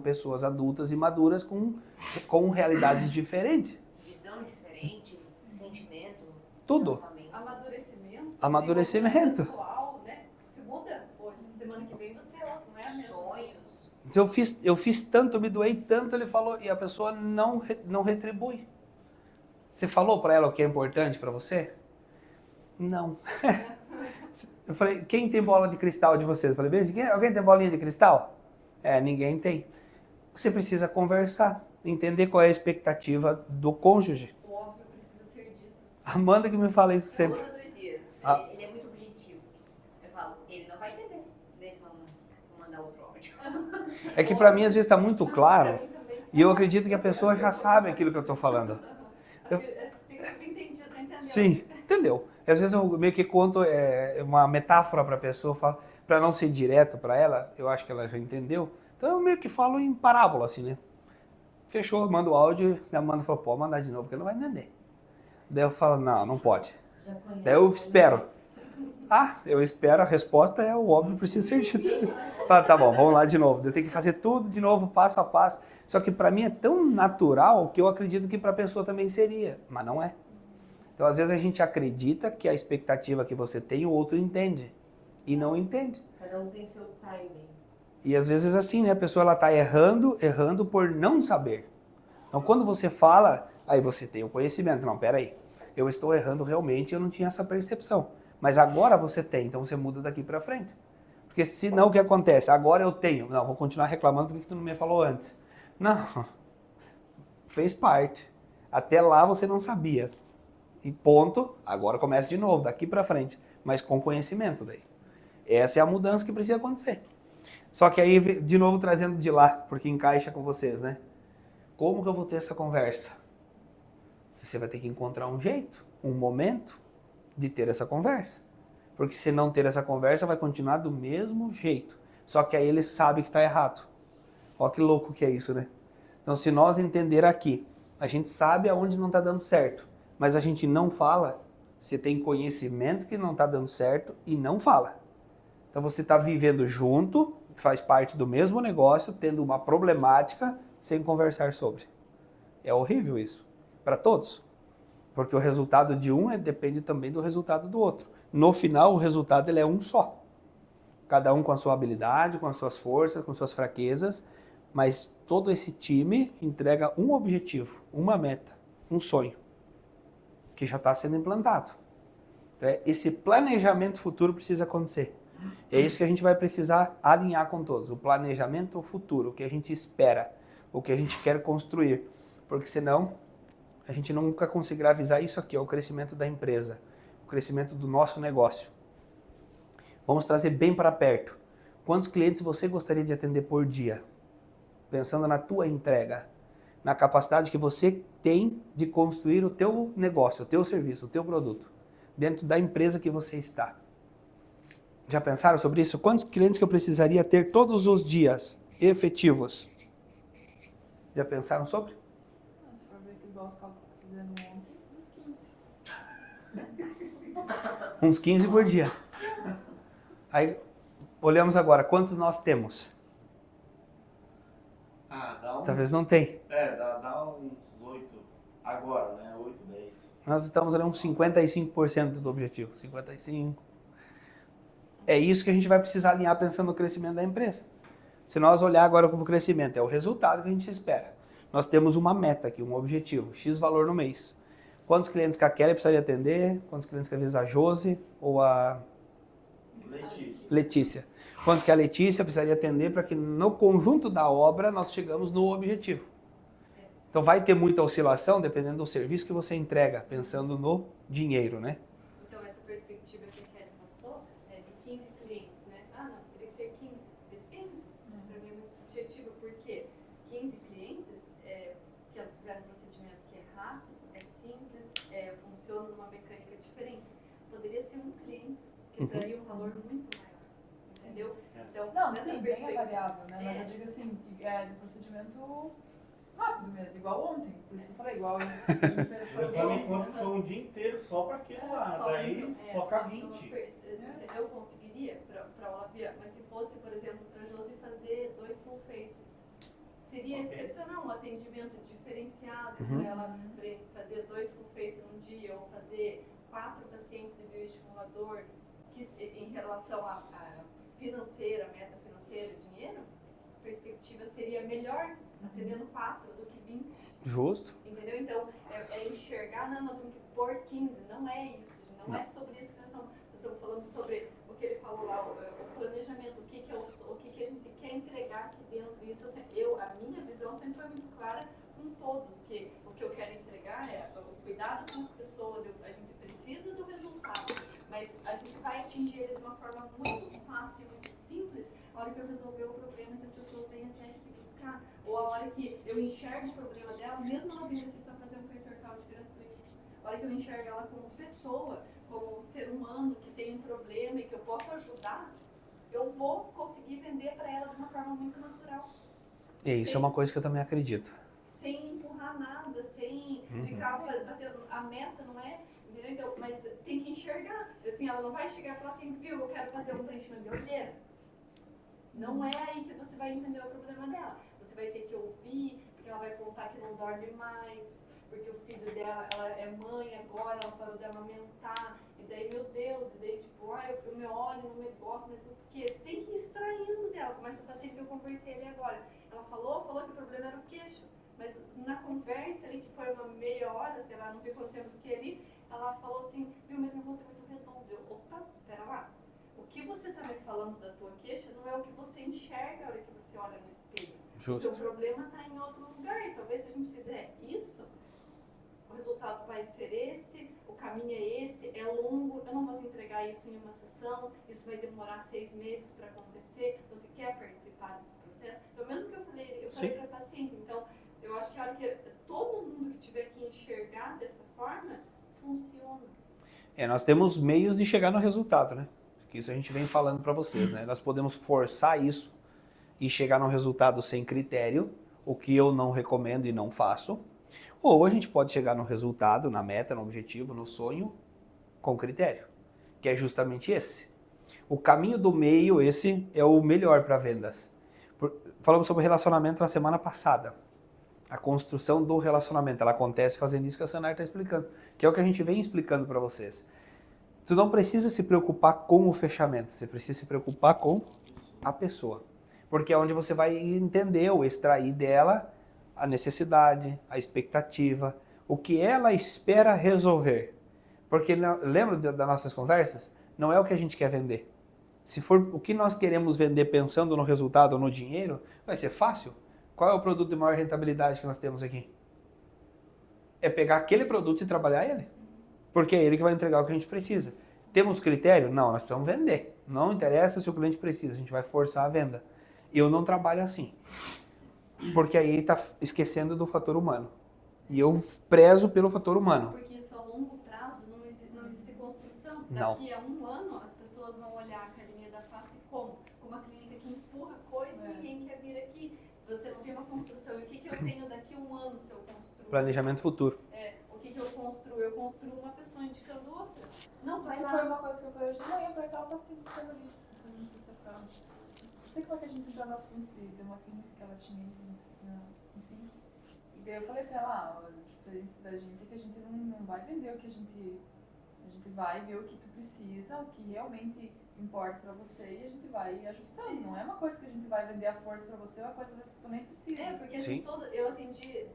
pessoas adultas e maduras com realidades diferentes. Visão diferente, sentimento, Tudo. pensamento. Amadurecimento. Pessoal, né? Você muda hoje, semana que vem você é outro, não é a mesma. Sonhos. Eu fiz tanto, me doei tanto, ele falou, e a pessoa não retribui. Você falou para ela o que é importante para você? Não. Eu falei, quem tem bola de cristal de vocês? Eu falei, bem, alguém tem bolinha de cristal? Ninguém tem. Você precisa conversar, entender qual é a expectativa do cônjuge. O óbvio precisa ser dito. Amanda que me fala isso sempre. Todos os dias. Ele é muito objetivo. Eu falo, ele não vai entender. Daí vamos mandar outro áudio. É que para mim às vezes está muito claro e eu acredito que a pessoa já sabe aquilo que eu estou falando. Tem que entendido, tá entendendo? Sim, entendeu? Às vezes eu meio que conto uma metáfora para a pessoa, para não ser direto para ela, eu acho que ela já entendeu. Então eu meio que falo em parábola, assim, né? Fechou, manda o áudio, minha Amanda falou, pode mandar de novo, que ele não vai entender. Daí eu falo, não pode. Daí eu espero. Eu espero, a resposta é o óbvio, precisa ser dito. Fala, tá bom, vamos lá de novo. Eu tenho que fazer tudo de novo, passo a passo. Só que para mim é tão natural que eu acredito que para a pessoa também seria, mas não é. Então, às vezes a gente acredita que a expectativa que você tem, o outro entende. E não entende. Cada um tem seu timing. E às vezes assim, né? A pessoa ela tá errando por não saber. Então, quando você fala, aí você tem o conhecimento. Não, peraí. Eu estou errando realmente, eu não tinha essa percepção. Mas agora você tem, então você muda daqui para frente. Porque senão o que acontece? Agora eu tenho. Não, vou continuar reclamando porque tu não me falou antes. Não. Fez parte. Até lá você não sabia. E ponto, agora começa de novo, daqui para frente, mas com conhecimento daí. Essa é a mudança que precisa acontecer. Só que aí, de novo, trazendo de lá, porque encaixa com vocês, né? Como que eu vou ter essa conversa? Você vai ter que encontrar um jeito, um momento de ter essa conversa. Porque se não ter essa conversa, vai continuar do mesmo jeito. Só que aí ele sabe que está errado. Olha que louco que é isso, né? Então, se nós entender aqui, a gente sabe aonde não está dando certo. Mas a gente não fala, você tem conhecimento que não está dando certo e não fala. Então você está vivendo junto, faz parte do mesmo negócio, tendo uma problemática sem conversar sobre. É horrível isso, para todos. Porque o resultado de um depende também do resultado do outro. No final, o resultado ele é um só. Cada um com a sua habilidade, com as suas forças, com suas fraquezas, mas todo esse time entrega um objetivo, uma meta, um sonho que já está sendo implantado. Então, esse planejamento futuro precisa acontecer. É isso que a gente vai precisar alinhar com todos. O planejamento futuro, o que a gente espera, o que a gente quer construir. Porque senão, a gente nunca conseguirá avisar isso aqui, é o crescimento da empresa, o crescimento do nosso negócio. Vamos trazer bem para perto. Quantos clientes você gostaria de atender por dia? Pensando na tua entrega, na capacidade que você tem de construir o teu negócio, o teu serviço, o teu produto, dentro da empresa que você está. Já pensaram sobre isso? Quantos clientes que eu precisaria ter todos os dias, efetivos? Já pensaram sobre? Se for ver que igual os cálculos fazendo ontem, uns 15. Uns 15 por dia. Aí, olhamos agora, quantos nós temos? Dá uns... Talvez não tem. Dá uns 8 agora, né? 8, 10. Nós estamos ali uns 55% do objetivo. 55%. É isso que a gente vai precisar alinhar pensando no crescimento da empresa. Se nós olhar agora para o crescimento, é o resultado que a gente espera. Nós temos uma meta aqui, um objetivo, X valor no mês. Quantos clientes que a Kelly precisaria atender? Quantos clientes que às vezes a Josi ou a Letícia? Quantos que a Letícia precisaria atender para que no conjunto da obra nós chegamos no objetivo? Então vai ter muita oscilação dependendo do serviço que você entrega, pensando no dinheiro, né? Então essa perspectiva que a Kelly passou é de 15 clientes, né? Não, teria que ser 15. Depende. Para mim é muito subjetivo, porque 15 clientes, que elas fizeram um procedimento que é rápido, é simples, funciona numa mecânica diferente. Poderia ser um cliente que traria um valor muito maior. Entendeu? Então, não, sim, tem a variável, né? Mas eu digo assim, de procedimento rápido mesmo, igual ontem. Por isso que eu falei, igual a gente Foi um encontro que foi um dia inteiro só para aquilo lá. Daí só com a 20. Eu conseguiria para o Lavia, mas se fosse, por exemplo, para a Josi fazer 2 full face. seria Ok. excepcional um atendimento diferenciado Uhum. para ela fazer 2 full face num dia ou fazer 4 pacientes de bioestimulador que, em relação à financeira, meta financeira, dinheiro, a perspectiva seria melhor atendendo 4 do que 20. Justo. Entendeu? Então, é enxergar, não, nós temos que pôr 15, não é isso, não é sobre isso que nós estamos falando sobre o que ele falou lá, o planejamento, o que a gente quer entregar aqui dentro. Isso, a minha visão sempre foi muito clara com todos, que o que eu quero entregar é o cuidado com as pessoas, a gente precisa do resultado, mas a gente vai atingir ele de uma forma muito fácil, muito simples, a hora que eu resolver o problema que as pessoas vêm até aqui buscar, ou a hora que eu enxergo o problema dela, mesmo ela vindo aqui só fazer um face workout gratuito, a hora que eu enxergo ela como pessoa, como um ser humano que tem um problema e que eu posso ajudar, eu vou conseguir vender para ela de uma forma muito natural. E isso é uma coisa que eu também acredito. Sem empurrar nada, sem ficar batendo. A meta não é, entendeu? Então, mas tem que enxergar. Assim, ela não vai chegar e falar assim, viu, eu quero fazer um preenchimento de olheira. Não é aí que você vai entender o problema dela. Você vai ter que ouvir, porque ela vai contar que não dorme mais, porque o filho dela, ela é mãe agora, ela parou de amamentar, e daí, meu Deus, e daí, tipo, eu me olho, não me gosto, mas o quê? Você tem que ir extraindo dela. Como essa paciente que eu conversei ali agora. Ela falou que o problema era o queixo. Mas na conversa ali, que foi uma meia hora, sei lá, não vi quanto tempo eu fiquei ali, ela falou assim, viu, mas meu rosto é muito redondo. Eu, opa, pera lá. O que você está me falando da tua queixa não é o que você enxerga na hora que você olha no espelho. Justo. O teu problema está em outro lugar. E talvez se a gente fizer isso, o resultado vai ser esse, o caminho é esse, é longo, eu não vou te entregar isso em uma sessão, isso vai demorar 6 meses para acontecer, você quer participar desse processo? Então, mesmo que eu falei para a paciente, então, eu acho que a hora que todo mundo que tiver que enxergar dessa forma, funciona. Nós temos meios de chegar no resultado, né? Que isso a gente vem falando para vocês, né? Nós podemos forçar isso e chegar no resultado sem critério, o que eu não recomendo e não faço. Ou a gente pode chegar no resultado, na meta, no objetivo, no sonho, com critério, que é justamente esse. O caminho do meio, esse é o melhor para vendas. Falamos sobre relacionamento na semana passada. A construção do relacionamento, ela acontece fazendo isso que a Sanara está explicando, que é o que a gente vem explicando para vocês. Você não precisa se preocupar com o fechamento, você precisa se preocupar com a pessoa. Porque é onde você vai entender ou extrair dela a necessidade, a expectativa, o que ela espera resolver. Porque, lembra das nossas conversas? Não é o que a gente quer vender. Se for o que nós queremos vender pensando no resultado ou no dinheiro, vai ser fácil. Qual é o produto de maior rentabilidade que nós temos aqui? É pegar aquele produto e trabalhar ele. Porque é ele que vai entregar o que a gente precisa. Temos critério? Não, nós precisamos vender. Não interessa se o cliente precisa, a gente vai forçar a venda. Eu não trabalho assim. Porque aí está esquecendo do fator humano. E eu prezo pelo fator humano. Porque isso a longo prazo não existe construção. Não. Daqui a um ano as pessoas vão olhar a Academia da Face como uma clínica que empurra coisa e ninguém quer vir aqui. Você não tem uma construção. E o que eu tenho daqui a um ano se eu construo? Planejamento futuro. O que eu construo? Eu construo uma pessoa indicando outra. Não vai Isso lá. foi uma coisa que eu falei hoje de manhã pra aquela paciente que estava ali. Não sei como é que a gente entrou no assunto de uma clínica que ela tinha, enfim. E daí eu falei pra ela, a diferença da gente é que a gente não vai vender o que a gente vai ver o que tu precisa, o que realmente importa pra você e a gente vai ajustando. Não é uma coisa que a gente vai vender a força pra você, é uma coisa às vezes que tu nem precisa. Porque assim, eu atendi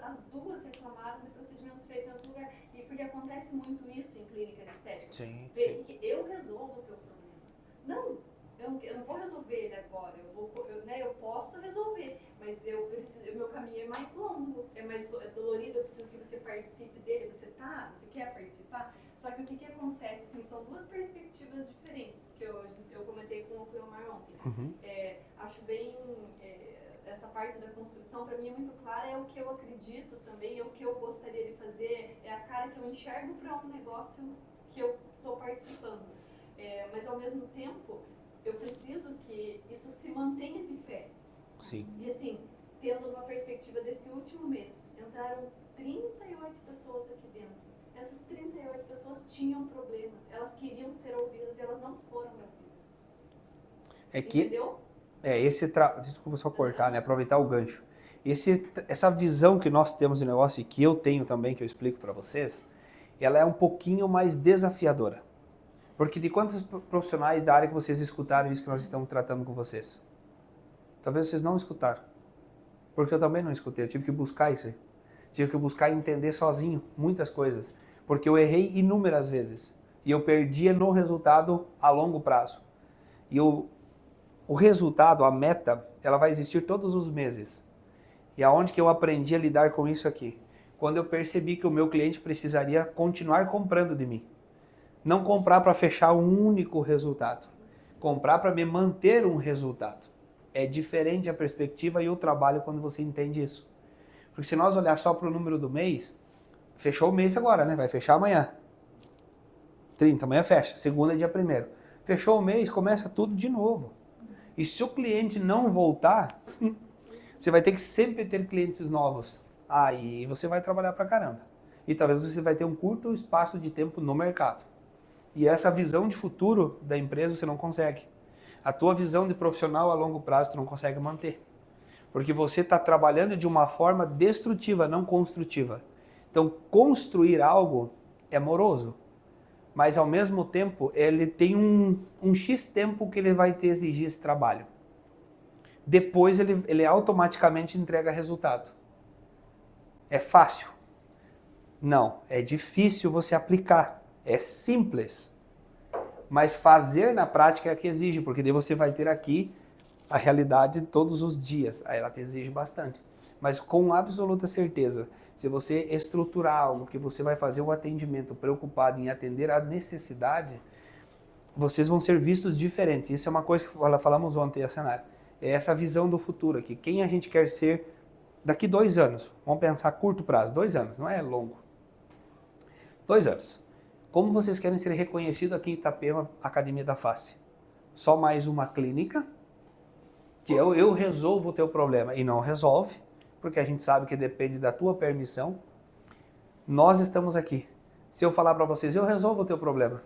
as duas reclamaram de procedimentos feitos em outro lugar. E porque acontece muito isso em clínica de estética. Sim, Que eu resolvo o teu problema. Não, eu não vou resolver ele agora. Eu posso resolver, mas o meu caminho é mais longo, é mais dolorido, eu preciso que você participe dele. Você quer participar? Só que o que acontece, assim, são duas perspectivas diferentes, que eu comentei com o Cleomar ontem. Uhum. Acho bem, essa parte da construção, para mim é muito clara, é o que eu acredito também, é o que eu gostaria de fazer, é a cara que eu enxergo para um negócio que eu estou participando. Mas ao mesmo tempo, eu preciso que isso se mantenha de pé. Sim. E assim, tendo uma perspectiva desse último mês, entraram 38 pessoas aqui dentro. Essas 38 pessoas tinham problemas, elas queriam ser ouvidas e elas não foram ouvidas. É que Entendeu? desculpa só cortar, né? Aproveitar o gancho. Essa visão que nós temos de negócio e que eu tenho também, que eu explico para vocês, ela é um pouquinho mais desafiadora. Porque de quantos profissionais da área que vocês escutaram isso que nós estamos tratando com vocês? Talvez vocês não escutaram. Porque eu também não escutei, eu tive que buscar isso aí. Tive que buscar entender sozinho muitas coisas. Porque eu errei inúmeras vezes. E eu perdia no resultado a longo prazo. E o resultado, a meta, ela vai existir todos os meses. E aonde que eu aprendi a lidar com isso aqui? Quando eu percebi que o meu cliente precisaria continuar comprando de mim. Não comprar para fechar um único resultado. Comprar para me manter um resultado. É diferente a perspectiva e o trabalho quando você entende isso. Porque se nós olhar só para o número do mês, fechou o mês agora, né? Vai fechar amanhã. 30, amanhã fecha. Segunda é dia 1º. Fechou o mês, começa tudo de novo. E se o cliente não voltar, você vai ter que sempre ter clientes novos. Aí você vai trabalhar pra caramba. E talvez você vai ter um curto espaço de tempo no mercado. E essa visão de futuro da empresa você não consegue. A tua visão de profissional a longo prazo tu não consegue manter. Porque você está trabalhando de uma forma destrutiva, não construtiva. Então, construir algo é moroso. Mas, ao mesmo tempo, ele tem um X tempo que ele vai te exigir esse trabalho. Depois, ele automaticamente entrega resultado. É fácil? Não. É difícil você aplicar. É simples. Mas fazer na prática é que exige, porque daí você vai ter aqui a realidade todos os dias. Aí ela te exige bastante. Mas com absoluta certeza, se você estruturar algo que você vai fazer o atendimento preocupado em atender a necessidade, vocês vão ser vistos diferentes. Isso é uma coisa que falamos ontem, a cenário. É essa visão do futuro aqui. Quem a gente quer ser daqui 2 anos? Vamos pensar a curto prazo. 2 anos, não é longo. 2 anos. Como vocês querem ser reconhecidos aqui em Itapema, Academia da Face? Só mais uma clínica? Que eu resolvo o teu problema. E não resolve, porque a gente sabe que depende da tua permissão. Nós estamos aqui. Se eu falar para vocês, eu resolvo o teu problema,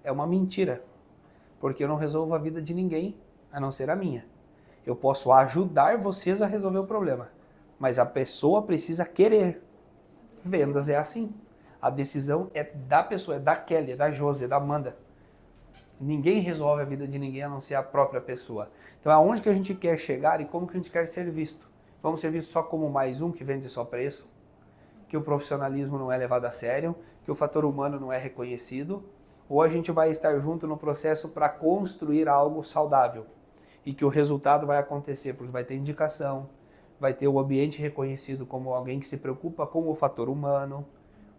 é uma mentira. Porque eu não resolvo a vida de ninguém, a não ser a minha. Eu posso ajudar vocês a resolver o problema, mas a pessoa precisa querer. Vendas é assim. A decisão é da pessoa, é da Kelly, é da Josi, é da Amanda. Ninguém resolve a vida de ninguém a não ser a própria pessoa. Então, aonde que a gente quer chegar e como que a gente quer ser visto? Vamos ser vistos só como mais um que vende só preço? Que o profissionalismo não é levado a sério? Que o fator humano não é reconhecido? Ou a gente vai estar junto no processo para construir algo saudável? E que o resultado vai acontecer, porque vai ter indicação, vai ter o ambiente reconhecido como alguém que se preocupa com o fator humano,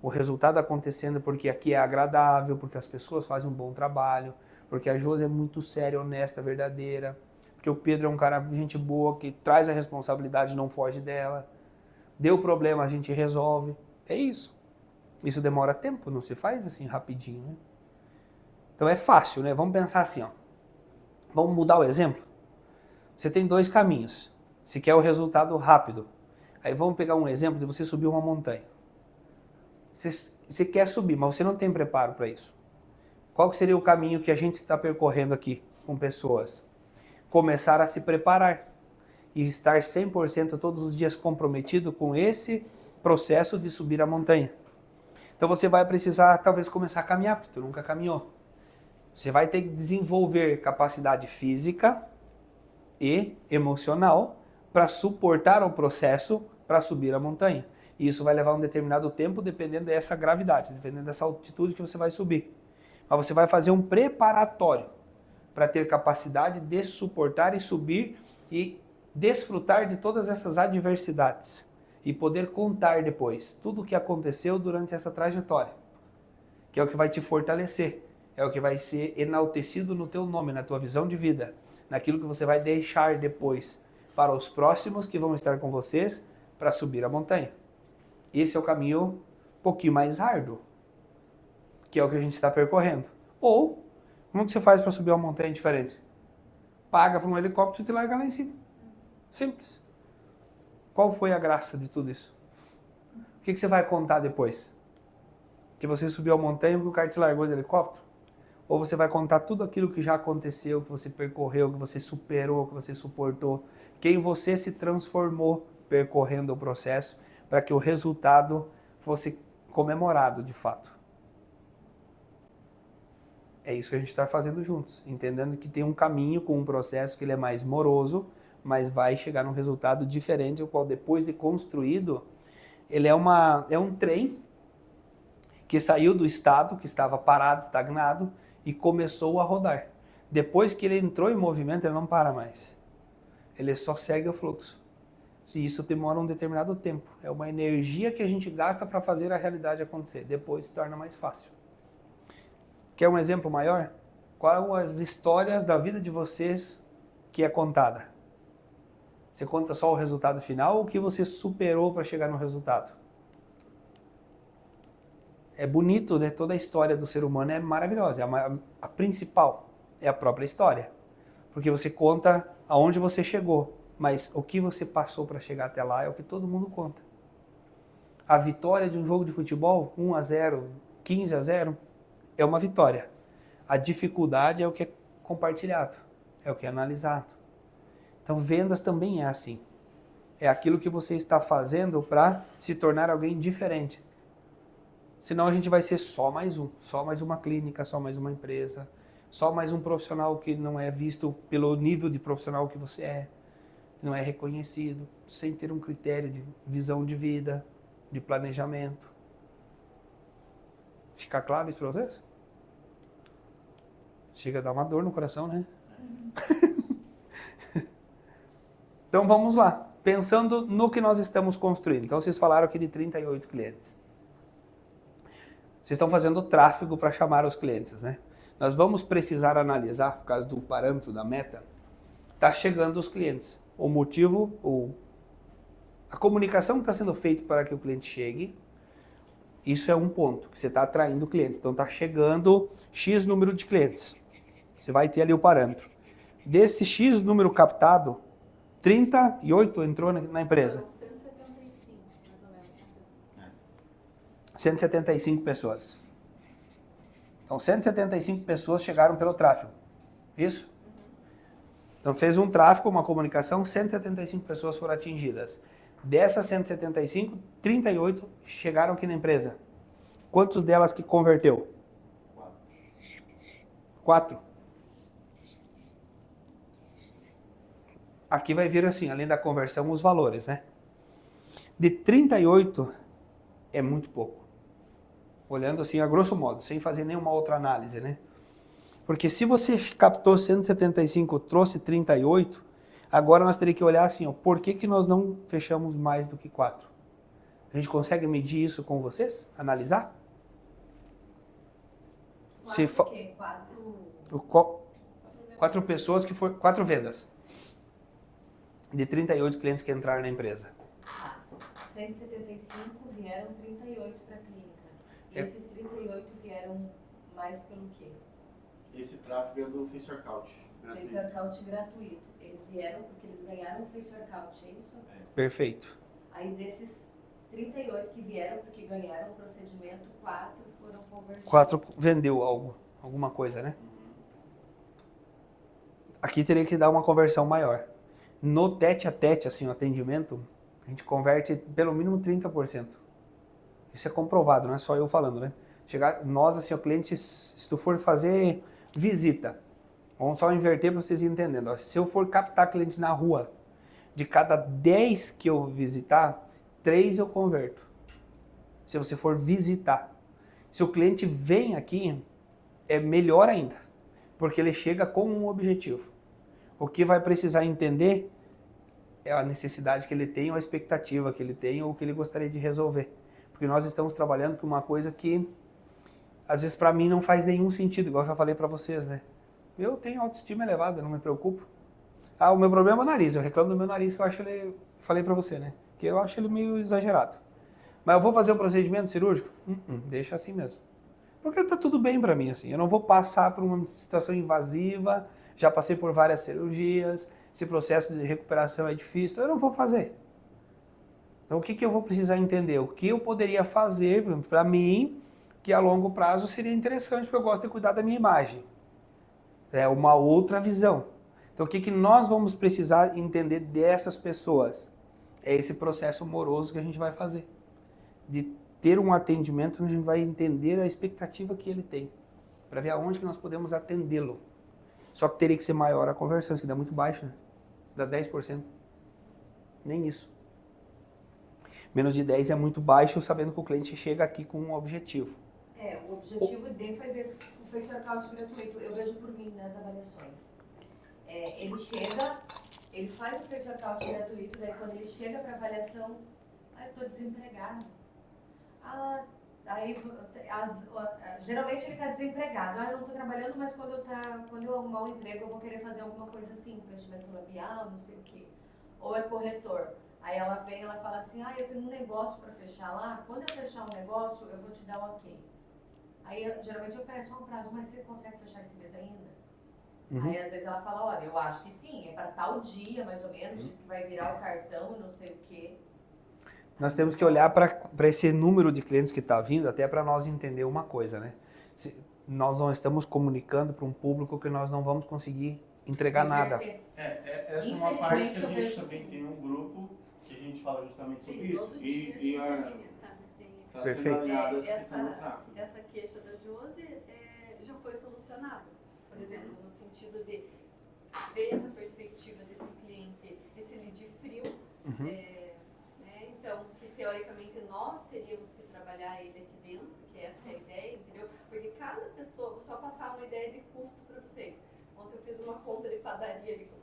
o resultado acontecendo porque aqui é agradável, porque as pessoas fazem um bom trabalho, porque a Josi é muito séria, honesta, verdadeira, porque o Pedro é um cara de gente boa, que traz a responsabilidade, não foge dela. Deu problema, a gente resolve. É isso. Isso demora tempo, não se faz assim rapidinho, né? Então é fácil, né? Vamos pensar assim, ó. Vamos mudar o exemplo? Você tem 2 caminhos. Você quer o resultado rápido. Aí vamos pegar um exemplo de você subir uma montanha. Você quer subir, mas você não tem preparo para isso. Qual que seria o caminho que a gente está percorrendo aqui com pessoas? Começar a se preparar e estar 100% todos os dias comprometido com esse processo de subir a montanha. Então você vai precisar talvez começar a caminhar, porque tu nunca caminhou. Você vai ter que desenvolver capacidade física e emocional para suportar o processo para subir a montanha. E isso vai levar um determinado tempo, dependendo dessa gravidade, dependendo dessa altitude que você vai subir. Mas você vai fazer um preparatório para ter capacidade de suportar e subir e desfrutar de todas essas adversidades. E poder contar depois tudo o que aconteceu durante essa trajetória. Que é o que vai te fortalecer. É o que vai ser enaltecido no teu nome, na tua visão de vida. Naquilo que você vai deixar depois para os próximos que vão estar com vocês para subir a montanha. Esse é o caminho um pouquinho mais árduo, que é o que a gente está percorrendo. Ou, como que você faz para subir uma montanha diferente? Paga para um helicóptero e te larga lá em cima. Simples. Qual foi a graça de tudo isso? O que você vai contar depois? Que você subiu a montanha porque o cara te largou de helicóptero? Ou você vai contar tudo aquilo que já aconteceu, que você percorreu, que você superou, que você suportou, quem você se transformou percorrendo o processo para que o resultado fosse comemorado de fato. É isso que a gente está fazendo juntos, entendendo que tem um caminho com um processo que ele é mais moroso, mas vai chegar num resultado diferente, o qual depois de construído, ele é um trem que saiu do estado, que estava parado, estagnado, e começou a rodar. Depois que ele entrou em movimento, ele não para mais. Ele só segue o fluxo. E isso demora um determinado tempo. É uma energia que a gente gasta para fazer a realidade acontecer. Depois se torna mais fácil. Quer um exemplo maior? Qual as histórias da vida de vocês que é contada? Você conta só o resultado final ou o que você superou para chegar no resultado? É bonito, né? Toda a história do ser humano é maravilhosa. A principal é a própria história. Porque você conta aonde você chegou, mas o que você passou para chegar até lá é o que todo mundo conta. A vitória de um jogo de futebol, 1-0, 15-0, é uma vitória. A dificuldade é o que é compartilhado, é o que é analisado. Então, vendas também é assim. É aquilo que você está fazendo para se tornar alguém diferente. Senão a gente vai ser só mais uma clínica, só mais uma empresa, só mais um profissional que não é visto pelo nível de profissional que você é, não é reconhecido, sem ter um critério de visão de vida, de planejamento. Fica claro isso para vocês? Chega a dar uma dor no coração, né? Então vamos lá. Pensando no que nós estamos construindo. Então vocês falaram aqui de 38 clientes. Vocês estão fazendo tráfego para chamar os clientes, né? Nós vamos precisar analisar, por causa do parâmetro da meta, está chegando os clientes. O motivo, a comunicação que está sendo feita para que o cliente chegue, isso é um ponto, que você está atraindo clientes. Então está chegando X número de clientes. Você vai ter ali o parâmetro. Desse X número captado, 38 entrou na empresa. 175, mais ou menos. 175 pessoas. Então, 175 pessoas chegaram pelo tráfego. Isso? Então, fez um tráfego, uma comunicação, 175 pessoas foram atingidas. Dessas 175, 38 chegaram aqui na empresa. Quantos delas que converteu? 4. Aqui vai vir assim, além da conversão, os valores, né? De 38 é muito pouco. Olhando assim, a grosso modo, sem fazer nenhuma outra análise, né? Porque se você captou 175, trouxe 38, agora nós teríamos que olhar assim, ó, por que nós não fechamos mais do que 4? A gente consegue medir isso com vocês? Analisar? Se Quatro. 4 pessoas que foram... 4 vendas. De 38 clientes que entraram na empresa. 175 vieram 38 para a clínica. E esses 38 vieram mais pelo quê? Esse tráfego é do Face Workout. Face Workout gratuito. Eles vieram porque eles ganharam o Face Workout, é isso? Perfeito. Aí desses 38 que vieram porque ganharam o procedimento, 4 foram convertidos. 4 vendeu alguma coisa, né? Aqui teria que dar uma conversão maior. No tete a tete, assim, o atendimento, a gente converte pelo mínimo 30%. Isso é comprovado, não é só eu falando, né? Nós, assim, o cliente, se tu for fazer visita, vamos só inverter para vocês entenderem. Ó, se eu for captar clientes na rua, de cada 10 que eu visitar, 3 eu converto. Se você for visitar. Se o cliente vem aqui, é melhor ainda, porque ele chega com um objetivo. O que vai precisar entender é a necessidade que ele tem, ou a expectativa que ele tem, ou o que ele gostaria de resolver. Porque nós estamos trabalhando com uma coisa que, às vezes, para mim não faz nenhum sentido, igual eu já falei para vocês, né? Eu tenho autoestima elevada, eu não me preocupo. Ah, o meu problema é o nariz, eu reclamo do meu nariz, que eu acho ele, falei para você, né? Que eu acho ele meio exagerado. Mas eu vou fazer um procedimento cirúrgico? Deixa assim mesmo. Porque tá tudo bem para mim, assim. Eu não vou passar por uma situação invasiva, já passei por várias cirurgias, esse processo de recuperação é difícil, então eu não vou fazer. Então o que eu vou precisar entender? O que eu poderia fazer para mim, que a longo prazo seria interessante, porque eu gosto de cuidar da minha imagem. É uma outra visão. Então o que nós vamos precisar entender dessas pessoas? É esse processo moroso que a gente vai fazer. De ter um atendimento onde a gente vai entender a expectativa que ele tem. Para ver aonde que nós podemos atendê-lo. Só que teria que ser maior a conversão, isso que dá muito baixo, né? Dá 10%. Nem isso. Menos de 10 é muito baixo, sabendo que o cliente chega aqui com um objetivo. O objetivo de fazer o Face Workout gratuito, eu vejo por mim nas avaliações. Ele chega, ele faz o Face Workout gratuito, daí quando ele chega para avaliação, eu estou desempregado. Geralmente ele está desempregado. Eu não estou trabalhando, mas quando eu arrumar um emprego, eu vou querer fazer alguma coisa assim, preenchimento labial, não sei o quê. Ou é corretor. Aí ela vem, ela fala assim, eu tenho um negócio para fechar lá, quando eu fechar um negócio, eu vou te dar um ok. Aí geralmente eu peço só um prazo, mas você consegue fechar esse mês ainda? Aí às vezes ela fala, olha, eu acho que sim, é para tal dia, mais ou menos, diz que vai virar o cartão e não sei o quê. Nós temos que olhar para esse número de clientes que está vindo, até para nós entender uma coisa, né? Nós não estamos comunicando para um público que nós não vamos conseguir entregar nada. Essa é uma parte que a gente também tem um grupo que a gente fala justamente sobre isso. Todo dia a gente tem, sabe? Tá Perfeito. sendo alinhada essa questão do tráfego. Essa queixa da Josi já foi solucionada. Por exemplo, no sentido de ver essa perspectiva desse cliente, esse lead frio, né? Então, que teoricamente nós teríamos que trabalhar ele aqui dentro, que essa é a ideia, entendeu? Porque cada pessoa, vou só passar uma ideia de custo para vocês. Ontem eu fiz uma conta de padaria ali com o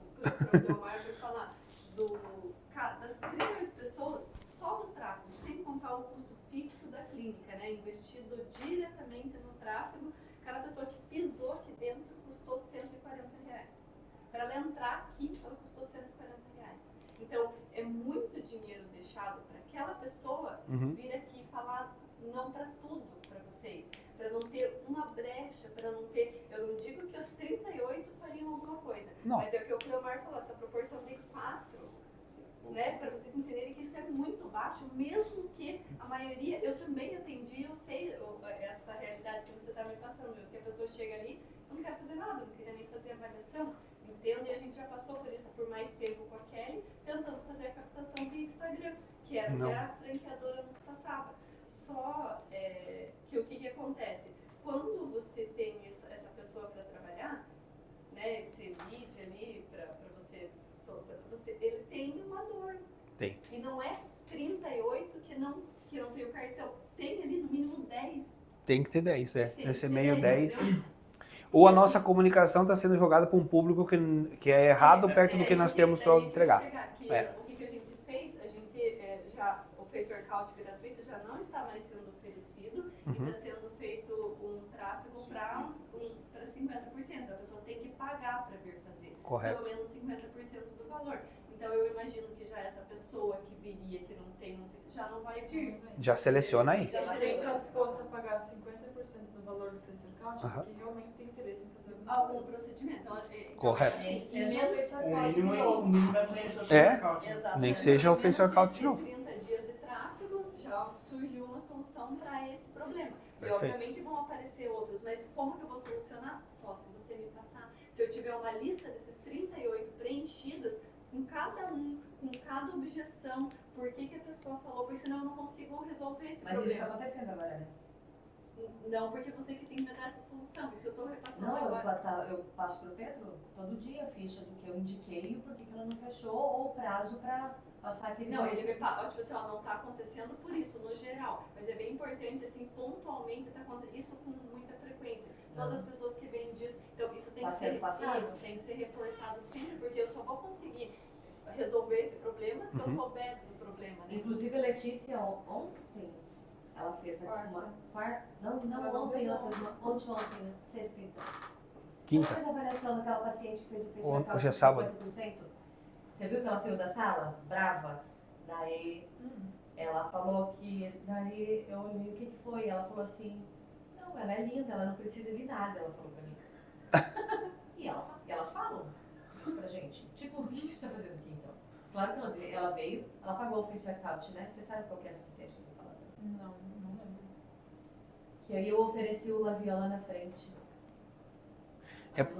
Leomar para falar dessas 38 pessoas, só do tráfego, sem contar o custo fixo da clínica, né? Investido diretamente no tráfego, cada pessoa que pisou aqui dentro custou R$140. Para ela entrar aqui, ela custou R$140. Então, é muito dinheiro deixado para aquela pessoa vir aqui falar não para tudo para vocês, para não ter uma brecha, para não ter... Eu não digo que os 38 fariam alguma coisa, não. Mas é o que o Cleomar falou, essa proporção de 4, né, para vocês entenderem que isso é muito baixo, mesmo que a maioria, eu também atendi, eu sei essa realidade que você está me passando, que a pessoa chega ali, eu não quero fazer nada, não queria nem fazer avaliação, entendo? E a gente já passou por isso por mais tempo com a Kelly, tentando fazer a captação via Instagram, que era o que a franqueadora nos passava. Só que o que acontece? Quando você tem essa pessoa para trabalhar, né, esse lead ali para você, ele tem uma dor. Tem. E não é 38 que não tem o cartão. Tem ali no mínimo 10. Tem que ter 10, Esse meio 10. Entendeu? Ou a nossa comunicação está sendo jogada para um público que é errado perto do que nós temos para entregar. O que a gente fez? O Face Workout gratuito já não está mais sendo oferecido e está sendo feito um tráfego para 50%. A pessoa tem que pagar para vir fazer. Correto. Pelo menos 50% do valor. Então eu imagino que já essa pessoa que viria, que não tem, já não vai vir. Já seleciona aí. Se ela está disposta a pagar 50% do valor do Face Workout, porque realmente tem interesse em fazer Algum procedimento. Então, Correto. O mínimo é essa Exatamente. Nem que seja o Face Workout de novo. 30 dias de tráfego, já surgiu uma solução para esse problema. Perfeito. E obviamente vão aparecer outros, mas como que eu vou solucionar? Só se você me passar. Se eu tiver uma lista desses 38 preenchidas, com cada objeção, por que a pessoa falou, porque senão eu não consigo resolver esse problema. Mas isso está acontecendo agora, né? Não, porque você que tem que me dar essa solução, isso que eu estou repassando Não, agora. eu passo para o Pedro todo dia a ficha do que eu indiquei, o porquê que ela não fechou, ou o prazo para passar aquele... Não, ele me fala, tipo assim, não está acontecendo por isso, no geral. Mas é bem importante, assim, pontualmente está acontecendo isso com muita frequência. Todas as pessoas que vêm disso, então isso tem que ser reportado sempre, porque eu só vou conseguir resolver esse problema se eu souber do problema, né? Inclusive a Letícia ontem, ela fez uma quarta, ontem, ela fez uma ontem, né? Sexta então. Quinta. Ela fez a avaliação daquela paciente que fez o Face Workout Hoje é sábado. 50%. Você viu que ela saiu da sala? Brava. Daí ela falou que, daí eu olhei, o que foi? Ela falou assim, não, ela é linda, ela não precisa de nada, ela falou pra mim. E elas falam isso pra gente. Tipo, o que você tá fazendo aqui então? Claro que ela veio, ela pagou o Face Workout, né? Você sabe qual que é essa paciente que eu tô falando? Não lembro. Que aí eu ofereci o Laviola na frente.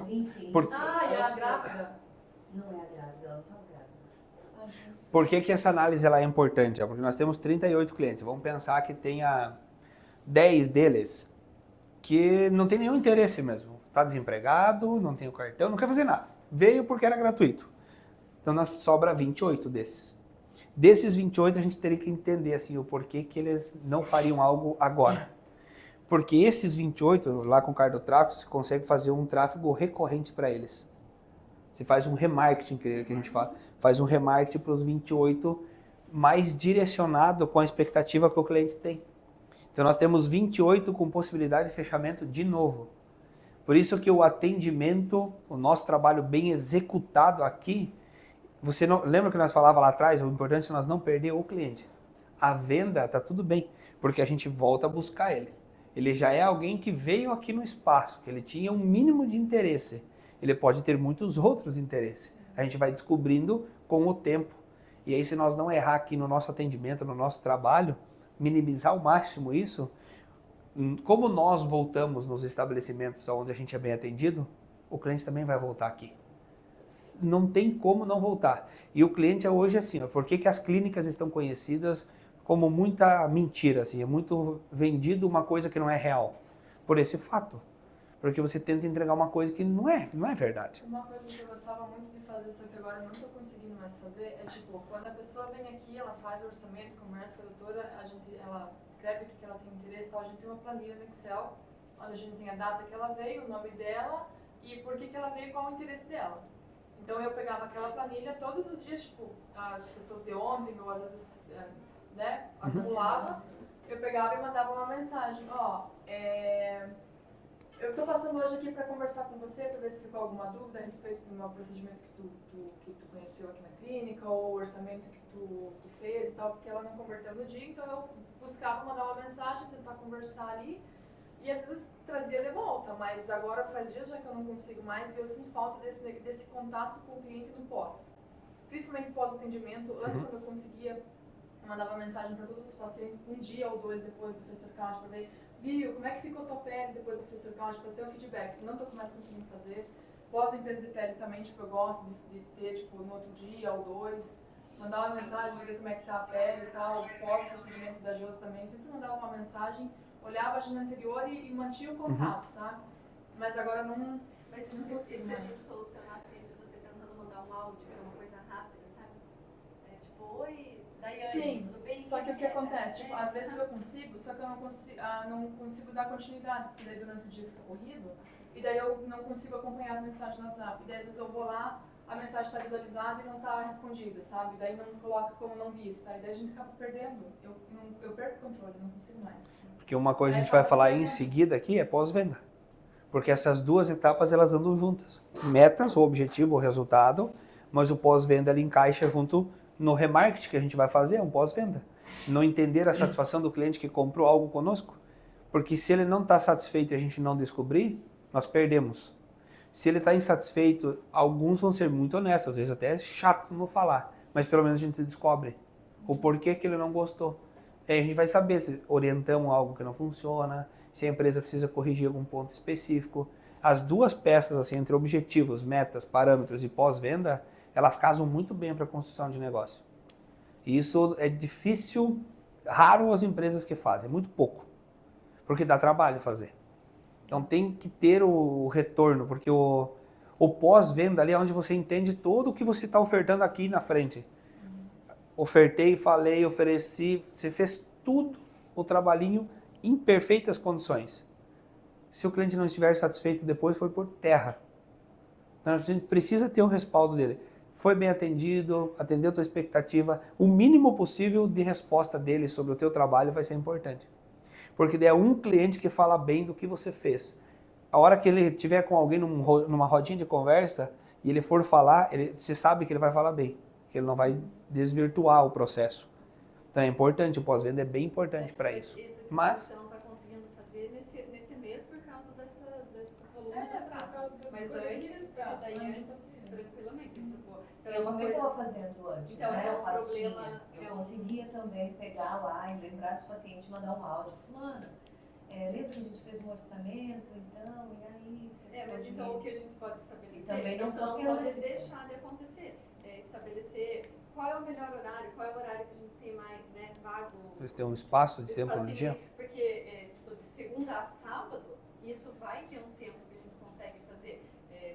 Enfim. Por- Ah, e a grávida? Não é a grávida, ela não estava grávida. Por que essa análise ela é importante? Porque nós temos 38 clientes. Vamos pensar que tenha 10 deles que não tem nenhum interesse mesmo. Está desempregado, não tem o cartão, não quer fazer nada. Veio porque era gratuito. Então nós sobra 28 desses. Desses 28 a gente teria que entender assim, o porquê que eles não fariam algo agora. Porque esses 28, lá com o cartotráfico, você consegue fazer um tráfego recorrente para eles. Você faz um remarketing, que a gente fala. Faz um remarketing para os 28 mais direcionado com a expectativa que o cliente tem. Então nós temos 28 com possibilidade de fechamento de novo. Por isso que o atendimento, o nosso trabalho bem executado aqui, você não lembra que nós falava lá atrás, o importante é nós não perder o cliente. A venda tá tudo bem, porque a gente volta a buscar ele. Ele já é alguém que veio aqui no espaço, que ele tinha um mínimo de interesse. Ele pode ter muitos outros interesses. A gente vai descobrindo com o tempo. E aí se nós não errar aqui no nosso atendimento, no nosso trabalho, minimizar ao máximo isso, como nós voltamos nos estabelecimentos onde a gente é bem atendido, o cliente também vai voltar aqui. Não tem como não voltar. E o cliente é hoje assim, por que as clínicas estão conhecidas como muita mentira, assim, é muito vendido uma coisa que não é real, por esse fato. Porque você tenta entregar uma coisa que não é verdade. Uma coisa que eu gostava muito de fazer, só que agora eu não estou conseguindo mais fazer, é tipo, quando a pessoa vem aqui, ela faz o orçamento, conversa com a doutora, ela escreve o que ela tem interesse, tal, a gente tem uma planilha no Excel, onde a gente tem a data que ela veio, o nome dela e por que ela veio e qual o interesse dela. Então eu pegava aquela planilha todos os dias, tipo, as pessoas de ontem, ou às vezes, né, acumulava, eu pegava e mandava uma mensagem, eu estou passando hoje aqui para conversar com você, para ver se ficou alguma dúvida a respeito do meu procedimento que tu conheceu aqui na clínica, ou o orçamento que tu fez e tal, porque ela não converteu no dia, então eu buscava mandar uma mensagem, tentar conversar ali, e às vezes trazia de volta, mas agora faz dias já que eu não consigo mais e eu sinto falta desse contato com o cliente no pós. Principalmente pós-atendimento, antes quando eu conseguia, eu mandava mensagem para todos os pacientes um dia ou dois depois do professor Cláudio para ver, viu, como é que ficou a tua pele depois do professor Cláudio, para ter um feedback. Não estou mais conseguindo fazer. Pós-limpeza de pele também, tipo, eu gosto de ter, tipo, no outro dia ou dois, mandar uma mensagem, ver como é que tá a pele e tal, pós-procedimento da Jos também, sempre mandava uma mensagem, olhava a agenda anterior e mantinha o contato, sabe? Mas agora não, Mas não se consigo a mais. gente solucionasse isso, você tentando mandar um áudio, que é uma coisa rápida, sabe? Tipo, oi, Daiane, Sim, tudo bem? só que o que acontece? Tipo, às vezes eu consigo, só que eu não consigo dar continuidade, porque daí durante o dia fica corrido, e daí eu não consigo acompanhar as mensagens no WhatsApp. E daí às vezes eu vou lá, a mensagem está visualizada e não está respondida, sabe? Daí não coloca como não vista, e daí a gente acaba perdendo. Eu perco o controle, não consigo mais. Porque uma coisa a gente vai falar em seguida aqui é pós-venda. Porque essas duas etapas elas andam juntas. Metas, o objetivo, o resultado, mas o pós-venda ele encaixa junto no remarketing que a gente vai fazer, é um pós-venda. Não entender a satisfação do cliente que comprou algo conosco. Porque se ele não está satisfeito e a gente não descobrir, nós perdemos. Se ele está insatisfeito, alguns vão ser muito honestos, às vezes até é chato não falar, mas pelo menos a gente descobre o porquê que ele não gostou. Aí a gente vai saber se orientamos algo que não funciona, se a empresa precisa corrigir algum ponto específico. As duas peças, assim, entre objetivos, metas, parâmetros e pós-venda, elas casam muito bem para a construção de negócio. E isso é difícil, raro as empresas que fazem, muito pouco, porque dá trabalho fazer. Então tem que ter o retorno, porque o pós-venda ali é onde você entende todo o que você está ofertando aqui na frente. Ofertei, falei, ofereci, você fez tudo o trabalhinho em perfeitas condições. Se o cliente não estiver satisfeito depois, foi por terra. Então a gente precisa ter o respaldo dele. Foi bem atendido, atendeu a tua expectativa, o mínimo possível de resposta dele sobre o teu trabalho vai ser importante. Porque daí é um cliente que fala bem do que você fez. A hora que ele estiver com alguém numa rodinha de conversa e ele for falar, você sabe que ele vai falar bem, que ele não vai desvirtuar o processo. Então é importante, o pós-venda é bem importante para isso. Mas você não está conseguindo fazer nesse mês por causa desse volume de Por tráfego. causa do Mas correria, antes, tá, daí antes antes, tranquilamente. Tipo, então Eu uma também coisa- estava fazendo antes, Então, né? é A um pastinha. problema- Eu conseguia também pegar lá e lembrar dos pacientes, mandar um áudio. Fulano, lembra que a gente fez um orçamento, então, e aí? Você mas então o que a gente pode estabelecer, E também não isso não pode pode esse- deixar de acontecer. Estabelecer qual é o melhor horário, qual é o horário que a gente tem mais, né, vago. Vocês têm um espaço de tempo no dia? Porque, tipo, de segunda a sábado, isso vai ter um tempo que a gente consegue fazer.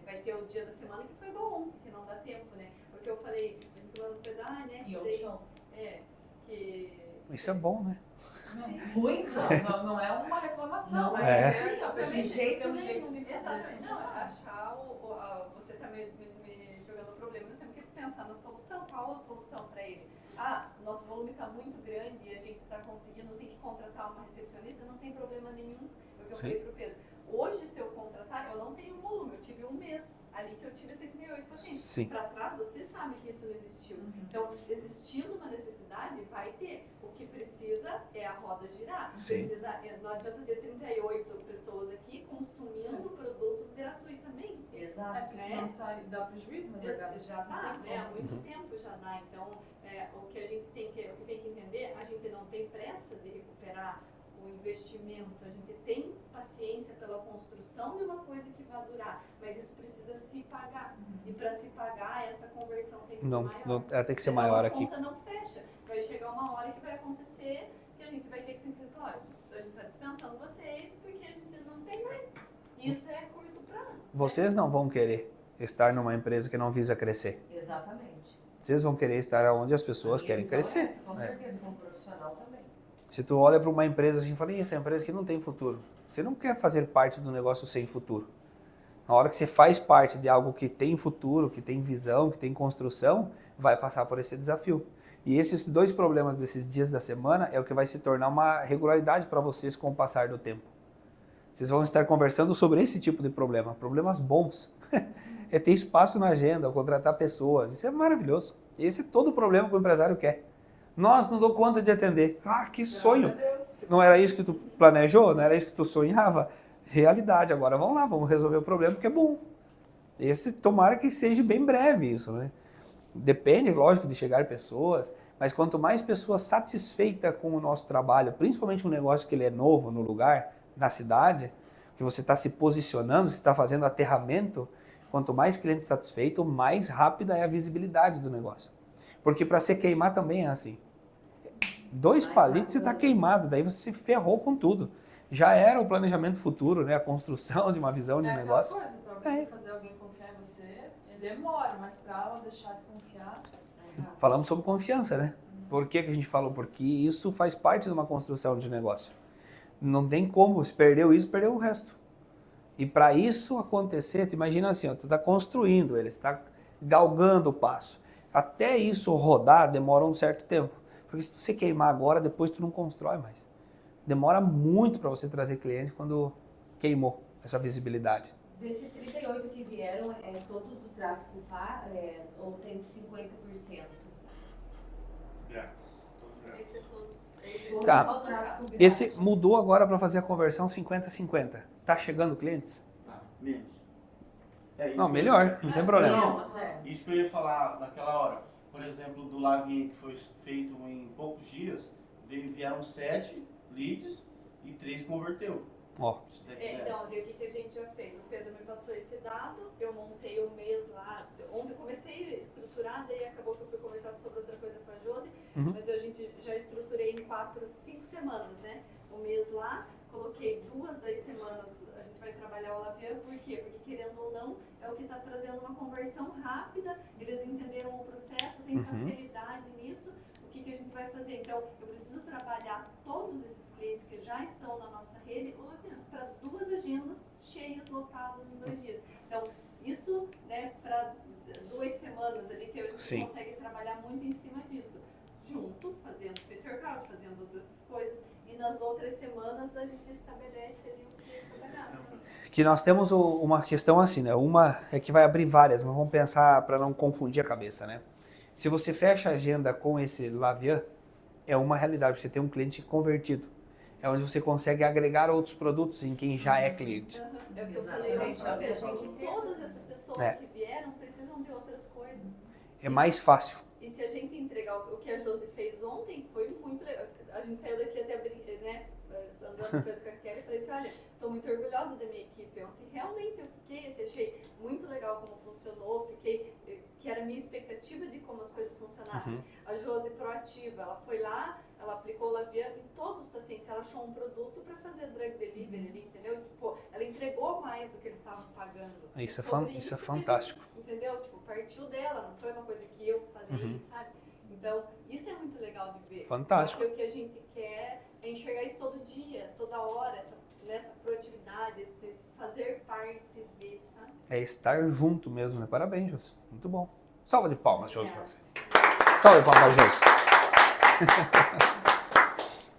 Vai ter o dia da semana que foi igual ontem, que não dá tempo, né? Porque eu falei, a gente vai no pedal, né? E que o daí- show. que... Isso é bom, né? Muito. Não é uma reclamação, Não né? é. Obviamente, De jeito tem um nenhum. jeito de fazer. Exatamente. Não, achar você tá me jogando o problema, eu sempre quero pensar na solução. Qual a solução para ele? Nosso volume está muito grande e a gente está conseguindo, tem que contratar uma recepcionista, não tem problema nenhum. Foi o que eu falei pro Pedro. Hoje, se eu contratar, eu não tenho volume. Eu tive um mês ali que eu tive 38 pacientes. Sim. Para trás, você sabe que isso não existiu. Então, existindo uma necessidade, vai ter. O que precisa é a roda girar. Sim. Não adianta ter 38 pessoas aqui consumindo produtos gratuitamente. Exato. É, porque senão sai, dá prejuízo, na verdade. Já dá, Não tem né? Há como. muito tempo já dá. Então, o que a gente tem que entender, a gente não tem pressa de recuperar o investimento, a gente tem paciência pela construção de uma coisa que vai durar, mas isso precisa se pagar. E para se pagar, essa conversão tem que ser maior. Ela tem que ser Senão maior a aqui. conta não fecha. Vai chegar uma hora que vai acontecer que a gente vai ter que simplesmente falar, olha, a gente está dispensando vocês porque a gente não tem mais. Isso é curto prazo. Vocês não vão querer estar numa empresa que não visa crescer. Exatamente. Vocês vão querer estar onde as pessoas A minha querem visão é crescer. essa, com certeza, como profissional também. Se tu olha para uma empresa assim e fala, essa empresa que não tem futuro. Você não quer fazer parte do negócio sem futuro. Na hora que você faz parte de algo que tem futuro, que tem visão, que tem construção, vai passar por esse desafio. E esses dois problemas desses dias da semana é o que vai se tornar uma regularidade para vocês com o passar do tempo. Vocês vão estar conversando sobre esse tipo de problema, problemas bons. É ter espaço na agenda, contratar pessoas, isso é maravilhoso. Esse é todo o problema que o empresário quer. Nós não dou conta de atender. Que sonho! Meu Deus. Não era isso que tu planejou? Não era isso que tu sonhava? Realidade, agora vamos lá, vamos resolver o problema, porque é bom. Esse, tomara que seja bem breve isso, né? Depende, lógico, de chegar pessoas, mas quanto mais pessoas satisfeitas com o nosso trabalho, principalmente um negócio que ele é novo no lugar, na cidade, que você está se posicionando, você está fazendo aterramento, quanto mais cliente satisfeito, mais rápida é a visibilidade do negócio. Porque para se queimar também é assim. 2 palitos você está queimado, daí você se ferrou com tudo. Já era o planejamento futuro, né? A construção de uma visão de É negócio. aquela coisa, pra você fazer alguém confiar em você, demora, mas pra ela deixar de confiar... Falamos sobre confiança, né? Por que a gente falou? Porque isso faz parte de uma construção de negócio. Não tem como, se perdeu isso, perdeu o resto. E para isso acontecer, tu imagina assim, ó, tu está construindo ele, está galgando o passo. Até isso rodar demora um certo tempo. Porque se tu se queimar agora, depois tu não constrói mais. Demora muito para você trazer cliente quando queimou essa visibilidade. Desses 38 que vieram, todos do tráfego ou tem 50%? Grátis. Todos grátis. Esse é todo. Todos Tá. só tráfego grátis. Esse mudou agora para fazer a conversão 50-50. Tá chegando clientes? Tá, menos. Isso Não, que melhor, não tem problema. Não, Isso que eu ia falar naquela hora. Por exemplo, do Lavinha que foi feito em poucos dias, vieram 7 leads e 3 converteu. Ó, Isso daqui Então, o que a gente já fez? O Pedro me passou esse dado, eu montei um mês lá. Ontem eu comecei a estruturar, daí acabou que eu fui conversar sobre outra coisa com a Josi, mas a gente já estruturei em 4, 5 semanas, né? O mês lá, coloquei 2 das semanas, a gente vai trabalhar o Lavian, por quê? Porque querendo ou não, é o que está trazendo uma conversão rápida, eles entenderam o processo, tem facilidade nisso, o que a gente vai fazer? Então, eu preciso trabalhar todos esses clientes que já estão na nossa rede, para 2 agendas cheias, lotadas em 2 dias. Então, isso, né, para 2 semanas ali que a gente Sim. consegue trabalhar muito em cima disso. Junto, fazendo face workout, fazendo outras coisas. E nas outras semanas a gente estabelece ali o que trabalhar. que nós temos uma questão assim, né? Uma é que vai abrir várias, mas vamos pensar para não confundir a cabeça, né? Se você fecha a agenda com esse Lavian, é uma realidade, você tem um cliente convertido. É onde você consegue agregar outros produtos em quem já é cliente. É o que eu falei, Exatamente. todas essas pessoas É. que vieram precisam de outras coisas. É mais fácil. E se a gente entregar o que a Josi fez ontem, foi muito legal. A gente saiu daqui até, né, andando com a Kelly e falei assim, olha, estou muito orgulhosa da minha equipe ontem. Realmente eu fiquei, achei muito legal como funcionou, fiquei que era a minha expectativa de como as coisas funcionassem. A Josi proativa, ela foi lá, ela aplicou o Lavian em todos os pacientes, ela achou um produto para fazer drug delivery ali, entendeu? Tipo, ela entregou mais do que eles estavam pagando. Isso é Sobre isso é que a fantástico. gente, entendeu? Tipo, partiu dela, não foi uma coisa que eu falei, sabe? Então, isso é muito legal de ver. Fantástico. Só que o que a gente quer é enxergar isso todo dia, toda hora, nessa proatividade, esse fazer parte de, sabe? É estar junto mesmo, né? Parabéns, Josi. Muito bom. Salva de palmas, Josi, pra você. Salva de palmas, Josi.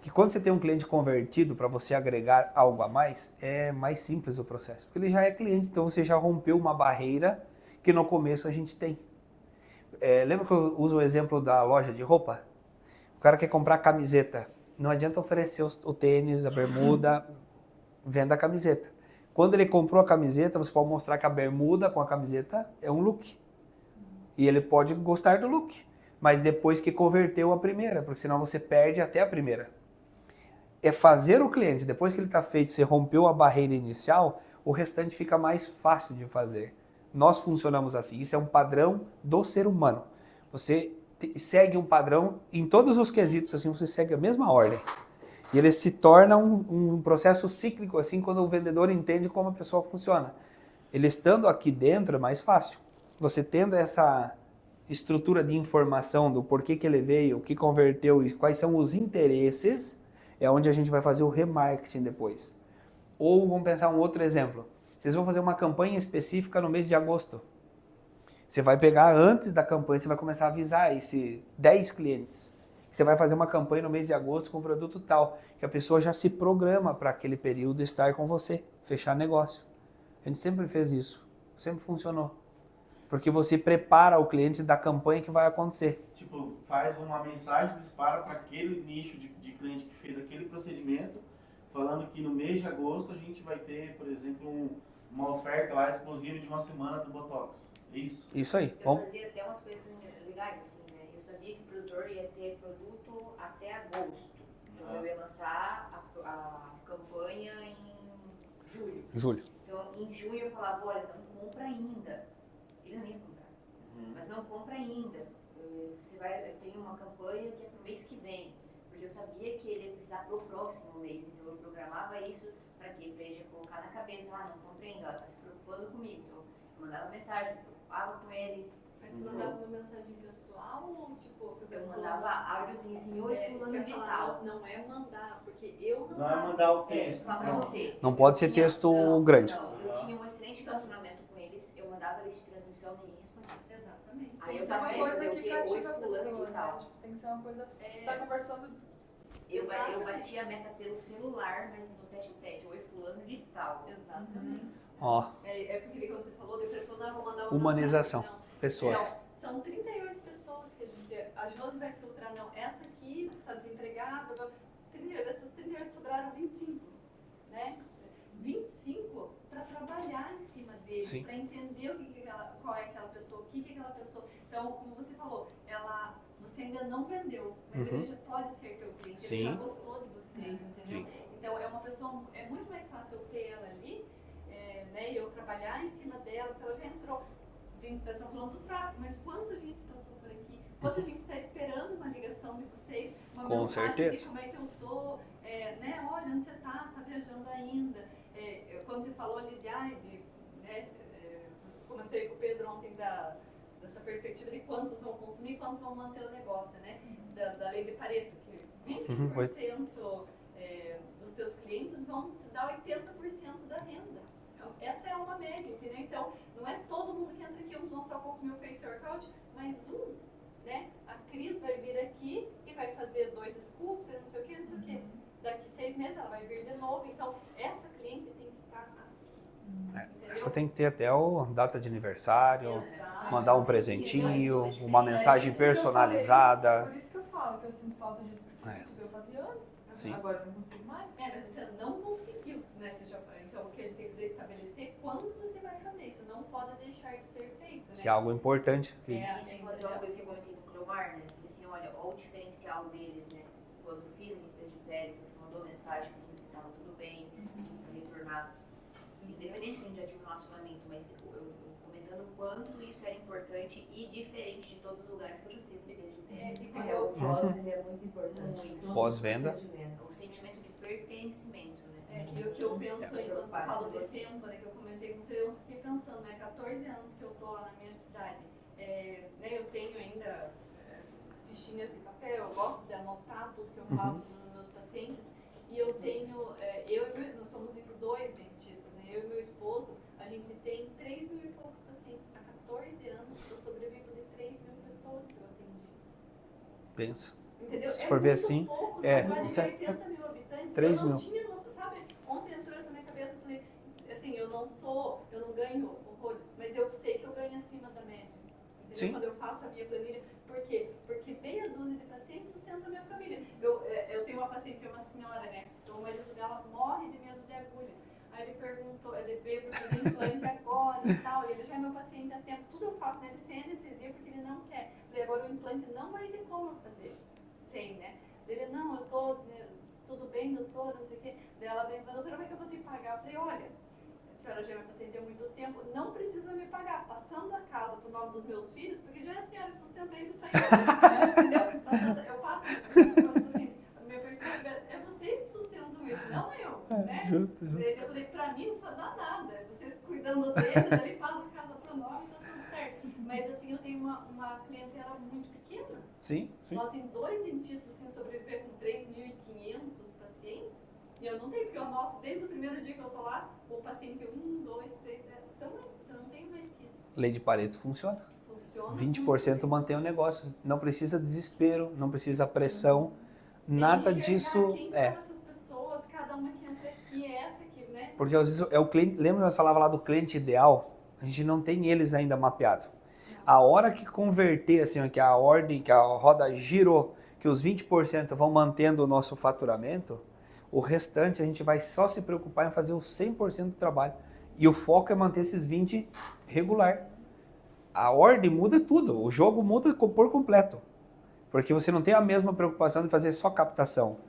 E quando você tem um cliente convertido, para você agregar algo a mais, é mais simples o processo. Porque ele já é cliente, então você já rompeu uma barreira que no começo a gente tem. Lembra que eu uso o exemplo da loja de roupa? O cara quer comprar camiseta. Não adianta oferecer o tênis, a bermuda, venda a camiseta. Quando ele comprou a camiseta, você pode mostrar que a bermuda com a camiseta é um look. E ele pode gostar do look. Mas depois que converteu a primeira, porque senão você perde até a primeira. É fazer o cliente, depois que ele está feito, você rompeu a barreira inicial, o restante fica mais fácil de fazer. Nós funcionamos assim, isso é um padrão do ser humano. Você segue um padrão em todos os quesitos, assim, você segue a mesma ordem. E ele se torna um processo cíclico, assim, quando o vendedor entende como a pessoa funciona. Ele estando aqui dentro é mais fácil. Você tendo essa estrutura de informação do porquê que ele veio, o que converteu e quais são os interesses, é onde a gente vai fazer o remarketing depois. Ou vamos pensar um outro exemplo. Vocês vão fazer uma campanha específica no mês de agosto. Você vai pegar antes da campanha, você vai começar a avisar esses 10 clientes. Você vai fazer uma campanha no mês de agosto com um produto tal, que a pessoa já se programa para aquele período estar com você, fechar negócio. A gente sempre fez isso, sempre funcionou. Porque você prepara o cliente da campanha que vai acontecer. Tipo, faz uma mensagem, dispara para aquele nicho de cliente que fez aquele procedimento, falando que no mês de agosto a gente vai ter, por exemplo, uma oferta lá exclusiva de uma semana do Botox. É isso? Isso aí. Eu Bom, fazia até umas coisas legais, assim, né? Eu sabia que o produtor ia ter produto até agosto. Então eu ia lançar a campanha em julho. Júlio. Então em junho eu falava, olha, não compra ainda. Ele não ia comprar. Mas não compra ainda. Eu tenho uma campanha que é pro mês que vem. Porque eu sabia que ele ia precisar pro próximo mês. Então eu programava isso para quê? Para ele já colocar na cabeça, não compra ainda, ela tá se preocupando comigo. Então eu mandava mensagem, preocupava com ele. Mas você mandava uma mensagem pessoal ou tipo... Eu mandava áudiozinho assim, oi fulano de tal. Não é mandar, porque eu não... Não é mandar o texto. Falar pra você. Não pode ser texto grande. Não, eu tinha um excelente relacionamento com eles, eu mandava eles de transmissão, ninguém respondia. Exatamente. Aí Tem eu que ser uma passei a coisa fazer o que quê? cativa Oi a fulano pessoa, de né? tal. Tipo, tem que ser uma coisa... Você tá conversando... Eu bati a meta pelo celular, mas no tete-a-tete, oi fulano de tal. Exatamente. Ó, É porque quando você falou, depois falou, vou mandar uma humanização. mensagem, não. Pessoas. Não, são 38 pessoas que a Josi vai filtrar, não, essa aqui está desempregada, 38, dessas 38 sobraram 25, né? 25 para trabalhar em cima deles, para entender qual é aquela pessoa, o que é aquela pessoa. Então, como você falou, você ainda não vendeu, mas ele já pode ser teu cliente, ele já gostou de vocês, entendeu? Então, é uma pessoa, é muito mais fácil eu ter ela ali, né, e eu trabalhar em cima dela, porque ela já entrou. Nós estamos falando do tráfego, mas quanta gente passou por aqui? Quanta gente está esperando uma ligação de vocês, uma Com mensagem certeza. de como é que eu tô, né? Olha, onde você está viajando ainda. Quando você falou ali né, comentei com o Pedro ontem dessa perspectiva de quantos vão consumir e quantos vão manter o negócio, né? Da lei de Pareto, que 20% dos teus clientes vão te dar 80% da renda. Essa é uma média, entendeu? Então, não é todo mundo que entra aqui, uns vão só consumir o Face Workout, mas né? A Cris vai vir aqui e vai fazer 2 sculptors, não sei o que, não sei o que. Daqui 6 meses ela vai vir de novo, então essa cliente tem que estar aqui. Essa tem que ter até a data de aniversário, Exato. mandar um presentinho, uma mensagem personalizada. Por isso que eu falo que eu sinto falta disso, porque isso tudo eu fazia antes. Sim. Agora eu não consigo mais. Mas você não conseguiu, né? Então, o que a gente tem que fazer é estabelecer quando você vai fazer isso. Não pode deixar de ser feito, né? Se é algo importante. Isso foi uma coisa que eu comentei com o Cleomar, né? Falei assim, olha o diferencial deles, né? Quando eu fiz a limpeza de pele, você mandou mensagem pedindo se estava tudo bem, pedindo para retornar. Independente que a gente já tinha um relacionamento, mas eu comentando comentando o quanto isso era importante e diferente de todos os lugares que eu já fiz limpeza de venda. E quando O eu, pós ele é muito importante. em todos os Pós-venda. procedimentos. O sentimento de pertencimento, né? e o que eu penso aí quando eu falo de tempo, né, que eu comentei com você, eu fiquei pensando, né, 14 anos que eu tô lá na minha cidade, né, eu tenho ainda fichinhas de papel, eu gosto de anotar tudo que eu faço nos meus pacientes, e eu tenho, nós somos dois dentistas, né, eu e meu esposo, a gente tem 3 mil e poucos pacientes, há 14 anos eu sobrevivo de 3 mil pessoas que eu atendi. Pensa. Entendeu? Se for ver muito assim, pouco, é, numa cidade isso é- de 80 mil habitantes, 3 eu não mil. tinha noção, sabe? Ontem entrou isso na minha cabeça, eu falei, assim, eu não ganho horrores, mas eu sei que eu ganho acima da média. Entendeu? Sim. Quando eu faço a minha planilha, por quê? Porque meia dúzia de pacientes sustenta a minha família. Eu tenho uma paciente que é uma senhora, né? Então o marido dela morre de medo de agulha. Aí ele perguntou, ele veio para fazer implante agora e tal, e ele já é meu paciente há tempo, tudo eu faço nele sem anestesia porque ele não quer. Eu falei, agora o implante não vai ter como eu fazer sem, né? Ele, não, eu tô, né, tudo bem, doutora, não sei o quê. Daí ela vem, mas doutora, como é que eu vou te pagar? Eu falei, olha, a senhora já é minha paciente há muito tempo, não precisa me pagar, passando a casa pro nome dos meus filhos, porque já é a senhora que sustenta eles, tá aí, entendeu? Eu passo para os pacientes, meu perfil é vocês que sustentam ele, não eu, né? Justo. Eu falei, pra mim não precisa dar nada, vocês cuidando deles, ele passa a casa pro nome, tá tudo certo. Mas assim, eu tenho uma clientela muito pequena. Sim. Nós em 2 dentistas assim, sobreviver com 3.500 pacientes, e eu não tenho, porque eu anoto desde o primeiro dia que eu tô lá, o paciente 1, 2, 3, são esses, eu não tenho mais que isso. Lei de Pareto funciona. Funciona. 20% mantém o negócio. Não precisa desespero, não precisa pressão, nada disso. Quem são essas pessoas, cada uma que entra aqui, é essa aqui, né? Porque às vezes é o cliente. Lembra que nós falávamos lá do cliente ideal? A gente não tem eles ainda mapeado. A hora que converter, assim, ó, que a ordem, que a roda girou, que os 20% vão mantendo o nosso faturamento, o restante a gente vai só se preocupar em fazer os 100% do trabalho. E o foco é manter esses 20% regular. A ordem muda tudo, o jogo muda por completo. Porque você não tem a mesma preocupação de fazer só captação.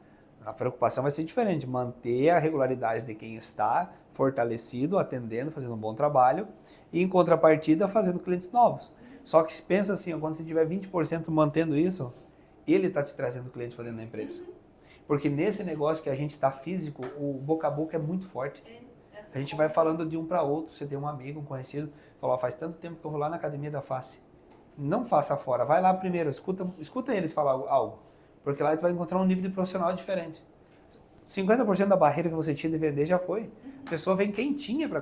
A preocupação vai ser diferente, manter a regularidade de quem está fortalecido, atendendo, fazendo um bom trabalho, e em contrapartida fazendo clientes novos. Só que pensa assim, ó, quando você tiver 20% mantendo isso, ele está te trazendo cliente para dentro da empresa. Porque nesse negócio que a gente está físico, o boca a boca é muito forte. A gente vai falando de um para outro. Você tem um amigo, um conhecido, falou, faz tanto tempo que eu vou lá na academia da face. Não faça fora, vai lá primeiro, escuta eles falar algo. Porque lá você vai encontrar um nível de profissional diferente. 50% da barreira que você tinha de vender já foi. A pessoa vem quentinha para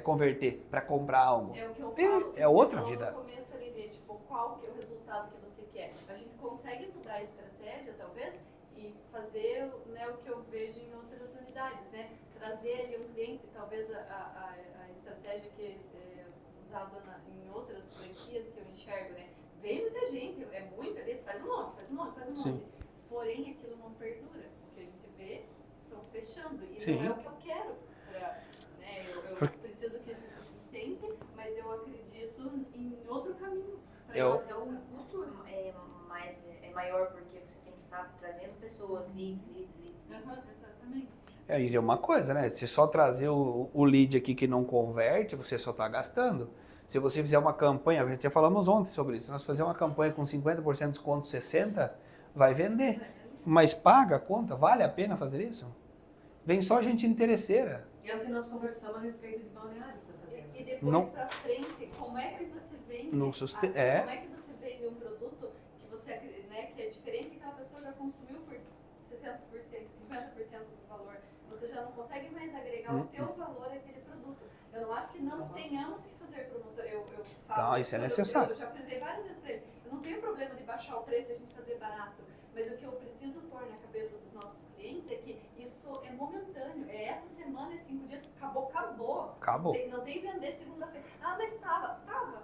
converter, para comprar algo. É o que eu falo. É outra você vida. falou no começo ali de, tipo, qual que é o resultado que você quer. A gente consegue mudar a estratégia, talvez, e fazer, né, o que eu vejo em outras unidades, né? Trazer ali um cliente, talvez a estratégia que é usada em outras franquias que eu enxergo, né? Vem muita gente, é muito, eles faz um monte. Sim. Porém, aquilo não perdura. O que a gente vê são fechando. E Sim. não é o que eu quero. Né? Eu preciso que isso se sustente, mas eu acredito em outro caminho. Então o custo é maior porque você tem que ficar trazendo pessoas, leads. Exatamente. E é uma coisa, né? Se só trazer o lead aqui que não converte, você só está gastando. Se você fizer uma campanha, já falamos ontem sobre isso, nós fazer uma campanha com 50% de desconto, 60%, vai vender. Mas paga a conta? Vale a pena fazer isso? Vem só gente interesseira. É o que nós conversamos a respeito de balneário que tá fazendo. E depois Não. pra frente, como é que você vende? Não Como é que você vende um produto que você, né, que é diferente que aquela pessoa já consumiu por 60%, 50% do valor? Você já não consegue mais agregar o teu valor àquele produto. Eu não acho que não tenhamos que fazer promoção. Eu falo, Não, isso é necessário. Eu já fiz várias vezes para ele. Eu não tenho problema de baixar o preço e a gente fazer barato. Mas o que eu preciso pôr na cabeça dos nossos clientes é que isso é momentâneo. É essa semana, é 5 dias, acabou. Acabou. Não tem vender segunda-feira. Ah, mas tava.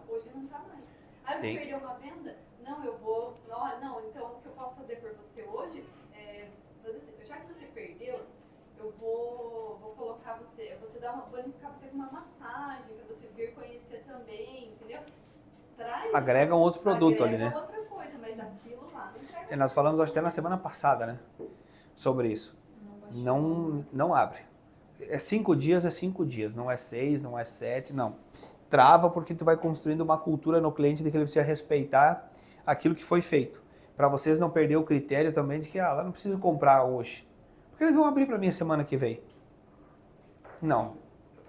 Hoje não tá mais. Ah, eu vou perder uma venda? Não, eu vou. Não, então o que eu posso fazer por você hoje é fazer assim, já que você perdeu, eu vou colocar você, eu vou te dar bonificar você com uma massagem para você vir conhecer também, entendeu? Agrega um outro produto ali, né? Outra coisa, mas aquilo lá não entrega. Nós falamos até na semana passada, né? Sobre isso. Não abre. É 5 dias, não é 6, não é 7, não. trava porque tu vai construindo uma cultura no cliente de que ele precisa respeitar aquilo que foi feito. Para vocês não perder o critério também de que, eu não preciso comprar hoje. Porque eles vão abrir para mim semana que vem. Não.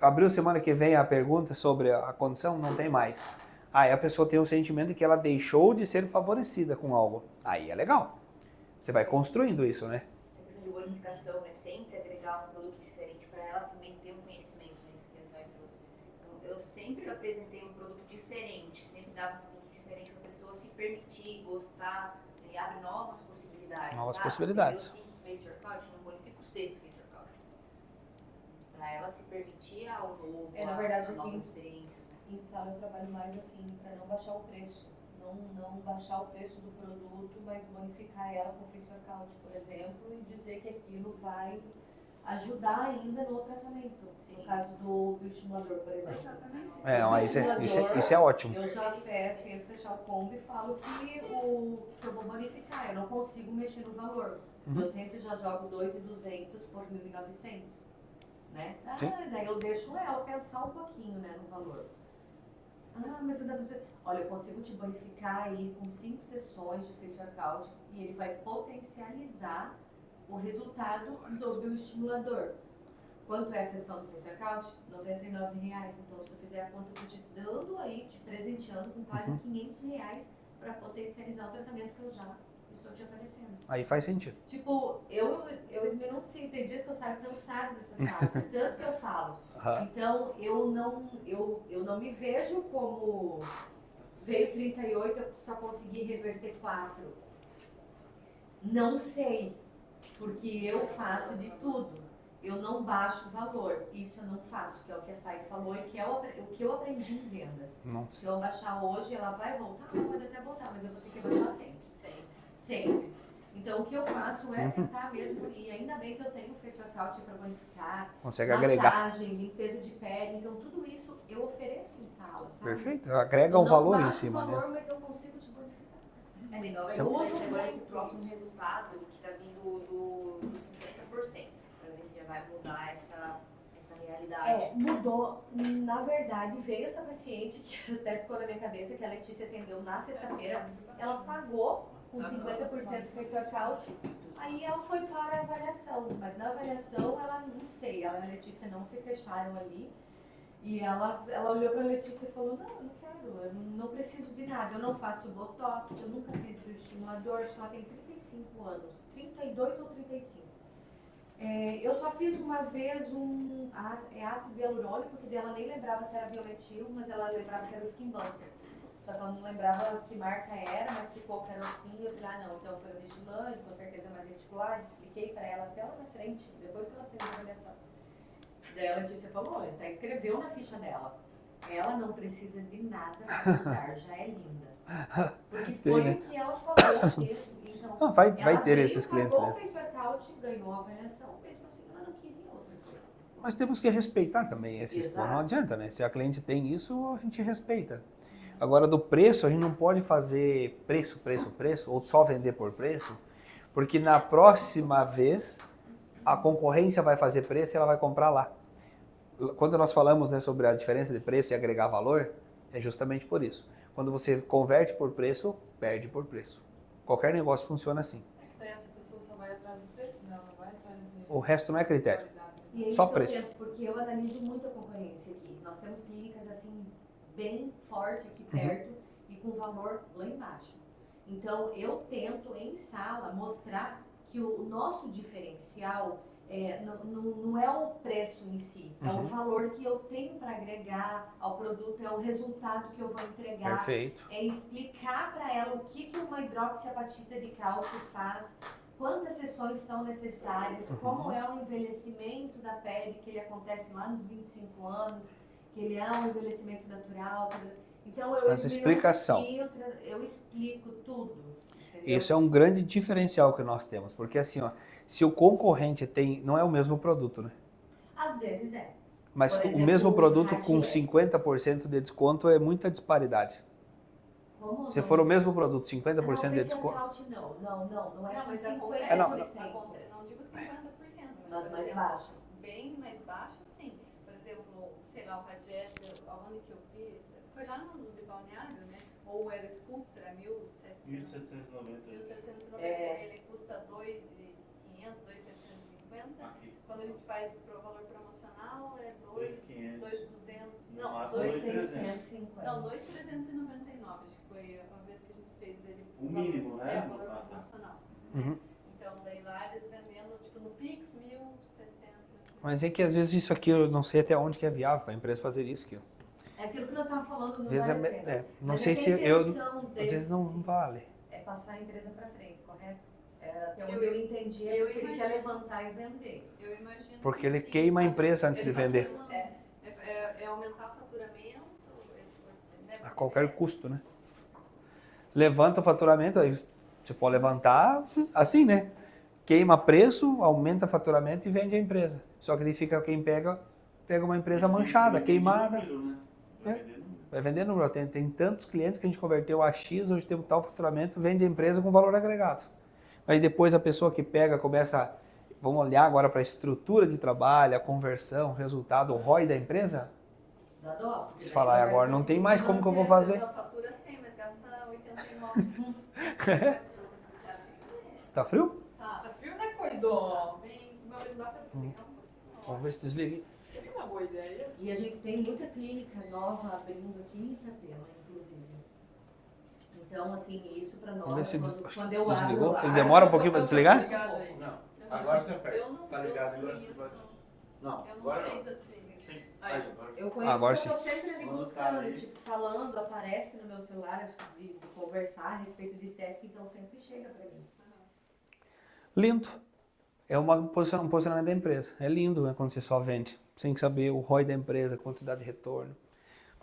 Abriu semana que vem a pergunta sobre a condição, não tem mais. Aí a pessoa tem um sentimento de que ela deixou de ser favorecida com algo. Aí é legal. Você vai construindo isso, né? Essa questão de bonificação, né? Sempre agregar um produto diferente para ela também ter um conhecimento nisso que a Sai trouxe. Então, eu sempre apresentei um produto diferente, sempre dava um produto diferente para a pessoa se permitir, gostar, e abre novas possibilidades. Novas possibilidades. Eu 5 Face Workout, não bonifico o 6º Face Workout. Para ela se permitir ao novo, Na verdade, a novas aqui experiências. Né? em sala eu trabalho mais assim, para não baixar o preço. Não baixar o preço do produto, mas bonificar ela com o Face Workout, por exemplo, e dizer que aquilo vai ajudar ainda no tratamento. Sim. No caso do bioestimulador, por exemplo. Isso é ótimo. Eu já tento fechar o combo e falo que eu vou bonificar, eu não consigo mexer no valor. Eu sempre já jogo 2.200 por 1.900, né? Daí eu deixo ela pensar um pouquinho, né, no valor. Mas olha, eu consigo te bonificar aí com 5 sessões de Face Workout e ele vai potencializar o resultado do bioestimulador. Quanto é a sessão do Face Workout? R$99. Então, se tu fizer a conta, eu tô te dando aí, te presenteando com quase R$500 para potencializar o tratamento que eu já estou te oferecendo. Aí faz sentido. Tipo, eu esmenuncio, tem dias que eu saio cansada dessa sala, tanto que eu falo. Então, eu não me vejo como veio 38, eu só consegui reverter 4. Não sei, porque eu faço de tudo. Eu não baixo o valor, isso eu não faço, que é o que a Sai falou e que é o que eu aprendi em vendas. Nossa. Se eu baixar hoje, ela vai voltar? Pode até voltar, mas eu vou ter que baixar sempre. Sempre. Então, o que eu faço é tentar mesmo, e ainda bem que eu tenho o Face Workout para bonificar, Consegue massagem, agregar. limpeza de pele, então tudo isso eu ofereço em sala, sabe? Perfeito. Agrega Eu um valor não em baixo cima, o valor, né? mas eu consigo te bonificar. É legal, Você- eu uso agora esse próximo resultado que está vindo do 50%, para ver se já vai mudar essa realidade. Mudou. Na verdade, veio essa paciente que até ficou na minha cabeça, que a Letícia atendeu na sexta-feira, ela pagou com 50% do Face Workout, aí ela foi para a avaliação, mas na avaliação ela não sei, ela e a Letícia não se fecharam ali, e ela olhou para a Letícia e falou, não, eu não quero, eu não preciso de nada, eu não faço botox, eu nunca fiz bioestimulador, acho que ela tem 35 anos, 32 ou 35. Eu só fiz uma vez ácido hialurônico, que dela nem lembrava se era biometil, mas ela lembrava que era o Skin Buster. Só que ela não lembrava que marca era, mas ficou carocinho. Eu falei, não, então foi o Destilane, com certeza mais reticulado. Expliquei pra ela até lá na frente, depois que ela saiu da avaliação. Daí a Letícia falou, olha, tá, escreveu na ficha dela. Ela não precisa de nada pra mudar, já é linda. Porque foi né? o que ela falou mesmo. Então, Vai ela ter veio, esses clientes, pagou né? o Face Workout, ganhou a avaliação, mesmo assim ela não queria outra coisa. Mas temos que respeitar também esses. Exato. Não adianta, né? Se a cliente tem isso, a gente respeita. Agora, do preço, a gente não pode fazer preço, ou só vender por preço, porque na próxima vez a concorrência vai fazer preço e ela vai comprar lá. Quando nós falamos, né, sobre a diferença de preço e agregar valor, é justamente por isso. Quando você converte por preço, perde por preço. Qualquer negócio funciona assim. É que daí essa pessoa só vai atrás do preço, não, ela vai atrás de O resto não é critério. qualidade. E é isso Só que eu preço. tento, porque eu analiso muito a concorrência aqui. Nós temos clínicas assim, bem forte aqui perto e com valor lá embaixo. Então, eu tento em sala mostrar que o nosso diferencial não é o preço em si, é o valor que eu tenho para agregar ao produto, é o resultado que eu vou entregar. Perfeito. É explicar para ela o que uma hidroxiapatita de cálcio faz, quantas sessões são necessárias, como é o envelhecimento da pele, que ele acontece lá nos 25 anos, que ele é um envelhecimento natural. Então, Faz explicação. Eu explico tudo. Entendeu? Isso é um grande diferencial que nós temos, porque assim, ó, se o concorrente tem, não é o mesmo produto, né? Às vezes é. Mas Por o exemplo, mesmo o produto com Hades. 50% de desconto é muita disparidade. Como Se for o mesmo produto, 50% de não, desconto. não é Não, mas a 50%. compra não. não digo 50%, Mas por mais exemplo, baixo. bem mais baixo, sim. Por exemplo, sei lá, o Radies, aonde que eu vi, foi lá no de Balneário, né? Ou era Sculptra, 1790. 1790, ele custa 2.500, 2.750. Aqui. Quando a gente faz pro valor promocional, é 2.500. 2.200. No Não, máximo 2.650. Não, 2.399, acho que foi a vez que a gente fez ele. O mínimo, né? É, o valor promocional. Uhum. Então, daí lá eles vendendo, tipo, no Pix, 1.700. Mas é que às vezes isso aqui eu não sei até onde que é viável para a empresa fazer isso. Aqui. É aquilo que nós estávamos falando, não Às vezes vale a pena. não Mas sei é que se a eu. intenção Às vezes não vale. é passar a empresa para frente, correto? Até Eu- onde eu entendi, é eu porque ele quer imagino. levantar e vender. Eu imagino. Porque que ele sim, queima a sabe? empresa antes de Ele tá vender. queimando. É aumentar o faturamento, né? A qualquer custo, né? Levanta o faturamento, aí você pode levantar assim, né? Queima preço, aumenta o faturamento e vende a empresa. Só que daí fica quem pega uma empresa manchada, queimada. Vai vender número. Tem tantos clientes que a gente converteu a X, hoje temos tal faturamento, vende a empresa com valor agregado. Aí depois a pessoa que pega começa, vamos olhar agora para a estrutura de trabalho, a conversão, o resultado, o ROI da empresa. Dá dó. porque Se daí falar, vai agora não conseguir tem mais se como que eu vou manter. fazer. Ela fatura 100, mas gasta 89. Tá frio? Tá frio não é coisa. bem, meu marido dá pra frio. Vamos ver se desliga. Seria uma boa ideia. E a gente tem muita clínica nova abrindo aqui em Itapema, inclusive. Então, assim, isso para Vamos ver nós, se quando eu desligou. abro... Ele demora um pouquinho para desligar? Não, agora você aperta. Eu não, Tá ligado? eu Agora não você conheço, vai. Não, eu não agora sei não. das clínicas. Tem- Aí, agora. Eu conheço Agora porque sim. eu tô sempre ali Vamos buscando, aí. tipo, falando, aparece no meu celular, acho que de conversar a respeito de estética, então sempre chega pra mim. Lindo. É um posicionamento da empresa. É lindo, né, quando você só vende, sem saber o ROI da empresa, a quantidade de retorno.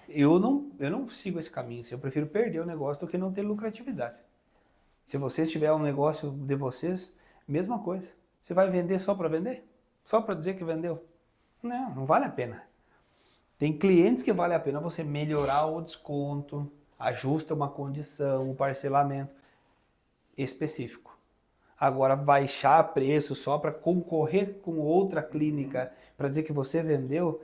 Eu não sigo esse caminho. Eu prefiro perder o negócio do que não ter lucratividade. Se vocês tiverem um negócio de vocês, mesma coisa. Você vai vender só para vender? Só para dizer que vendeu? Não vale a pena. Tem clientes que vale a pena você melhorar o desconto, ajusta uma condição, um parcelamento específico. Agora, baixar preço só para concorrer com outra clínica, para dizer que você vendeu,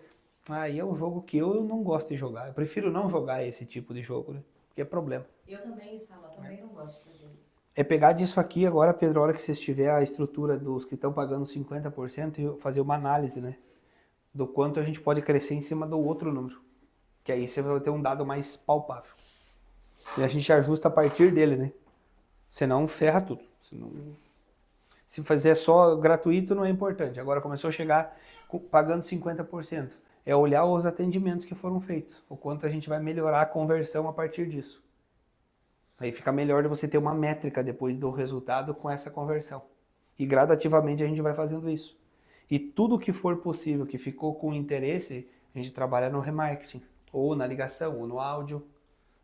aí é um jogo que eu não gosto de jogar. Eu prefiro não jogar esse tipo de jogo, né? Porque é problema. Eu também, Sala, também não gosto de fazer isso. É pegar disso aqui agora, Pedro, a hora que vocês tiver a estrutura dos que estão pagando 50% e fazer uma análise, né? Do quanto a gente pode crescer em cima do outro número. Que aí você vai ter um dado mais palpável. E a gente ajusta a partir dele, né? Senão ferra tudo. Se fazer só gratuito não é importante. Agora começou a chegar pagando 50%. É olhar os atendimentos que foram feitos. O quanto a gente vai melhorar a conversão a partir disso. Aí fica melhor de você ter uma métrica depois do resultado com essa conversão. E gradativamente a gente vai fazendo isso. E tudo que for possível, que ficou com interesse, a gente trabalha no remarketing. Ou na ligação, ou no áudio,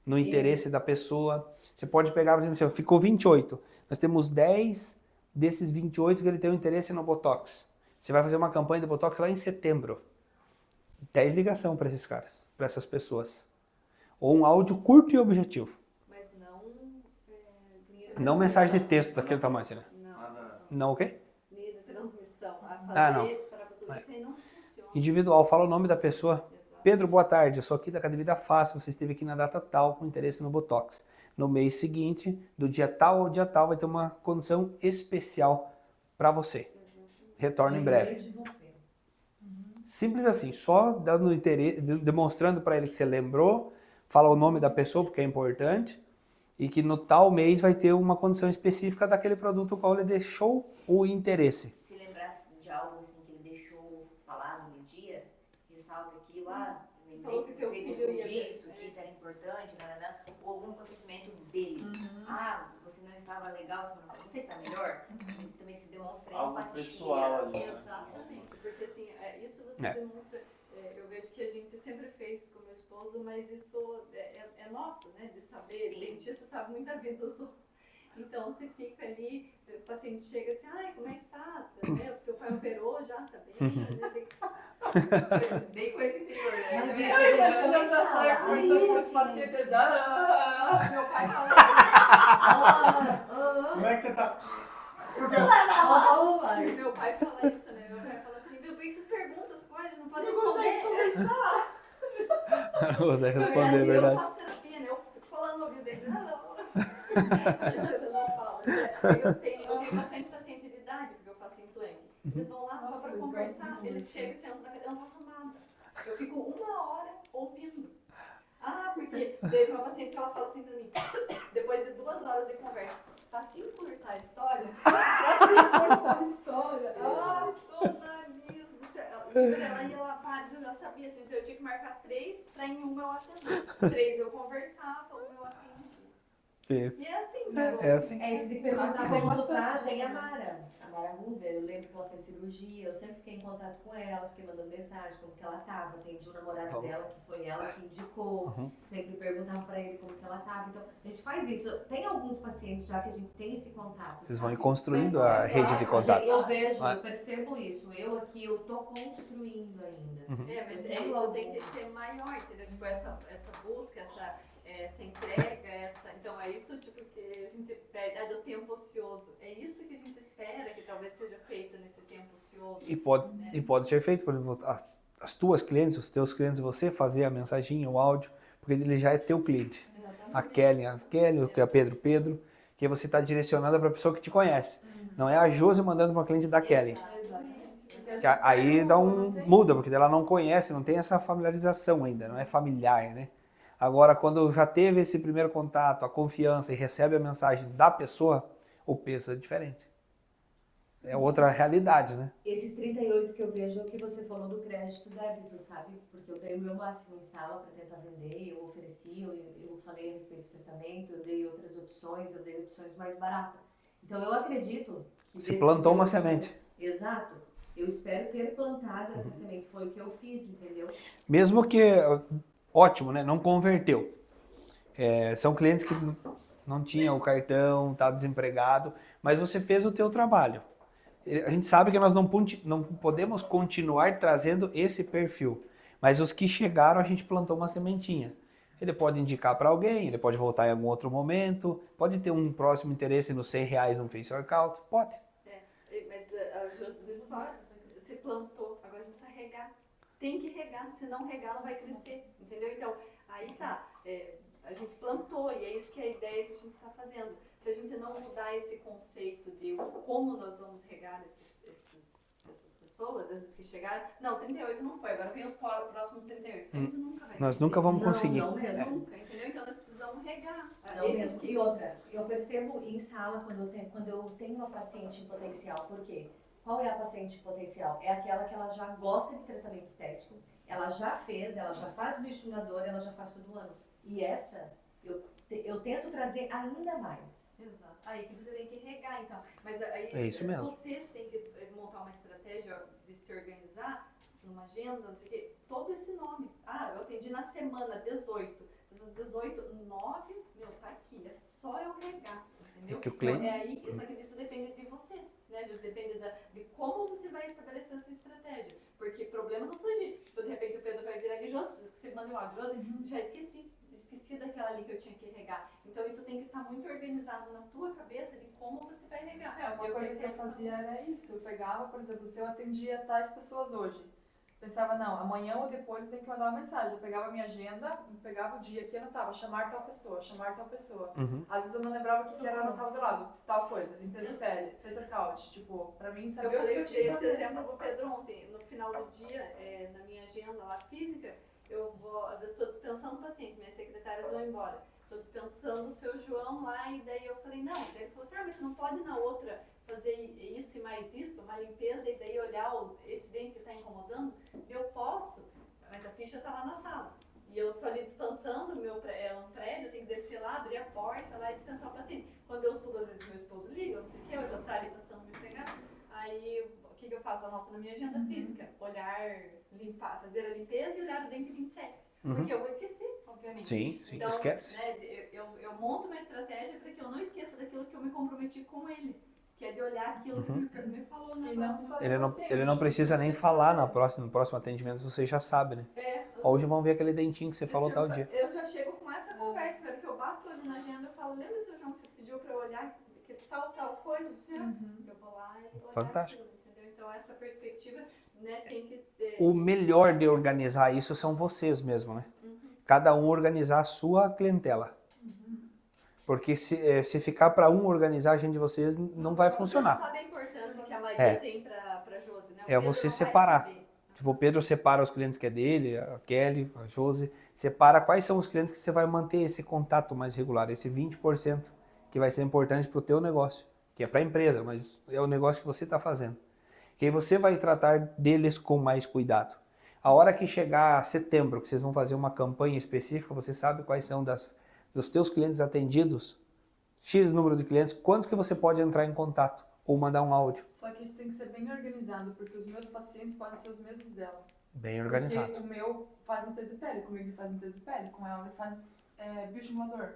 no interesse da pessoa. Você pode pegar, por exemplo, ficou 28. Nós temos 10 desses 28 que ele tem um interesse no Botox. Você vai fazer uma campanha de Botox lá em setembro. 10 ligação para esses caras, para essas pessoas. Ou um áudio curto e objetivo. Mas não. Não mensagem de texto daquele tamanho, né? Não o quê? Linha de transmissão. não. Para tudo isso aí não funciona. Individual, fala o nome da pessoa. Pedro, boa tarde, eu sou aqui da Academia da Face, você esteve aqui na data tal com interesse no Botox. No mês seguinte, do dia tal ao dia tal, vai ter uma condição especial para você. Retorno em breve. De você. Simples assim, só dando interesse, demonstrando para ele que você lembrou, fala o nome da pessoa, porque é importante, e que no tal mês vai ter uma condição específica daquele produto qual ele deixou o interesse. Se lembrasse de algo assim que ele deixou falar no dia, ressalta aquilo, lembrei falou que que teu você filho gostou ia ver, disso, que isso era importante, ou algum acontecimento dele. Você não estava legal, não sei se está melhor, também se demonstra Algo empatia. pessoal ali, né? Exatamente, porque assim, isso você É. demonstra, eu vejo que a gente sempre fez com meu esposo, mas isso é nosso, né, de saber, Sim. o dentista sabe muito a vida dos outros. Então você fica ali, o paciente chega assim, ai, como é que tá? Né? Porque o pai operou já, tá bem, às vezes, bem com ele interior, né? Mas Bem- isso a gente Quando também eu já saio fala. conversando com Aí, os pacientes, meu pai fala. Como é que você tá? Ó, vai. Meu pai fala isso, né? Meu pai fala assim, viu, por que vocês perguntam pergunta as coisas, não pode Não consegue responder. conversar. Você responder, é Eu verdade. faço terapia, né? Eu fico falando no ouvido deles, eu não falo. Eu tenho bastante paciente de idade, porque eu faço implante. Eles vão lá só Nossa, para eles conversar. gostam Eles muito. chegam e sentam na cadeira, eu não faço nada. Eu fico 1 hora ouvindo. Ah, porque teve uma paciente que ela fala assim pra mim, depois de 2 horas de conversa, pra quem curtar a história, A história. ah, dona Liz do céu. Ela ia lá, vários, eu já sabia, assim, então eu tinha que marcar 3 pra em uma eu atender. 3 eu conversava, uma eu atendia. Isso. E é assim, né? É assim. É, esse de perguntar Tem como tu bastante tá, isso tem a também. Mara. A Mara Ruber, eu lembro que ela fez cirurgia, eu sempre fiquei em contato com ela, fiquei mandando mensagem como que ela tava, atendi o namorado Vamos. dela, que foi ela que indicou, Uhum. sempre perguntava pra ele como que ela tava, então a gente faz isso. Tem alguns pacientes já que a gente tem esse contato, Vocês vão ir sabe? construindo Mas, a rede de contatos. Eu vejo, Ah. eu percebo isso, eu aqui, eu tô construindo ainda. É, mas Eu é, tenho isso tem que alguns. ser maior, entendeu? Tipo, essa busca, essa entrega, então é isso tipo, que a gente pede, do tempo ocioso. É isso que a gente espera que talvez seja feito nesse tempo ocioso. E pode ser feito, por exemplo, as tuas clientes, os teus clientes, você fazer a mensagem, o áudio, porque ele já é teu cliente. A Kelly, o que é Pedro, que você está direcionando para a pessoa que te conhece. Não é a Josi mandando para uma cliente da Kelly. Exatamente. Porque a Que gente aí não muda, porque ela não conhece, não tem essa familiarização ainda, não é familiar, né? Agora, quando já teve esse primeiro contato, a confiança e recebe a mensagem da pessoa, o peso é diferente. É outra realidade, né? Esses 38 que eu vejo é o que você falou do crédito débito, sabe? Porque eu dei o meu máximo em sala para tentar vender, eu ofereci, eu falei a respeito do tratamento, eu dei outras opções, eu dei opções mais baratas. Então eu acredito que Você desse plantou uma meu- semente. Exato. Eu espero ter plantado essa semente, foi o que eu fiz, entendeu? Mesmo que, ótimo, né? Não converteu. São clientes que não tinham o cartão, tá desempregado, mas você fez o teu trabalho. A gente sabe que nós não podemos continuar trazendo esse perfil, mas os que chegaram a gente plantou uma sementinha. Ele pode indicar para alguém, ele pode voltar em algum outro momento, pode ter um próximo interesse nos R$100 no Face Workout, pode. Mas você plantou, agora a gente precisa regar. Tem que regar, se não regar não vai crescer, entendeu? Então, aí tá, a gente plantou e é isso que é a ideia que a gente está fazendo. Se a gente não mudar esse conceito de como nós vamos regar essas pessoas, esses que chegaram, não, 38 não foi, agora vem os próximos 38. A gente nunca vai Nós crescer. nunca vamos Não, conseguir. não mesmo. Nunca, entendeu? Então nós precisamos regar. Não Esses mesmo. que- E outra, eu percebo em sala quando eu tenho uma paciente em potencial, por quê? Qual é a paciente em potencial? É aquela que ela já gosta de tratamento estético, ela já fez, ela já faz bioestimulador, ela já faz todo ano. E essa, eu tento trazer ainda mais. Exato. Aí que você tem que regar, então. Mas aí É isso mesmo. você tem que montar uma estratégia de se organizar numa agenda, não sei o quê. Todo esse nome. Ah, eu atendi na semana 18. Essas 18, 9, tá aqui. É só eu regar. Entendeu? É que o cliente- Então, é aí, só que isso depende de você. Né? Isso depende de como você vai estabelecer essa estratégia. Porque problemas vão surgir. Tipo, de repente o Pedro vai virar ali, Josi, preciso que você mande o áudio. Josi, já esqueci daquela ali que eu tinha que regar. Então isso tem que estar muito organizado na tua cabeça de como você vai regar. Uma coisa que eu fazia era isso, eu pegava, por exemplo, se eu atendia tais pessoas hoje, pensava, não, amanhã ou depois eu tenho que mandar uma mensagem, eu pegava a minha agenda, pegava o dia que anotava, chamar tal pessoa, Uhum. às vezes eu não lembrava o que era, anotava do lado, tal coisa, limpeza de pele, fez workout, tipo, pra mim Eu saber o que falei, eu eu tinha dei que esse fazer. exemplo pro Pedro ontem. No final do dia, na minha agenda lá física, eu vou, às vezes estou dispensando o paciente, minhas secretárias vão embora. Estou dispensando o seu João lá e daí eu falei, não. Daí ele falou assim, mas você não pode na outra fazer isso e mais isso, uma limpeza e daí olhar esse dente que está incomodando? Eu posso, mas a ficha está lá na sala. E eu estou ali dispensando, é um prédio, eu tenho que descer lá, abrir a porta lá e dispensar o paciente. Quando eu subo, às vezes meu esposo liga, não sei o que, eu já está ali passando me pegar. Aí o que eu faço? Eu anoto na minha agenda física, limpar, fazer a limpeza e olhar o dente 27. Porque eu vou esquecer, obviamente. Sim, Então, esquece. né, eu monto uma estratégia para que eu não esqueça daquilo que eu me comprometi com ele. Que é de olhar aquilo que me falou na E não próxima. só Ele não, paciente, ele não precisa nem tipo, falar no próximo atendimento, você já sabe, né? Hoje vão ver aquele dentinho que você falou tal dia. Eu já chego com essa conversa, para que eu bato ali na agenda, eu falo, lembra, seu João, que você pediu para eu olhar que tal coisa do seu? Eu vou lá e olhar Fantástico. aquilo, entendeu? Então essa perspectiva né, tem que ter. O melhor de organizar isso são vocês mesmo, né? Cada um organizar a sua clientela. Porque se ficar para um organizar a gente de vocês, não vai funcionar. Você sabe a importância que a Maria tem pra Josi, né? O É Pedro você não vai separar. saber. Tipo, o Pedro separa os clientes que é dele, a Kelly, a Josi. Separa quais são os clientes que você vai manter esse contato mais regular, esse 20% que vai ser importante para o teu negócio, que é para a empresa, mas é o negócio que você está fazendo. Que aí você vai tratar deles com mais cuidado. A hora que chegar setembro, que vocês vão fazer uma campanha específica, você sabe quais são dos teus clientes atendidos, X número de clientes, quantos que você pode entrar em contato ou mandar um áudio. Só que isso tem que ser bem organizado, porque os meus pacientes podem ser os mesmos dela. Bem organizado. Porque o meu faz limpeza de pele, comigo ele faz limpeza de pele, com ela ele faz bioestimulador.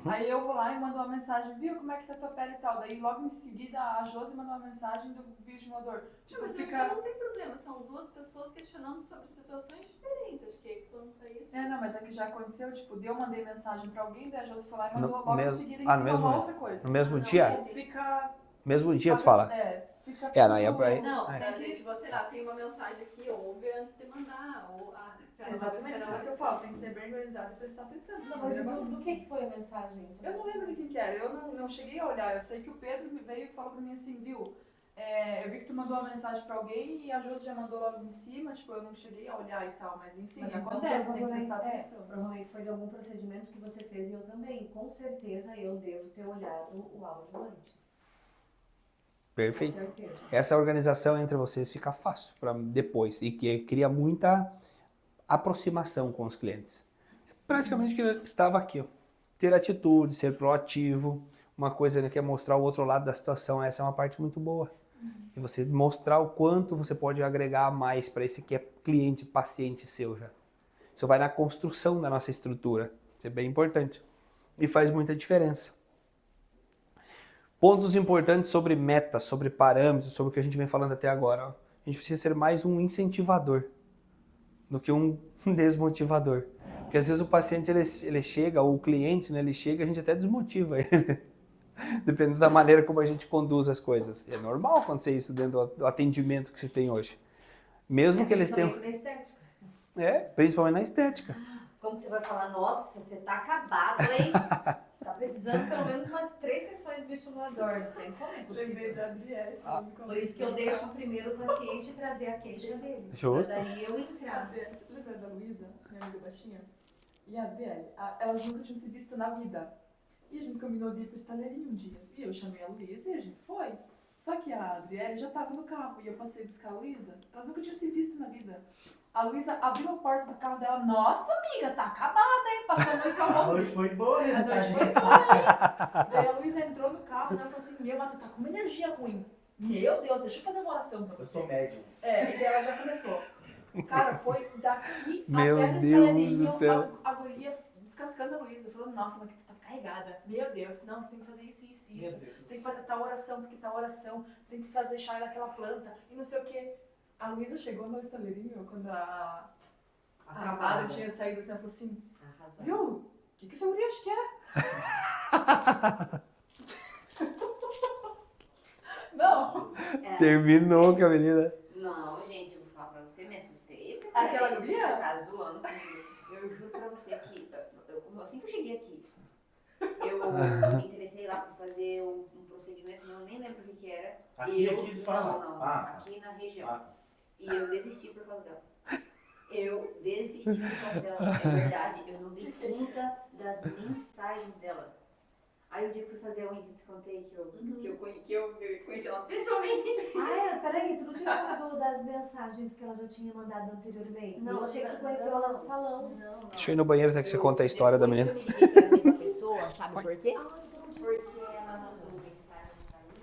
Aí eu vou lá e mando uma mensagem, viu, como é que tá a tua pele e tal. Daí logo em seguida a Josi manda uma mensagem do bioestimulador. Tipo, Mas eu acho que não tem problema, são duas pessoas questionando sobre situações diferentes. Acho que quanto a isso. Não, mas é que já aconteceu, tipo, eu mandei mensagem pra alguém, daí a Josi foi lá e mandou No logo mesmo- em seguida em no cima mesmo- uma outra coisa. No mesmo dia? Fica... Mesmo dia tu fala. Fica É, na época- tudo- Não, É. tipo, sei lá, tem uma mensagem aqui, ouve antes de mandar. Ou, Exatamente, por isso que eu falo, tem que ser bem organizado e prestar atenção. Não, mas do que foi a mensagem? Eu não lembro de quem que era, eu não cheguei a olhar, eu sei que o Pedro me veio e falou pra mim assim, viu, eu vi que tu mandou uma mensagem pra alguém e a Josi já mandou logo em cima, tipo, eu não cheguei a olhar e tal, mas enfim, Mas então, acontece, tem que prestar provavelmente- atenção. Provavelmente foi de algum procedimento que você fez e eu também. Com certeza eu devo ter olhado o áudio antes. Perfeito. Com certeza. Essa organização entre vocês fica fácil para depois e que cria muita aproximação com os clientes. Praticamente que ele estava aqui, ó. Ter atitude, ser proativo, uma coisa que é mostrar o outro lado da situação, essa é uma parte muito boa. E você mostrar o quanto você pode agregar mais para esse que é cliente, paciente seu já. Isso vai na construção da nossa estrutura, isso é bem importante e faz muita diferença. Pontos importantes sobre metas, sobre parâmetros, sobre o que a gente vem falando até agora. Ó. A gente precisa ser mais um incentivador do que um desmotivador. Porque às vezes o paciente ele chega, ou o cliente, né, ele chega, a gente até desmotiva ele. Dependendo da maneira como a gente conduz as coisas. É normal acontecer isso dentro do atendimento que se tem hoje. Mesmo que eles tenham... Principalmente na estética. Principalmente na estética. Como que você vai falar, nossa, você tá acabado, hein? Você tá precisando pelo menos umas 3 sessões de bioestimulador. Não tem como, é Lembrei possível. da Adriele. Por isso que eu deixo primeiro o paciente trazer a queixa dele. Justo. Pra daí eu entrar. Você lembra da Luísa, minha amiga baixinha? E a Adriele? Elas nunca tinham se visto na vida. E a gente combinou de ir pro estaleirinho um dia. E eu chamei a Luísa e a gente foi. Só que a Adriele já tava no carro e eu passei a buscar a Luísa. Elas nunca tinham se visto na vida. A Luísa abriu a porta do carro dela. Nossa, amiga, tá acabada, hein? Passou a noite A acabou. noite foi boa, né? A noite foi só, hein? Daí a Luísa entrou no carro e ela falou assim, meu, mas tu tá com uma energia ruim. Meu Deus, deixa eu fazer uma oração pra Eu você. sou médium. E daí ela já começou. Cara, foi daqui Meu até no Deus estaleirinho, do céu. a guria descascando a Luísa, falando, nossa, mas que tu tá carregada. Meu Deus, não, você tem que fazer isso, isso, Meu isso. Deus do Tem que céu. fazer tal oração, porque tal oração, você tem que fazer chá daquela planta, e não sei o quê. A Luísa chegou no estaleirinho, quando a Amada tinha saído assim, ela falou assim, Arrasado. viu, o que essa guria acha que é? Não, Terminou com a menina. Não, gente, eu vou falar pra você, me assustei. Porque Aquela parece que guria? Você tá zoando comigo. Eu juro pra você que, assim que eu cheguei aqui, eu me interessei lá pra fazer um procedimento, eu nem lembro o que era. Aqui, eu, aqui se fala. Não, Ah. aqui na região. Ah, E eu desisti por causa dela. Eu desisti por causa dela. É verdade, eu não dei conta das mensagens dela. Aí o dia que fui fazer a unha que eu te contei, que eu conheci ela pessoalmente. Peraí, tu não tinha falado das mensagens que ela já tinha mandado anteriormente? Não, eu achei que tu não, conheceu ela no salão. Não. Deixa eu ir no banheiro até que você conta a história da menina. Eu me liguei que era a mesma pessoa, sabe por quê? Ah, então não tinha. Porque ela mandou mensagem pra mim.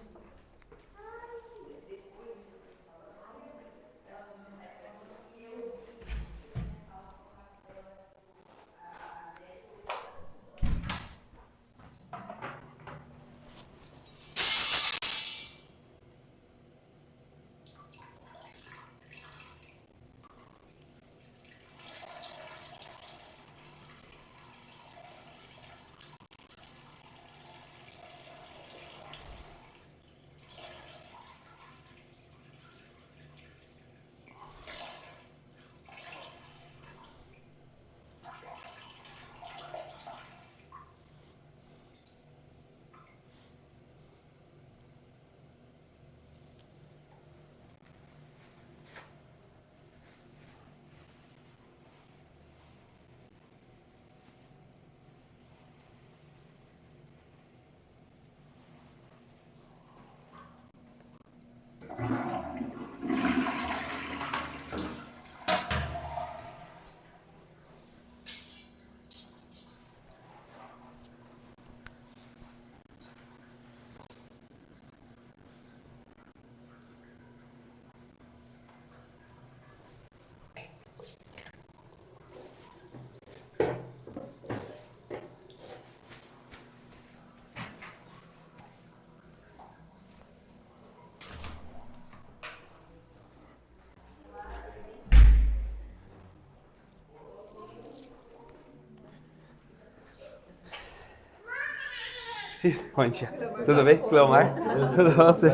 Bom dia. Tudo bem? Cleomar? Tudo bom? Você?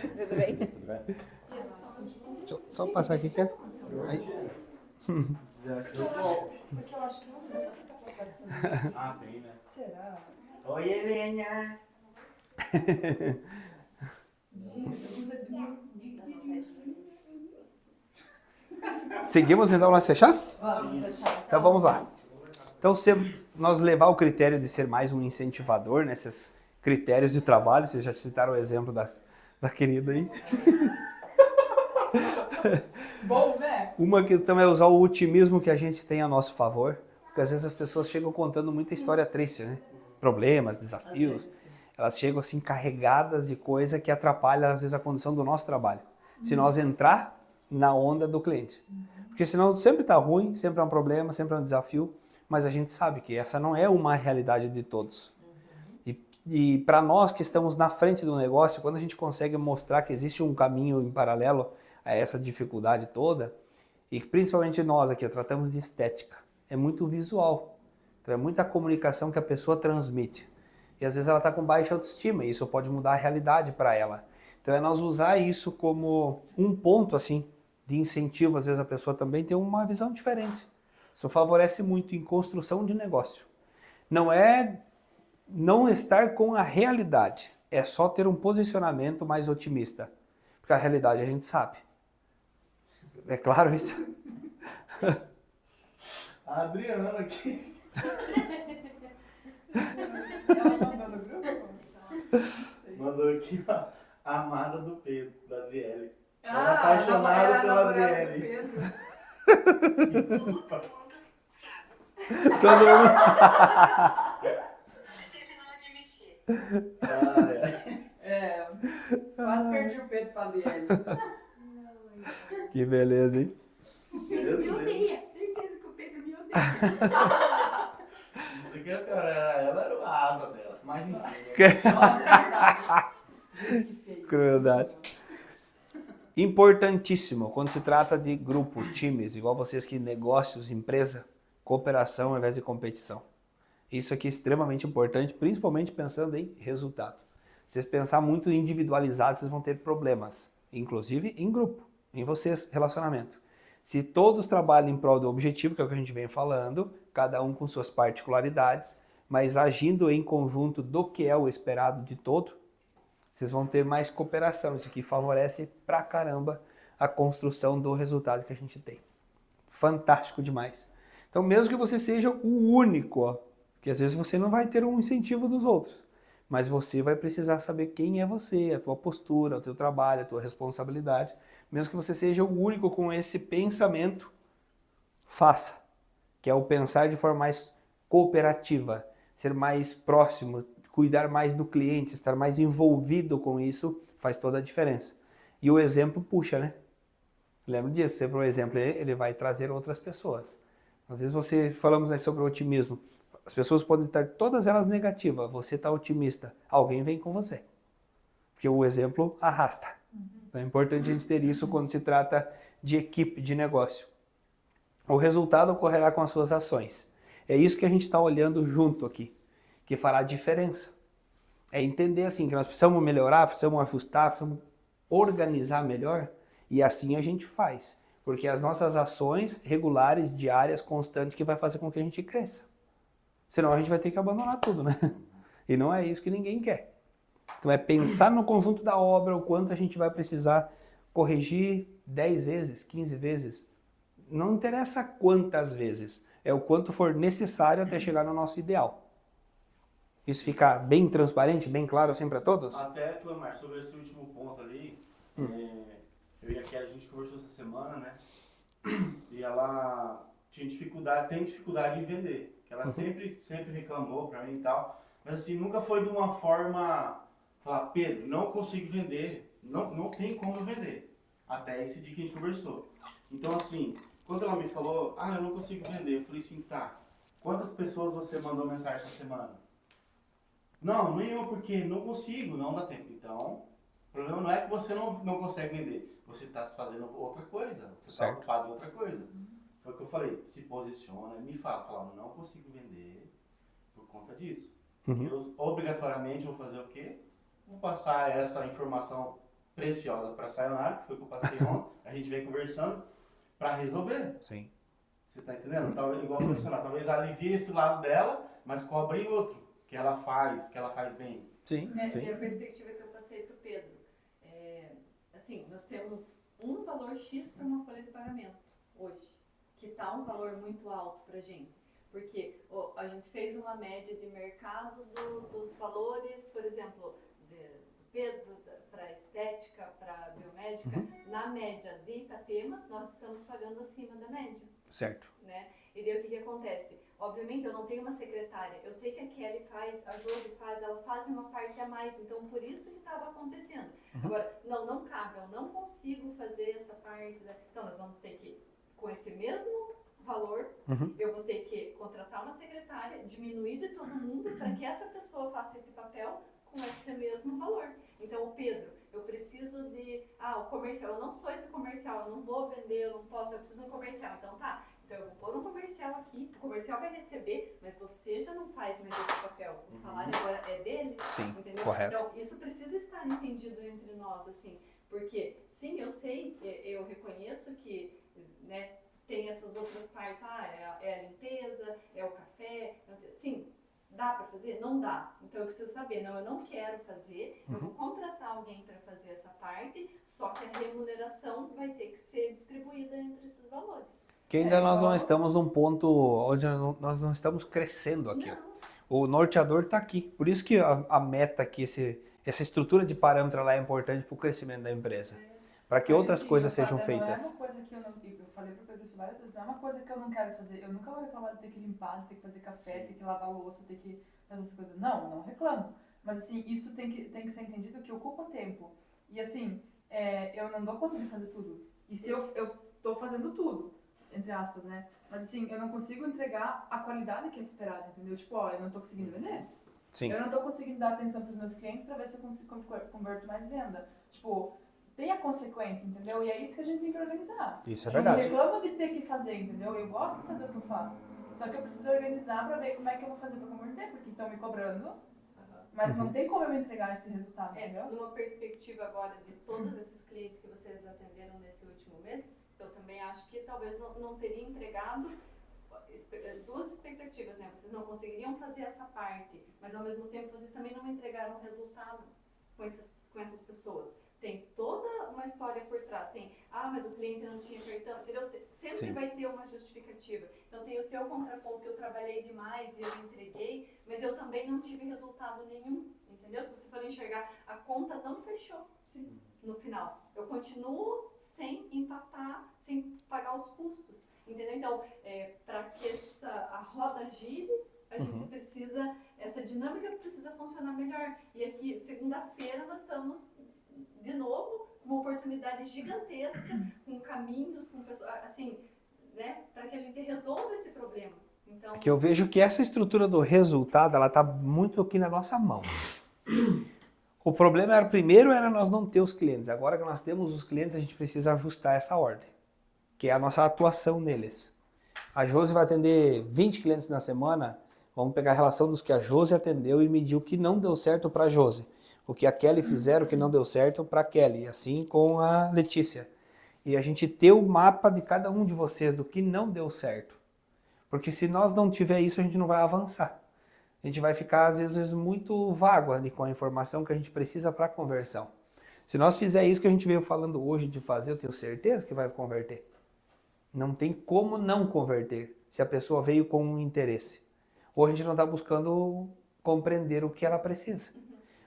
Tudo bem? Deixa eu só passar aqui, quer? Aí. Porque eu acho que não deu essa capacidade de fazer. Ah, tem, né? Será? Oi, Helena! Seguimos então, nós fechar? Vamos fechar. Então vamos lá. Então, se nós levar o critério de ser mais um incentivador nesses critérios de trabalho, vocês já citaram o exemplo da querida aí. Bom, né? Uma questão é usar o otimismo que a gente tem a nosso favor, porque às vezes as pessoas chegam contando muita história triste, né? Problemas, desafios. Elas chegam assim carregadas de coisa que atrapalha às vezes a condição do nosso trabalho. Se nós entrar na onda do cliente. Porque senão sempre está ruim, sempre é um problema, sempre é um desafio, mas a gente sabe que essa não é uma realidade de todos. E para nós que estamos na frente do negócio, quando a gente consegue mostrar que existe um caminho em paralelo a essa dificuldade toda, e principalmente nós aqui tratamos de estética, é muito visual. Então é muita comunicação que a pessoa transmite. E às vezes ela está com baixa autoestima e isso pode mudar a realidade para ela. Então é nós usar isso como um ponto assim de incentivo. Às vezes a pessoa também tem uma visão diferente. Isso favorece muito em construção de negócio. Não é não estar com a realidade, é só ter um posicionamento mais otimista. Porque a realidade a gente sabe. É claro isso? A Adriana aqui. Ela mandou no grupo? Não sei. Mandou aqui a amada do Pedro, da Adriele. Ela é ela apaixonada é pela namorada do Adriele. Pedro. Todo mundo... É, quase perdi o Pedro pra Adriele. Que beleza, hein? Meu Me Deus. odeia. Certeza que o Pedro me odeia. Isso aqui é pior, ela era a asa dela. Mas enfim. Nossa, é verdade. Gente, que feio. Crueldade. Importantíssimo, quando se trata de grupo, times, igual vocês que negócios, empresa, cooperação ao invés de competição. Isso aqui é extremamente importante, principalmente pensando em resultado. Se vocês pensar muito individualizado, vocês vão ter problemas, inclusive em grupo, em vocês, relacionamento. Se todos trabalham em prol do objetivo, que é o que a gente vem falando, cada um com suas particularidades, mas agindo em conjunto do que é o esperado de todo, vocês vão ter mais cooperação. Isso aqui favorece pra caramba a construção do resultado que a gente tem. Fantástico demais. Então, mesmo que você seja o único, ó, que às vezes você não vai ter um incentivo dos outros, mas você vai precisar saber quem é você, a tua postura, o teu trabalho, a tua responsabilidade. Mesmo que você seja o único com esse pensamento, faça, que é o pensar de forma mais cooperativa, ser mais próximo, cuidar mais do cliente, estar mais envolvido com isso, faz toda a diferença. E o exemplo puxa, né? Lembra disso, sempre o exemplo ele vai trazer outras pessoas. Às vezes falamos sobre o otimismo, as pessoas podem estar todas elas negativas, você está otimista, alguém vem com você. Porque o exemplo arrasta. Então é importante a gente ter isso quando se trata de equipe, de negócio. O resultado ocorrerá com as suas ações. É isso que a gente está olhando junto aqui, que fará diferença. É entender assim que nós precisamos melhorar, precisamos ajustar, precisamos organizar melhor, e assim a gente faz. Porque as nossas ações regulares, diárias, constantes, que vai fazer com que a gente cresça. Senão a gente vai ter que abandonar tudo, né? E não é isso que ninguém quer. Então é pensar no conjunto da obra, o quanto a gente vai precisar corrigir 10 vezes, 15 vezes. Não interessa quantas vezes, é o quanto for necessário até chegar no nosso ideal. Isso fica bem transparente, bem claro assim para todos? Até, Clamar, sobre esse último ponto ali, eu e a Kelly, a gente conversou essa semana, né? E ela tem dificuldade em vender. Que ela sempre reclamou pra mim e tal. Mas assim, nunca foi de uma forma, falar, Pedro, não consigo vender, não tem como vender. Até esse dia que a gente conversou. Então assim, quando ela me falou, eu não consigo vender, eu falei assim, tá, quantas pessoas você mandou mensagem essa semana? Não, nenhuma, porque não consigo, não dá tempo. Então, o problema não é que você não consegue vender, você está fazendo outra coisa, você está ocupado em outra coisa. Foi o que eu falei, se posiciona, me fala, não consigo vender por conta disso. Eu obrigatoriamente vou fazer o quê? Vou passar essa informação preciosa para a Sayonara, que foi o que eu passei ontem, a gente vem conversando, para resolver. Sim. Você tá entendendo? Talvez, igual profissional, talvez alivie esse lado dela, mas cobre outro, que ela faz bem. Sim, E a sim. perspectiva que eu passei para o Pedro, assim, nós temos um valor X para uma folha de pagamento hoje, que está um valor muito alto para a gente. Porque a gente fez uma média de mercado dos valores, por exemplo, do Pedro, para estética, para biomédica. Na média de Itapema, nós estamos pagando acima da média. Certo. Né? E daí o que acontece? Obviamente eu não tenho uma secretária, eu sei que a Kelly faz, a Josi faz, elas fazem uma parte a mais, então por isso que estava acontecendo. Agora, não cabe, eu não consigo fazer essa parte, então nós vamos ter que, com esse mesmo valor, eu vou ter que contratar uma secretária, diminuir de todo mundo, para que essa pessoa faça esse papel com esse mesmo valor. Então, o Pedro, eu preciso de, o comercial, eu não sou esse comercial, eu não vou vender, eu não posso, eu preciso de um comercial, então tá. Então eu vou pôr um comercial aqui, o comercial vai receber, mas você já não faz mais esse papel. O salário agora é dele, Sim, entendeu? correto. Então isso precisa estar entendido entre nós, assim, porque sim, eu sei, eu reconheço que, né, tem essas outras partes, é a limpeza, é o café, sim, dá para fazer? Não dá. Então eu preciso saber, eu não quero fazer, eu vou contratar alguém para fazer essa parte, só que a remuneração vai ter que ser distribuída entre esses valores. Que ainda nós não estamos num ponto onde nós não estamos crescendo aqui. Não. O norteador está aqui. Por isso que a meta aqui, essa estrutura de parâmetro lá é importante para o crescimento da empresa. Para que outras coisas sejam feitas. Não é uma coisa que eu falei para o Pedro isso várias vezes, não é uma coisa que eu não quero fazer. Eu nunca vou reclamar de ter que limpar, de ter que fazer café, ter que lavar a louça, ter que fazer essas coisas. Não reclamo. Mas assim, isso tem que ser entendido que ocupa tempo. E assim, eu não dou conta de fazer tudo. E se eu estou fazendo tudo, entre aspas, né? Mas assim, eu não consigo entregar a qualidade que é esperada, entendeu? Tipo, eu não estou conseguindo vender. Sim. Eu não estou conseguindo dar atenção para os meus clientes para ver se eu consigo converter mais venda. Tipo, tem a consequência, entendeu? E é isso que a gente tem que organizar. Isso é Eu não verdade. reclamo de ter que fazer, entendeu? Eu gosto de fazer o que eu faço. Só que eu preciso organizar para ver como é que eu vou fazer para converter, porque estão me cobrando, mas não tem como eu entregar esse resultado, entendeu? Numa perspectiva agora de todos esses clientes que vocês atenderam nesse último mês, eu também acho que talvez não teria entregado duas expectativas, né? Vocês não conseguiriam fazer essa parte, mas ao mesmo tempo vocês também não entregaram resultado com essas pessoas. Tem toda uma história por trás. Tem, mas o cliente não tinha cartão, entendeu? Sempre Sim. vai ter uma justificativa. Então tem o teu contraponto que eu trabalhei demais e eu entreguei, mas eu também não tive resultado nenhum, entendeu? Se você for enxergar, a conta não fechou. Sim. No final. Eu continuo sem empatar, sem pagar os custos, entendeu? Então, para que a roda gire, a gente precisa, essa dinâmica precisa funcionar melhor. E aqui, segunda-feira, nós estamos de novo com uma oportunidade gigantesca, com caminhos, com pessoas, assim, né, para que a gente resolva esse problema. Então, Que eu vejo que essa estrutura do resultado, ela está muito aqui na nossa mão. O problema primeiro era nós não ter os clientes. Agora que nós temos os clientes, a gente precisa ajustar essa ordem, que é a nossa atuação neles. A Josi vai atender 20 clientes na semana, vamos pegar a relação dos que a Josi atendeu e medir o que não deu certo para a Josi. O que a Kelly fizeram, o que não deu certo para a Kelly, assim com a Letícia. E a gente ter o mapa de cada um de vocês do que não deu certo. Porque se nós não tiver isso, a gente não vai avançar. A gente vai ficar, às vezes, muito vago ali com a informação que a gente precisa para a conversão. Se nós fizer isso que a gente veio falando hoje de fazer, eu tenho certeza que vai converter. Não tem como não converter, se a pessoa veio com um interesse. Ou a gente não está buscando compreender o que ela precisa.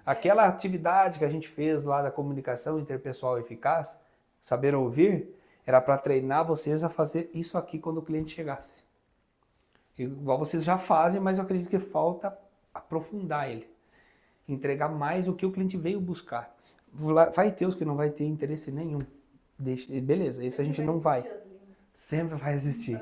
Aquela atividade que a gente fez lá da comunicação interpessoal eficaz, saber ouvir, era para treinar vocês a fazer isso aqui quando o cliente chegasse. Igual vocês já fazem, mas eu acredito que falta aprofundar ele. Entregar mais o que o cliente veio buscar. Vai ter os que não vai ter interesse nenhum. Beleza, esse a gente não vai. Sempre vai existir.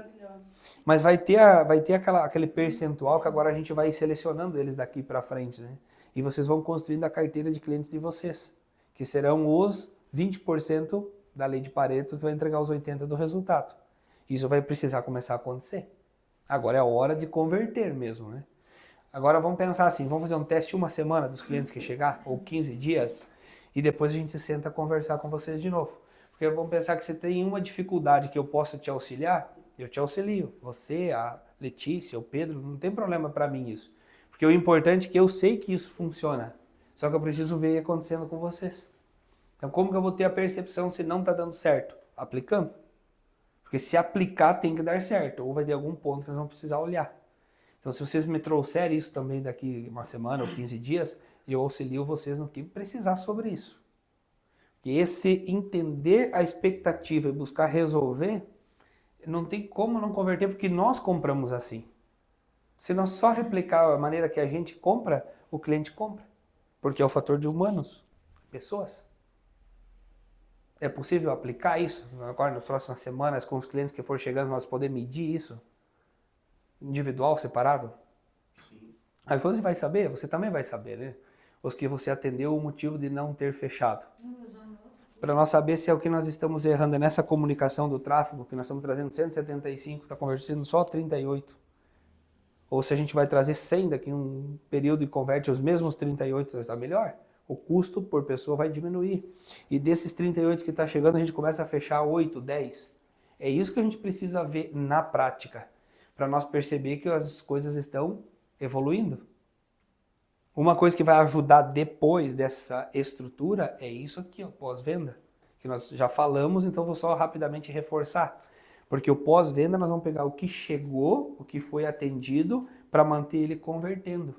Mas vai ter aquele percentual que agora a gente vai selecionando eles daqui para frente, né? E vocês vão construindo a carteira de clientes de vocês, que serão os 20% da lei de Pareto que vai entregar os 80% do resultado. Isso vai precisar começar a acontecer. Agora é a hora de converter mesmo, né? Agora vamos pensar assim, vamos fazer um teste uma semana dos clientes que chegar, ou 15 dias, e depois a gente senta conversar com vocês de novo. Porque vamos pensar que você tem uma dificuldade que eu posso te auxiliar, eu te auxilio. Você, a Letícia, o Pedro, não tem problema para mim isso. Porque o importante é que eu sei que isso funciona. Só que eu preciso ver acontecendo com vocês. Então como que eu vou ter a percepção se não está dando certo? Aplicando. Porque se aplicar tem que dar certo. Ou vai ter algum ponto que nós vamos precisar olhar. Então se vocês me trouxerem isso também daqui uma semana ou 15 dias, eu auxilio vocês no que precisar sobre isso. Que esse entender a expectativa e buscar resolver, não tem como não converter, porque nós compramos assim. Se nós só replicar a maneira que a gente compra, o cliente compra. Porque é o fator de humanos, pessoas. É possível aplicar isso agora nas próximas semanas com os clientes que for chegando, nós poder medir isso? Individual, separado? Sim. Aí você vai saber, você também vai saber, né? Os que você atendeu, o motivo de não ter fechado. Para nós saber se é o que nós estamos errando é nessa comunicação do tráfego, que nós estamos trazendo 175, está convertendo só 38. Ou se a gente vai trazer 100 daqui a um período e converte os mesmos 38, está melhor. O custo por pessoa vai diminuir. E desses 38 que está chegando, a gente começa a fechar 8, 10. É isso que a gente precisa ver na prática, para nós perceber que as coisas estão evoluindo. Uma coisa que vai ajudar depois dessa estrutura é isso aqui, o pós-venda, que nós já falamos, então vou só rapidamente reforçar. Porque o pós-venda nós vamos pegar o que chegou, o que foi atendido, para manter ele convertendo.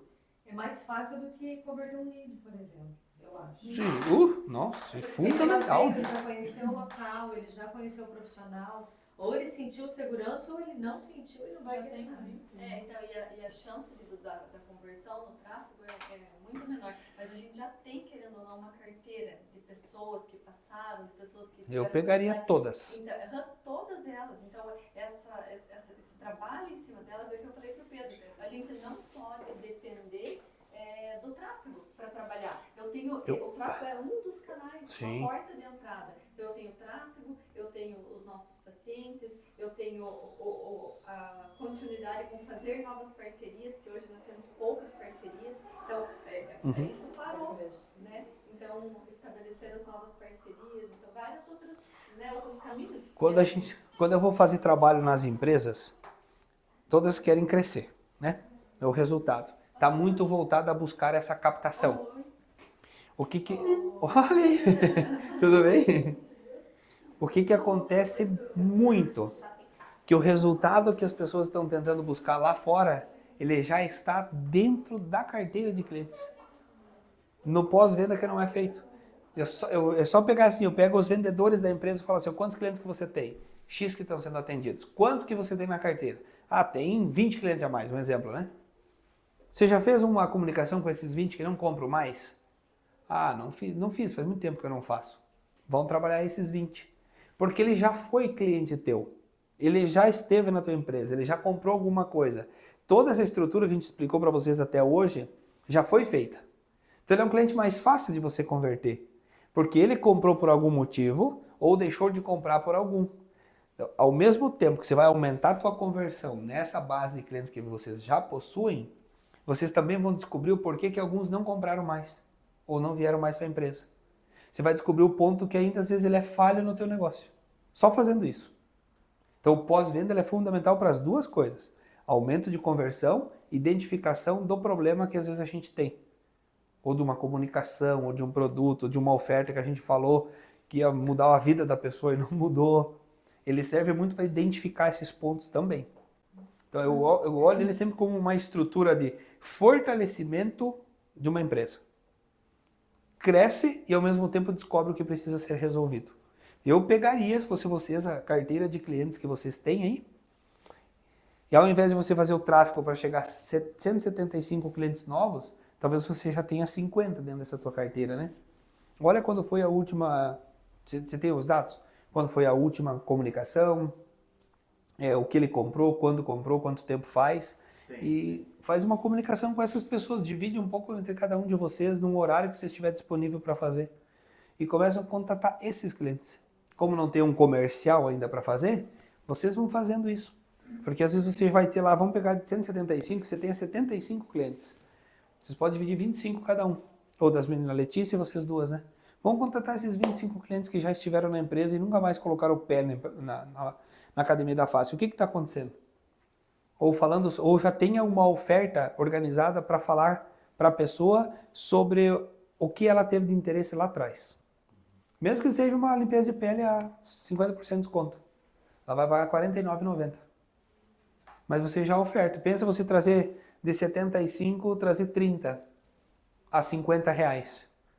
É mais fácil do que converter um lead, por exemplo, eu acho. Sim, nossa, é fundamental. Ele já conheceu o local, ele já conheceu o profissional, ou ele sentiu segurança ou ele não sentiu e não vai ter nada. Então, e a chance da conversão no tráfego é muito menor. Mas a gente já tem, querendo ou não, uma carteira de pessoas que passaram, de pessoas que... Eu pegaria todas. Então, todas elas. Então, esse trabalho em cima delas é o que eu falei para o Pedro. A gente não pode depender do tráfego para trabalhar. O tráfego é um dos canais, Sim. uma porta de entrada. Então, eu tenho o tráfego, eu tenho os nossos pacientes, eu tenho a continuidade com fazer novas parcerias, que hoje nós temos poucas parcerias. Então, isso parou, né? Então, estabelecer as novas parcerias, então vários outros caminhos. Quando eu vou fazer trabalho nas empresas, todas querem crescer, né? É o resultado. Está muito voltado a buscar essa captação. O que que... Olha aí. Tudo bem? O que que acontece muito? Que o resultado que as pessoas estão tentando buscar lá fora, ele já está dentro da carteira de clientes. No pós-venda que não é feito. É só pegar assim, eu pego os vendedores da empresa e falo assim, quantos clientes que você tem? X que estão sendo atendidos. Quantos que você tem na carteira? Ah, tem 20 clientes a mais, um exemplo, né? Você já fez uma comunicação com esses 20 que não compram mais? Ah, não fiz, faz muito tempo que eu não faço. Vão trabalhar esses 20. Porque ele já foi cliente teu. Ele já esteve na tua empresa, ele já comprou alguma coisa. Toda essa estrutura que a gente explicou para vocês até hoje já foi feita. Então ele é um cliente mais fácil de você converter. Porque ele comprou por algum motivo ou deixou de comprar por algum. Então, ao mesmo tempo que você vai aumentar a tua conversão nessa base de clientes que vocês já possuem, vocês também vão descobrir o porquê que alguns não compraram mais ou não vieram mais para a empresa. Você vai descobrir o ponto que ainda às vezes ele é falho no teu negócio. Só fazendo isso. Então o pós-venda é fundamental para as duas coisas. Aumento de conversão, identificação do problema que às vezes a gente tem. Ou de uma comunicação, ou de um produto, ou de uma oferta que a gente falou que ia mudar a vida da pessoa e não mudou. Ele serve muito para identificar esses pontos também. Então eu olho ele sempre como uma estrutura de fortalecimento de uma empresa. Cresce e ao mesmo tempo descobre o que precisa ser resolvido. Eu pegaria, se fosse vocês, a carteira de clientes que vocês têm aí, e ao invés de você fazer o tráfego para chegar a 175 clientes novos, talvez você já tenha 50 dentro dessa tua carteira, né? Olha quando foi a última... Você tem os dados? Quando foi a última comunicação, o que ele comprou, quanto tempo faz. Sim. E faz uma comunicação com essas pessoas, divide um pouco entre cada um de vocês num horário que você estiver disponível para fazer. E começam a contatar esses clientes. Como não tem um comercial ainda para fazer, vocês vão fazendo isso. Porque às vezes você vai ter lá, vamos pegar de 175, você tenha 75 clientes. Vocês podem dividir 25 cada um. Ou das meninas Letícia e vocês duas, né? Vamos contratar esses 25 clientes que já estiveram na empresa e nunca mais colocaram o pé na academia da Face. O que está acontecendo? Ou já tenha uma oferta organizada para falar para a pessoa sobre o que ela teve de interesse lá atrás. Mesmo que seja uma limpeza de pele a 50% de desconto. Ela vai pagar R$ 49,90. Mas você já oferta. Pensa você trazer de 75, trazer 30 a R$ 50.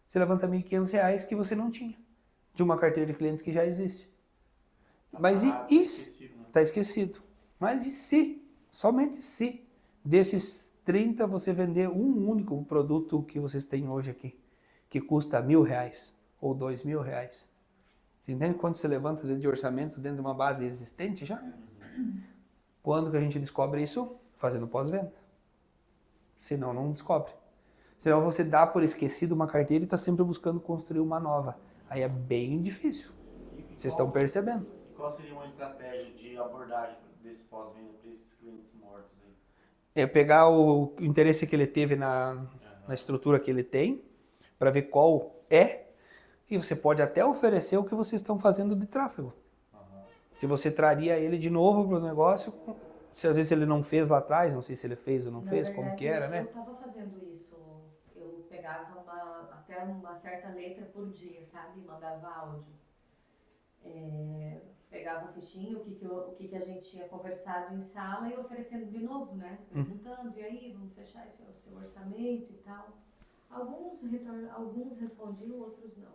Você levanta R$ 1.500 que você não tinha. De uma carteira de clientes que já existe. Mas e se? Está esquecido. Mas e se? Somente se desses 30 você vender um único produto que vocês têm hoje aqui, que custa R$ 1.000 ou R$ 2.000. Você entende quanto você levanta às vezes, de orçamento dentro de uma base existente já? Quando que a gente descobre isso? Fazendo pós-venda. Senão não descobre. Senão você dá por esquecido uma carteira e está sempre buscando construir uma nova. Aí é bem difícil. Vocês estão percebendo. Qual seria uma estratégia de abordagem desse pós-venda para esses clientes mortos aí? É pegar o interesse que ele teve na estrutura que ele tem, para ver qual é, e você pode até oferecer o que vocês estão fazendo de tráfego. Se você traria ele de novo para o negócio, se às vezes ele não fez lá atrás, não sei se ele fez ou não fez, como que era, né? Eu estava fazendo isso. Eu pegava até uma certa letra por dia, sabe? Mandava áudio. Pegava a fichinha, o que a gente tinha conversado em sala e oferecendo de novo, né? Perguntando, e aí, vamos fechar o seu orçamento e tal. Alguns respondiam, outros não.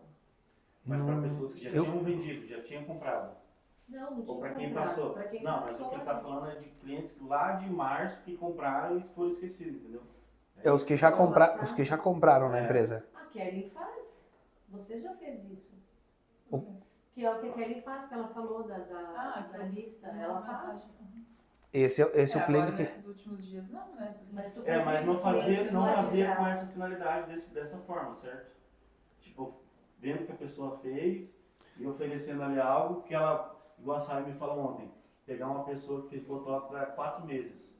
Mas para pessoas que já tinham vendido, já tinham comprado. Não tinha Ou para quem comprado. passou. Pra quem Não, mas passou, o que ele está falando é de clientes lá de março que compraram e foram esquecidos, entendeu? É os que já compraram na empresa. A Kelly faz. Você já fez isso. O- Que é o que a Kelly faz, que ela falou da lista. Ela faz. Esse é o cliente agora, que... nesses últimos dias não, né? Mas tu Mas não os fazia, clientes não lá de fazia com trás. essa finalidade dessa forma, certo? Tipo, vendo que a pessoa fez e oferecendo ali algo que ela, igual a Sara me falou ontem, pegar uma pessoa que fez Botox há 4 meses.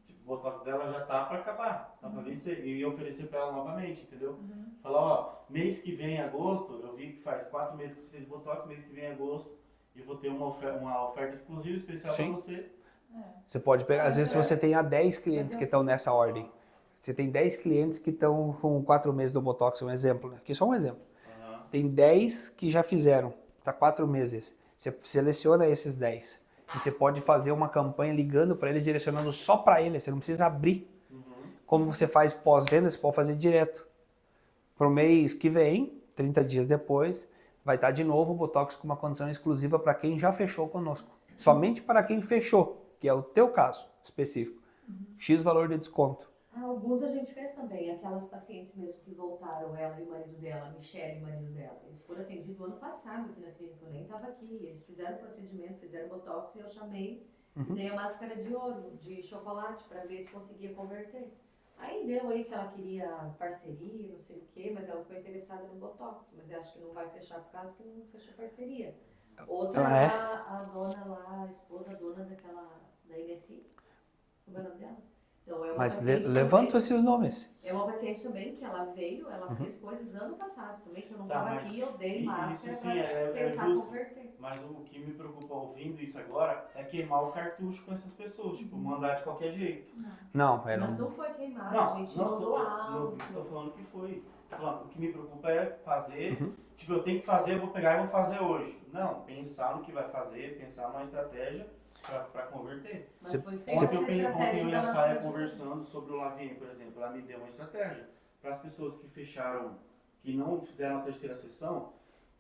Tipo, o Botox dela já tá para acabar, tá para vencer. E oferecer para ela novamente, entendeu? Falar, ó, mês que vem, agosto, eu vi que faz 4 meses que você fez Botox, mês que vem, agosto, eu vou ter uma oferta exclusiva, especial para você. Você pode pegar, às vezes você tem 10 clientes que estão nessa ordem. Você tem 10 clientes que estão com 4 meses do Botox, um exemplo, né? Aqui é só um exemplo. Tem 10 que já fizeram, tá 4 meses. Você seleciona esses 10. E você pode fazer uma campanha ligando para ele, direcionando só para ele. Você não precisa abrir. Como você faz pós-venda, você pode fazer direto. Pro mês que vem, 30 dias depois, vai estar de novo o Botox com uma condição exclusiva para quem já fechou conosco. Somente para quem fechou, que é o teu caso específico. X valor de desconto. Alguns a gente fez também, aquelas pacientes mesmo que voltaram, ela e o marido dela, a Michelle e o marido dela. Eles foram atendidos ano passado aqui na clínica, eu nem estava aqui. Eles fizeram o procedimento, fizeram Botox e eu chamei e dei a máscara de ouro, de chocolate, para ver se conseguia converter. Aí deu aí que ela queria parceria, não sei o quê, mas ela ficou interessada no Botox, mas eu acho que não vai fechar por causa que não fechou parceria. Outra Ela é? a dona lá, a esposa dona da NSI, como é o nome dela? Então, é uma Mas paciente levanta também- esses nomes. É uma paciente também que ela veio, ela fez coisas ano passado também, que eu não Tá, estava mas aqui, eu dei isso máscara sim, para é tentar justo. converter. Mas o que me preocupa ouvindo isso agora é queimar o cartucho com essas pessoas, tipo, mandar de qualquer jeito. Não, Mas não foi queimado, Não, a gente não mandou tô áudio. falando que foi. Tô falando, o que me preocupa é fazer, tipo, eu tenho que fazer, eu vou pegar e vou fazer hoje. Não, pensar no que vai fazer, pensar numa estratégia para converter. Mas Você- foi Ontem feita essa eu estratégia e da a Saia máscara de conversando sobre o Lavinha, por exemplo, ela me deu uma estratégia para as pessoas que fecharam, que não fizeram a terceira sessão,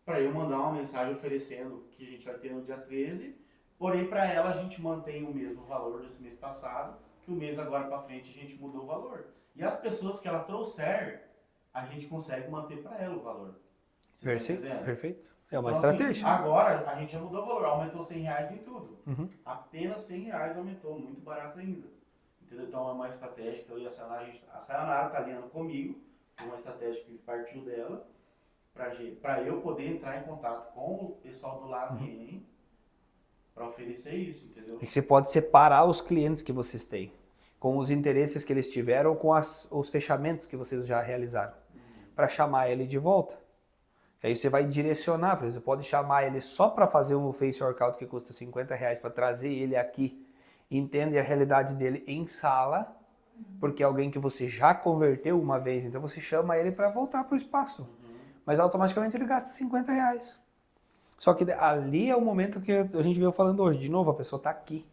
para eu mandar uma mensagem oferecendo que a gente vai ter no dia 13, porém para ela a gente mantém o mesmo valor desse mês passado, que o mês agora para frente a gente mudou o valor. E as pessoas que ela trouxer, a gente consegue manter para ela o valor. Você tá Perfeito. entendendo? Perfeito. É uma Então, estratégia. Assim, agora a gente já mudou o valor, aumentou R$100 em tudo. Apenas R$100 aumentou, muito barato ainda. Entendeu? Então é uma estratégia que eu e a Sayonara está alinhando comigo, uma estratégia que partiu dela, para eu poder entrar em contato com o pessoal do Lavien para oferecer isso, entendeu? E que você pode separar os clientes que vocês têm, com os interesses que eles tiveram ou com os fechamentos que vocês já realizaram, para chamar ele de volta. Aí você vai direcionar, por exemplo, você pode chamar ele só para fazer um Face Workout que custa R$50 para trazer ele aqui, entende a realidade dele em sala, porque é alguém que você já converteu uma vez, então você chama ele para voltar para o espaço. Mas automaticamente ele gasta R$50. Só que ali é o momento que a gente veio falando hoje. De novo, a pessoa está aqui.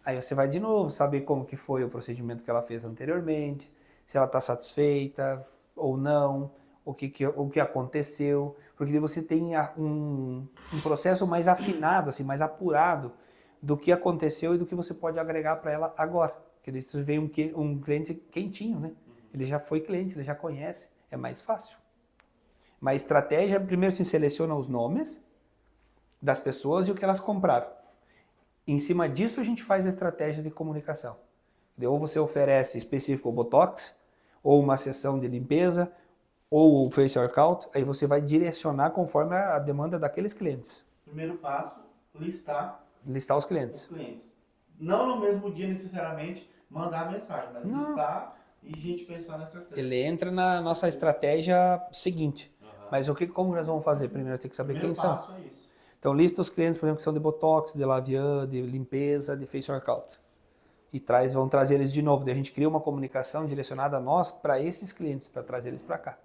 Aí você vai de novo saber como que foi o procedimento que ela fez anteriormente, se ela está satisfeita ou não, o que aconteceu. Porque daí você tem um processo mais afinado, assim, mais apurado do que aconteceu e do que você pode agregar para ela agora. Porque daí você vem um cliente quentinho, né? Ele já foi cliente, ele já conhece, é mais fácil. Mas a estratégia, primeiro se seleciona os nomes das pessoas e o que elas compraram. Em cima disso a gente faz a estratégia de comunicação. Ou você oferece específico o Botox, ou uma sessão de limpeza, ou o Face Workout, aí você vai direcionar conforme a demanda daqueles clientes. Primeiro passo, listar Listar os os clientes. clientes. Não no mesmo dia necessariamente mandar a mensagem, mas Não. listar e a gente pensar na estratégia. Ele entra na nossa estratégia seguinte. Mas como nós vamos fazer? Primeiro tem que saber Primeiro quem são. passo é isso. Então lista os clientes, por exemplo, que são de Botox, de Lavian, de limpeza, de Face Workout. E vão trazer eles de novo. Daí a gente cria uma comunicação direcionada a nós para esses clientes, para trazer eles para cá.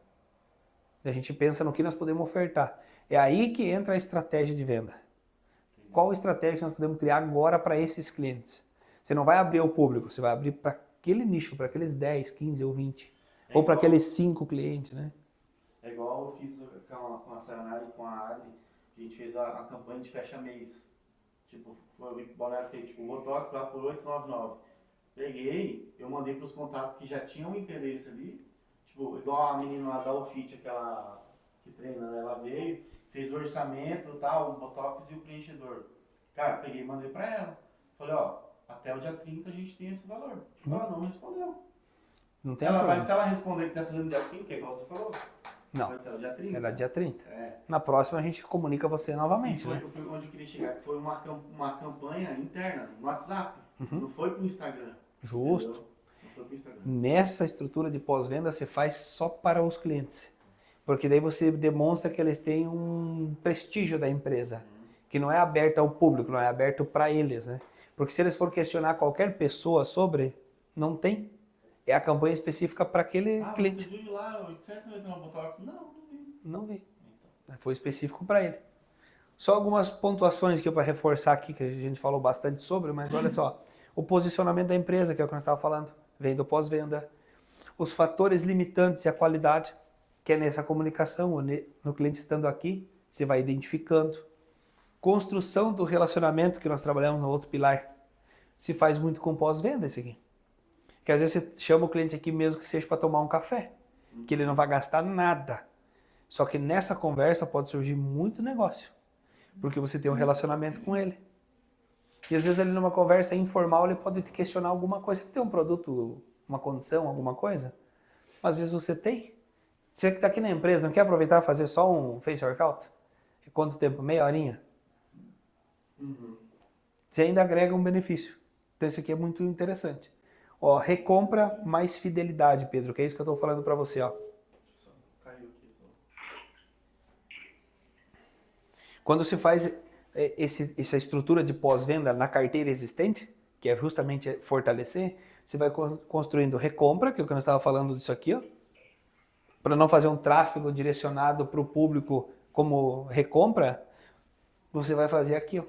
Daí a gente pensa no que nós podemos ofertar. É aí que entra a estratégia de venda. Qual estratégia que nós podemos criar agora para esses clientes? Você não vai abrir ao público, você vai abrir para aquele nicho, para aqueles 10, 15 ou 20. Ou para aqueles 5 clientes, né? É igual eu fiz com a Sayonara e com a Adri, a gente fez a campanha de fecha-mês. Tipo, foi o Balneário fez, tipo, o Botox lá por R$899. Peguei, eu mandei para os contatos que já tinham interesse ali, tipo, igual a menina lá da Ofit, aquela que treina, né? Ela veio, fez o orçamento, tal, o Botox e o preenchedor. Cara, peguei e mandei para ela. Falei, ó, até o dia 30 a gente tem esse valor. Ela não respondeu. Não tem Ela vai, problema. se ela responder que quiser fazer no dia 5, que é igual você falou. Não, Vai até o dia 30. era dia 30. É. Na próxima a gente comunica você E novamente, foi né? onde eu queria chegar, que foi uma campanha interna, no WhatsApp. Não foi pro Instagram. Justo. Entendeu? Não foi pro Instagram. Nessa estrutura de pós-venda você faz só para os clientes. Porque daí você demonstra que eles têm um prestígio da empresa, que não é aberto ao público, não é aberto para eles, né? Porque se eles for questionar qualquer pessoa sobre, não tem. É a campanha específica para aquele cliente. Você viu lá, 899 Botox? Não, não vi. Não vi. Foi específico para ele. Só algumas pontuações aqui para reforçar aqui, que a gente falou bastante sobre, mas olha só. O posicionamento da empresa, que é o que nós estávamos falando, vem do pós-venda. Os fatores limitantes e a qualidade, que é nessa comunicação, no cliente estando aqui, você vai identificando. Construção do relacionamento, que nós trabalhamos no outro pilar, se faz muito com pós-venda esse aqui. Porque às vezes você chama o cliente aqui mesmo que seja para tomar um café, que ele não vai gastar nada. Só que nessa conversa pode surgir muito negócio, porque você tem um relacionamento com ele. E às vezes ali numa conversa informal ele pode te questionar alguma coisa. Você tem um produto, uma condição, alguma coisa? Às vezes você tem. Você que está aqui na empresa, não quer aproveitar e fazer só um Face Workout? Quanto tempo? Meia horinha? Você ainda agrega um benefício. Então isso aqui é muito interessante. Ó, recompra mais fidelidade, Pedro, que é isso que eu estou falando para você, ó. Caiu aqui. Quando se faz essa estrutura de pós-venda na carteira existente, que é justamente fortalecer, você vai construindo recompra, que é o que nós estávamos falando disso aqui, ó, para não fazer um tráfego direcionado para o público como recompra, você vai fazer aqui, ó,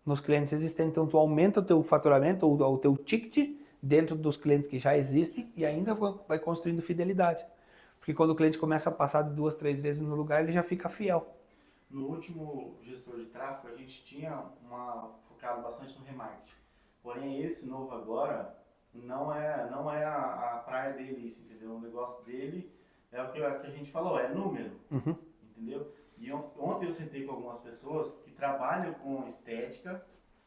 nos clientes existentes. Então, tu aumenta o teu faturamento, ou o teu ticket, dentro dos clientes que já existem e ainda vai construindo fidelidade. Porque quando o cliente começa a passar de 2, 3 vezes no lugar, ele já fica fiel. No último gestor de tráfego, a gente tinha focado bastante no remarketing. Porém, esse novo agora não é a praia dele, isso, entendeu? O negócio dele é o que a gente falou, é número, entendeu? E ontem eu sentei com algumas pessoas que trabalham com estética,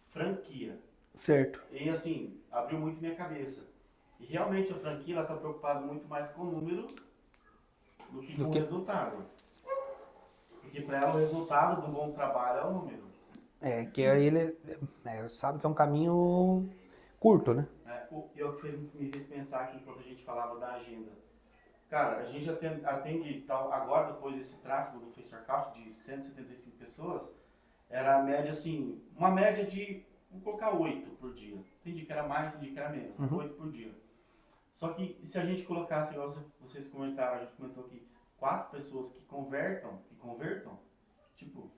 franquia. Certo. E assim, abriu muito minha cabeça. E realmente a franquia está preocupada muito mais com o número do que com o resultado. Porque para ela o resultado do bom trabalho é o número. É que aí ele sabe que é um caminho curto, né? E é o que me fez pensar aqui enquanto a gente falava da agenda. Cara, a gente atende tal, agora depois desse tráfego do Face Workout de 175 pessoas, era a média assim, uma média de, vamos colocar 8 por dia. Tem dia que era mais, tem dia que era menos, 8 por dia. Só que se a gente colocasse, igual vocês comentaram, a gente comentou aqui, 4 pessoas que convertam, tipo...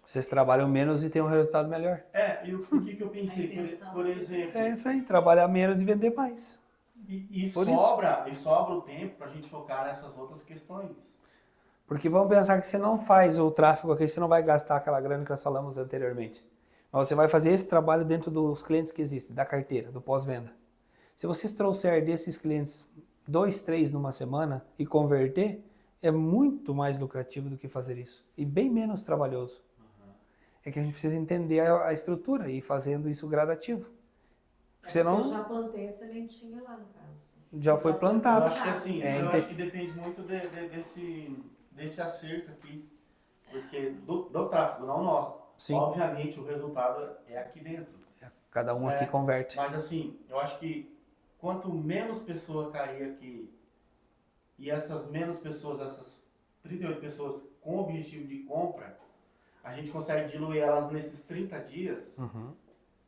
Vocês trabalham menos e tem um resultado melhor. E o que eu pensei, por exemplo... É isso aí, trabalhar menos e vender mais. E Por sobra o tempo pra gente focar nessas outras questões. Porque vamos pensar que você não faz o tráfego aqui, você não vai gastar aquela grana que nós falamos anteriormente. Mas você vai fazer esse trabalho dentro dos clientes que existem, da carteira, do pós-venda. Se vocês trouxer desses clientes 2, 3 numa semana e converter, é muito mais lucrativo do que fazer isso. E bem menos trabalhoso. É que a gente precisa entender a estrutura e ir fazendo isso gradativo. Porque senão Eu já plantei a sementinha lá no caso. já foi Eu plantado. acho que assim, eu acho que depende muito desse acerto aqui. Porque do tráfego, não nosso. Sim. Obviamente o resultado é aqui dentro. Cada um aqui converte. Mas assim, eu acho que quanto menos pessoa cair aqui, e essas menos pessoas, essas 38 pessoas com objetivo de compra, a gente consegue diluir elas nesses 30 dias,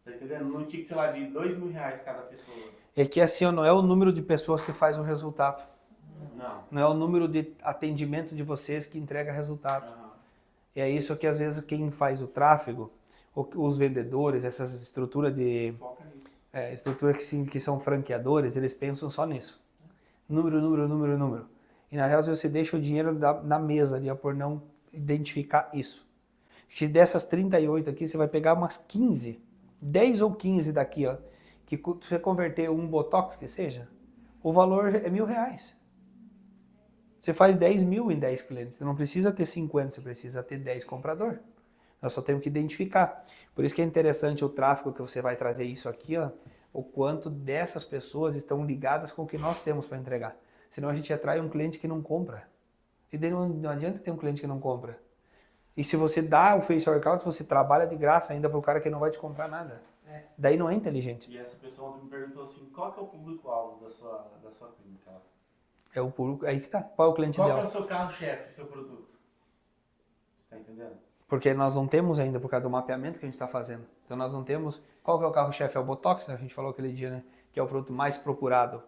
tá entendendo? Num ticket, sei lá, de R$2.000 cada pessoa. É que assim, não é o número de pessoas que faz o resultado. Não. Não é o número de atendimento de vocês que entrega resultado. E é isso que às vezes quem faz o tráfego, os vendedores, essas estruturas de... Foca nisso. Estrutura que são franqueadores, eles pensam só nisso. Número. E na real você deixa o dinheiro na mesa ali, por não identificar isso. Se dessas 38 aqui, você vai pegar umas 15, 10 ou 15 daqui, ó, que você converter um Botox que seja, o valor é R$1.000. Você faz 10 mil em 10 clientes, você não precisa ter 50, você precisa ter 10 comprador. Nós só temos que identificar. Por isso que é interessante o tráfego que você vai trazer isso aqui, ó, o quanto dessas pessoas estão ligadas com o que nós temos para entregar. Senão a gente atrai um cliente que não compra. E daí não adianta ter um cliente que não compra. E se você dá o Face Workout, você trabalha de graça ainda para o cara que não vai te comprar nada. Daí não é inteligente. E essa pessoa ontem me perguntou assim, qual que é o público-alvo da sua clínica? É o público, aí que tá. Qual é o cliente Qual que dela? é o seu carro-chefe, seu produto? Você tá entendendo? Porque nós não temos ainda, por causa do mapeamento que a gente está fazendo. Então nós não temos... Qual que é o carro-chefe? É o Botox, né? A gente falou aquele dia, né? Que é o produto mais procurado.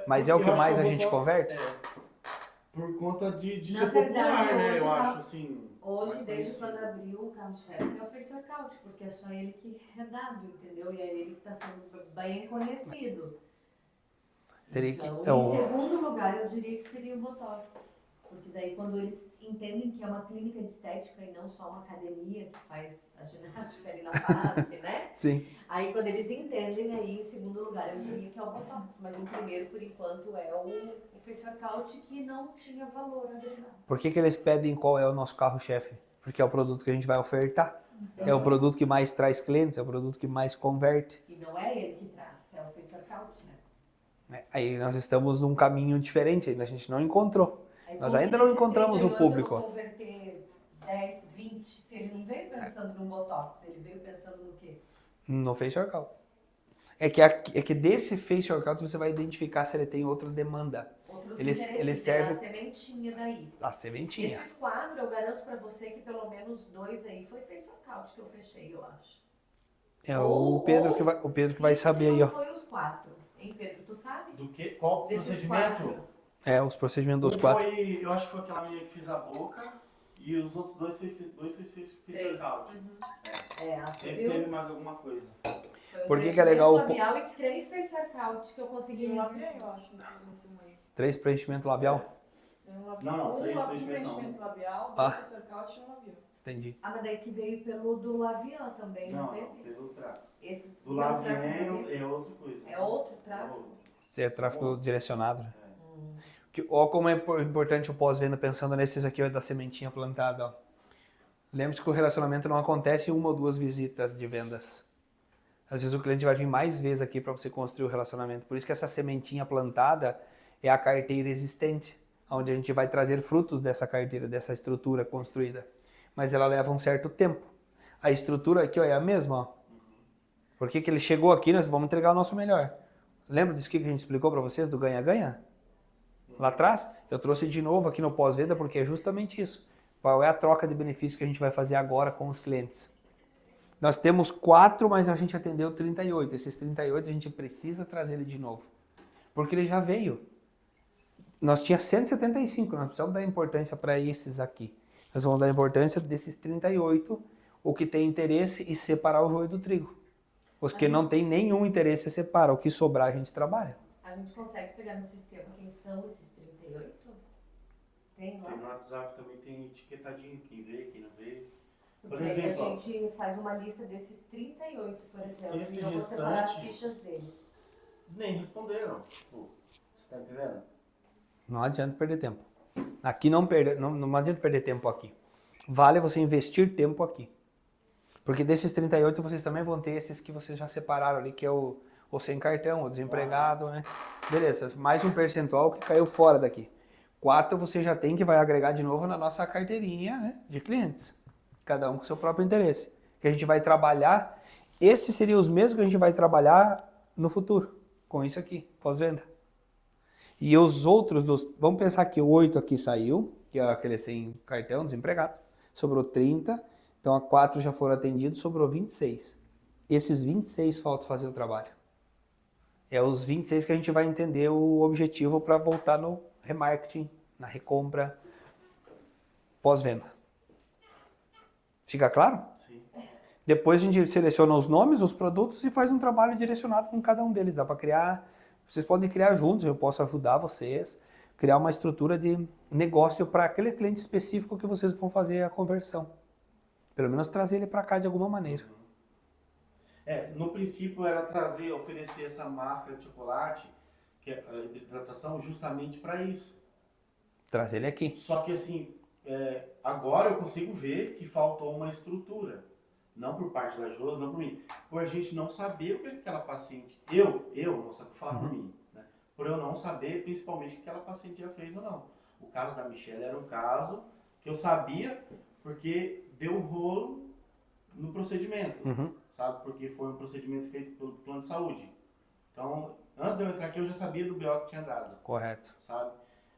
Mas é o que mais a gente converte? Por conta de Na ser verdade, popular, né? hoje Eu tá- acho, assim... Hoje, mais desde conhecido. quando abriu o carro-chefe, é o Face Workout, porque é só ele que é dado, entendeu? E é ele que está sendo bem conhecido. Teria que... Então, em segundo lugar, eu diria que seria o Botox. Porque daí quando eles entendem que é uma clínica de estética e não só uma academia que faz a ginástica ali na face, né? Sim. Aí quando eles entendem, aí em segundo lugar eu diria que é o Botox. Mas em primeiro, por enquanto, é o Face Workout que não tinha valor agregado. Por que eles pedem qual é o nosso carro-chefe? Porque é o produto que a gente vai ofertar. É o produto que mais traz clientes, é o produto que mais converte. E não é ele que traz, é o Face Workout, né? Aí nós estamos num caminho diferente, ainda a gente não encontrou. Aí, Nós como ainda que não nesses encontramos o 38 eu público. vou converter 10, 20, se ele não veio pensando num Botox, ele veio pensando no quê? No Face Workout. É que desse Face Workout você vai identificar se ele tem outra demanda. Outros Ele interesses, serve- a sementinha daí. A sementinha. Esses 4, eu garanto pra você que pelo menos 2 aí foi Face Workout que eu fechei, eu acho. É o Pedro que vai saber aí, ó. Foi os 4. Hein, Pedro, tu sabe? Do que? Qual Desses procedimento? 4. É, os procedimentos dos 4. Eu acho que foi aquela menina que fez a boca e os outros dois fez workout. É, você Sempre viu? teve mais alguma coisa. Foi um Por que que é legal o labial e 3 Face Workout que eu consegui. E um labial, eu acho, nesse aí. 3 preenchimento labial? Tem um labial. Não, três Um preenchimento preenchimento labial, Ah. 2 Face Workout e um labial. Entendi. Ah, mas daí que veio pelo do Lavian também, não, Não, teve? pelo tráfico. Esse Do pelo lado tráfego é teve? outra coisa. É outro É tráfego? outro. Isso é tráfego direcionado, né? Ó como é importante o pós-venda pensando nesses aqui, ó, da sementinha plantada, ó. Lembre-se que o relacionamento não acontece em 1 ou 2 visitas de vendas. Às vezes o cliente vai vir mais vezes aqui para você construir o relacionamento. Por isso que essa sementinha plantada é a carteira existente, onde a gente vai trazer frutos dessa carteira, dessa estrutura construída. Mas ela leva um certo tempo. A estrutura aqui, ó, é a mesma, ó. Porque que ele chegou aqui, nós vamos entregar o nosso melhor. Lembra disso que a gente explicou para vocês, do ganha-ganha? Lá atrás, eu trouxe de novo aqui no pós-venda, porque é justamente isso. Qual é a troca de benefício que a gente vai fazer agora com os clientes? Nós temos 4, mas a gente atendeu 38. Esses 38 a gente precisa trazer ele de novo. Porque ele já veio. Nós tinha 175, nós precisamos dar importância para esses aqui. Nós vamos dar importância desses 38, o que tem interesse e separar o joio do trigo. Os que não tem nenhum interesse, separa. O que sobrar a gente trabalha. A gente consegue pegar no sistema quem são esses 38? Tem lá? Tem no WhatsApp também, tem etiquetadinho, quem vê, quem não vê. Por Porque aí exemplo, a gente faz uma lista desses 38, por exemplo, Esse e eu vou separar as restante- fichas deles. nem responderam. Tipo, você tá entendendo? Não adianta perder tempo. Aqui não adianta perder tempo aqui. Vale você investir tempo aqui. Porque desses 38 vocês também vão ter esses que vocês já separaram ali, que é o sem cartão, o desempregado, né? Beleza, mais um percentual que caiu fora daqui. 4 você já tem que vai agregar de novo na nossa carteirinha, né, de clientes. Cada um com seu próprio interesse. Que a gente vai trabalhar, esses seriam os mesmos que a gente vai trabalhar no futuro. Com isso aqui, pós-venda. E os outros, vamos pensar que 8 aqui saiu, que é aquele sem cartão, desempregado. Sobrou 30, então a 4 já foram atendidos, sobrou 26. Esses 26 faltam fazer o trabalho. É os 26 que a gente vai entender o objetivo para voltar no remarketing, na recompra, pós-venda. Fica claro? Sim. Depois a gente seleciona os nomes, os produtos e faz um trabalho direcionado com cada um deles. Dá para criar, vocês podem criar juntos, eu posso ajudar vocês, criar uma estrutura de negócio para aquele cliente específico que vocês vão fazer a conversão. Pelo menos trazer ele para cá de alguma maneira. No princípio era oferecer essa máscara de chocolate, que é a hidratação, justamente para isso. Trazer ele aqui. Só que assim, agora eu consigo ver que faltou uma estrutura. Não por parte da Josi, não por mim. Por a gente não saber o que aquela paciente... Eu não sabia falar por mim. Né? Por eu não saber, principalmente, o que aquela paciente já fez ou não. O caso da Michelle era um caso que eu sabia porque deu um rolo no procedimento. Sabe? Porque foi um procedimento feito pelo plano de saúde. Então, antes de eu entrar aqui, eu já sabia do BO que tinha dado. Correto. Sabe?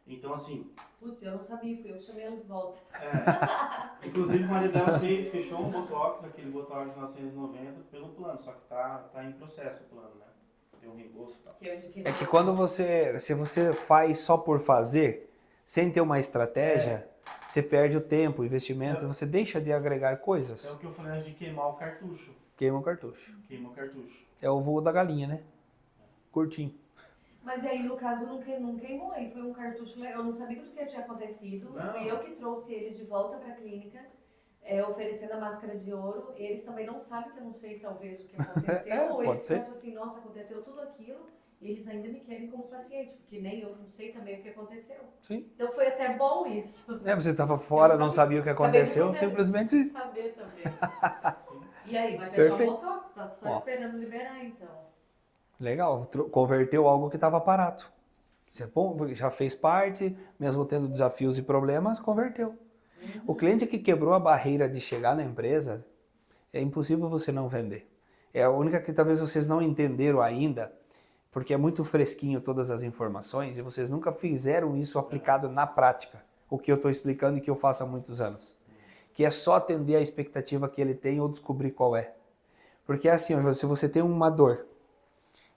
Então, assim... Putz, eu não sabia, fui eu que chamei ela de volta. Inclusive, o marido dela fechou um Botox, aquele Botox de 990, pelo plano. Só que tá em processo o plano, né? Tem um reembolso e tal. É que quando se você faz só por fazer, sem ter uma estratégia, você perde o tempo, o investimento, você deixa de agregar É coisas. o que eu falei antes de queimar o cartucho. Queima o cartucho. Queima o cartucho. É o voo da galinha, né? Curtinho. Mas aí, no caso, não queimou, aí foi um cartucho legal. Eu não sabia do que tinha acontecido. Não. Fui eu que trouxe eles de volta para a clínica, oferecendo a máscara de ouro. Eles também não sabem que eu não sei, talvez, o que aconteceu. Ou pode eles ser. pensam assim, nossa, aconteceu tudo aquilo, e eles ainda me querem como paciente, porque nem eu não sei também o que aconteceu. Sim. Então foi até bom isso. Você estava fora, Eu não sabia o que Acabei aconteceu, de poder simplesmente... saber também. E aí, vai fechar Perfeito. o Botox, tá só Ó. esperando liberar, então. Legal, converteu algo que estava parado. Isso é bom, já fez parte, mesmo tendo desafios e problemas, converteu. O cliente que quebrou a barreira de chegar na empresa, é impossível você não vender. É a única que talvez vocês não entenderam ainda, porque é muito fresquinho todas as informações e vocês nunca fizeram isso aplicado na prática. O que eu estou explicando e que eu faço há muitos anos. Que é só atender a expectativa que ele tem ou descobrir qual é. Porque é assim, ó, se você tem uma dor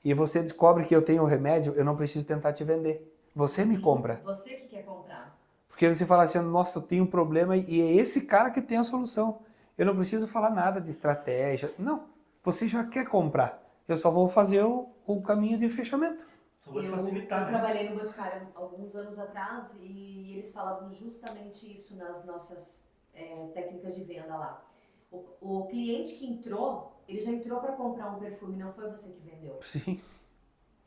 e você descobre que eu tenho o remédio, eu não preciso tentar te vender. Você me compra. Você que quer comprar. Porque você fala assim, nossa, eu tenho um problema e é esse cara que tem a solução. Eu não preciso falar nada de estratégia. Não, você já quer comprar. Eu só vou fazer o caminho de fechamento. Só vou Eu facilitar, né? trabalhei no Boticário alguns anos atrás e eles falavam justamente isso nas nossas técnicas de venda lá. O cliente que entrou, ele já entrou para comprar um perfume, não foi você que vendeu. Sim.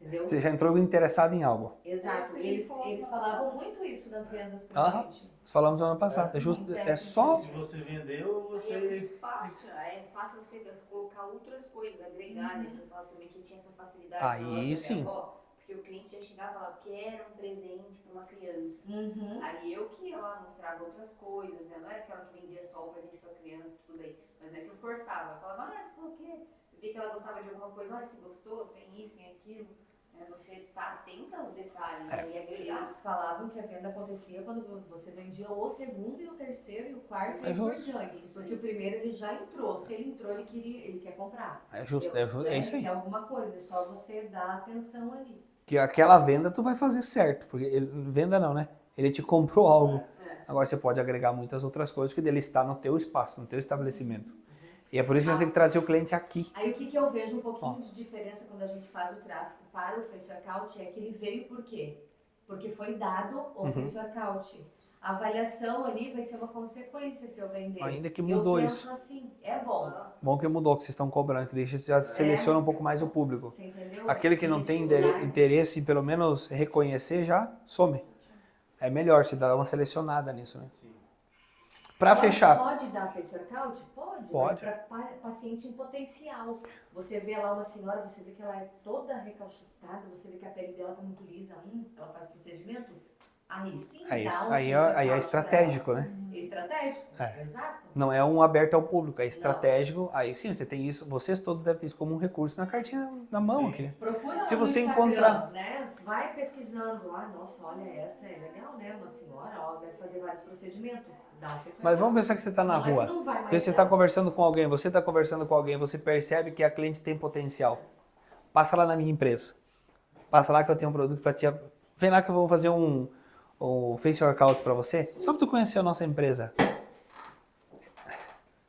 Entendeu? Você já entrou interessado em algo. Exato. Eles falavam muito isso nas vendas pra Aham. gente. Nós falamos ano passado. É só... Se você vendeu, E é você... muito fácil, fácil você colocar outras coisas, agregar, né? Eu falo também que tinha essa facilidade. Aí na hora da sim. minha avó, Porque o cliente já chegava e falava, quero um presente para uma criança. Uhum. Aí eu que ia lá mostrava outras coisas, né? Não era aquela que vendia só o presente para criança, tudo bem. Mas não é que eu forçava. Eu falava, você falou o quê? Eu vi que ela gostava de alguma coisa, olha, se gostou, tem isso, tem aquilo. Você tá atenta aos detalhes, né? E agregar. Eles falavam que a venda acontecia quando você vendia o segundo e o terceiro e o quarto É e por justo. diante. Porque o primeiro ele já entrou. Se ele entrou, ele quer comprar. É justo, é isso aí. Quer alguma coisa, é só você dar atenção ali. Que aquela venda tu vai fazer certo, porque venda não, né? Ele te comprou algo. Agora você pode agregar muitas outras coisas que dele está no teu espaço, no teu estabelecimento. E é por isso que você tem que trazer o cliente aqui. Aí o que eu vejo um pouquinho de diferença quando a gente faz o tráfego para o Face Account é que ele veio por quê? Porque foi dado o Face Account. A avaliação ali vai ser uma consequência se eu vender. Ainda que mudou eu isso. penso assim, é bom. Bom que mudou, que vocês estão cobrando, que deixa, já seleciona um pouco mais o público. Você entendeu? Aquele que não tem interesse em pelo menos reconhecer já some. É melhor se dar uma selecionada nisso, né? Para fechar. Pode dar Face Account? Pode. Pode. Mas para paciente em potencial. Você vê lá uma senhora, você vê que ela é toda recalchutada, você vê que a pele dela tá muito lisa, ela faz procedimento. Aí sim, Aí, dá um aí, Face aí é Account estratégico, pra ela. né? É estratégico, É. exato. Não é um aberto ao público, é estratégico. Aí sim, você tem isso. Vocês todos devem ter isso como um recurso na cartinha na mão aqui, né? Procura Se lá no você Instagram, encontrar- né? Vai pesquisando. Ah, nossa, olha essa, é legal, né? Uma senhora, ó, deve fazer vários procedimentos. Dá um Face Mas Account. vamos pensar que você está na Não é que rua. não vai mais Você dar. está conversando com alguém, você está conversando com alguém, você percebe que a cliente tem potencial. Passa lá na minha empresa. Passa lá que eu tenho um produto para ti. Vem lá que eu vou fazer um Face Workout para você. Só para tu conhecer a nossa empresa.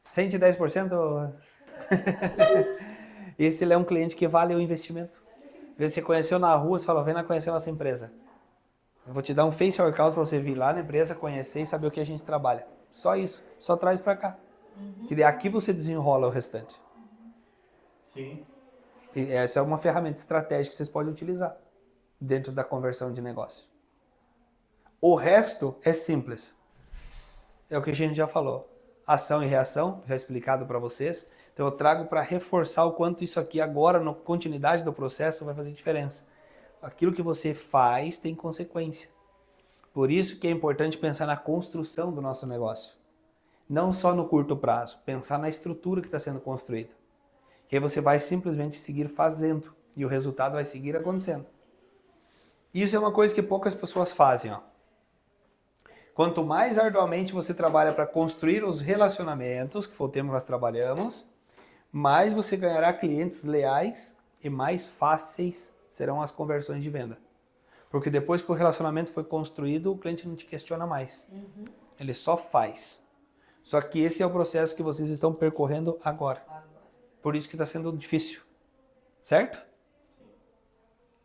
110%? Esse é um cliente que vale o investimento. Você conheceu na rua, você fala, vem lá conhecer a nossa empresa. Eu vou te dar um Face Workout para você vir lá na empresa, conhecer e saber o que a gente trabalha. Só isso. Só traz para cá. Que daí aqui você desenrola o restante. Sim. E essa é uma ferramenta estratégica que vocês podem utilizar dentro da conversão de negócio. O resto é simples. É o que a gente já falou. Ação e reação, já explicado para vocês. Então eu trago para reforçar o quanto isso aqui agora, na continuidade do processo, vai fazer diferença. Aquilo que você faz tem consequência. Por isso que é importante pensar na construção do nosso negócio. Não só no curto prazo, pensar na estrutura que está sendo construída. Que aí você vai simplesmente seguir fazendo e o resultado vai seguir acontecendo. Isso é uma coisa que poucas pessoas fazem, ó. Quanto mais arduamente você trabalha para construir os relacionamentos, que foi o tema que nós trabalhamos, mais você ganhará clientes leais e mais fáceis serão as conversões de venda. Porque depois que o relacionamento foi construído, o cliente não te questiona mais. Ele só faz. Só que esse é o processo que vocês estão percorrendo agora. Por isso que está sendo difícil. Certo?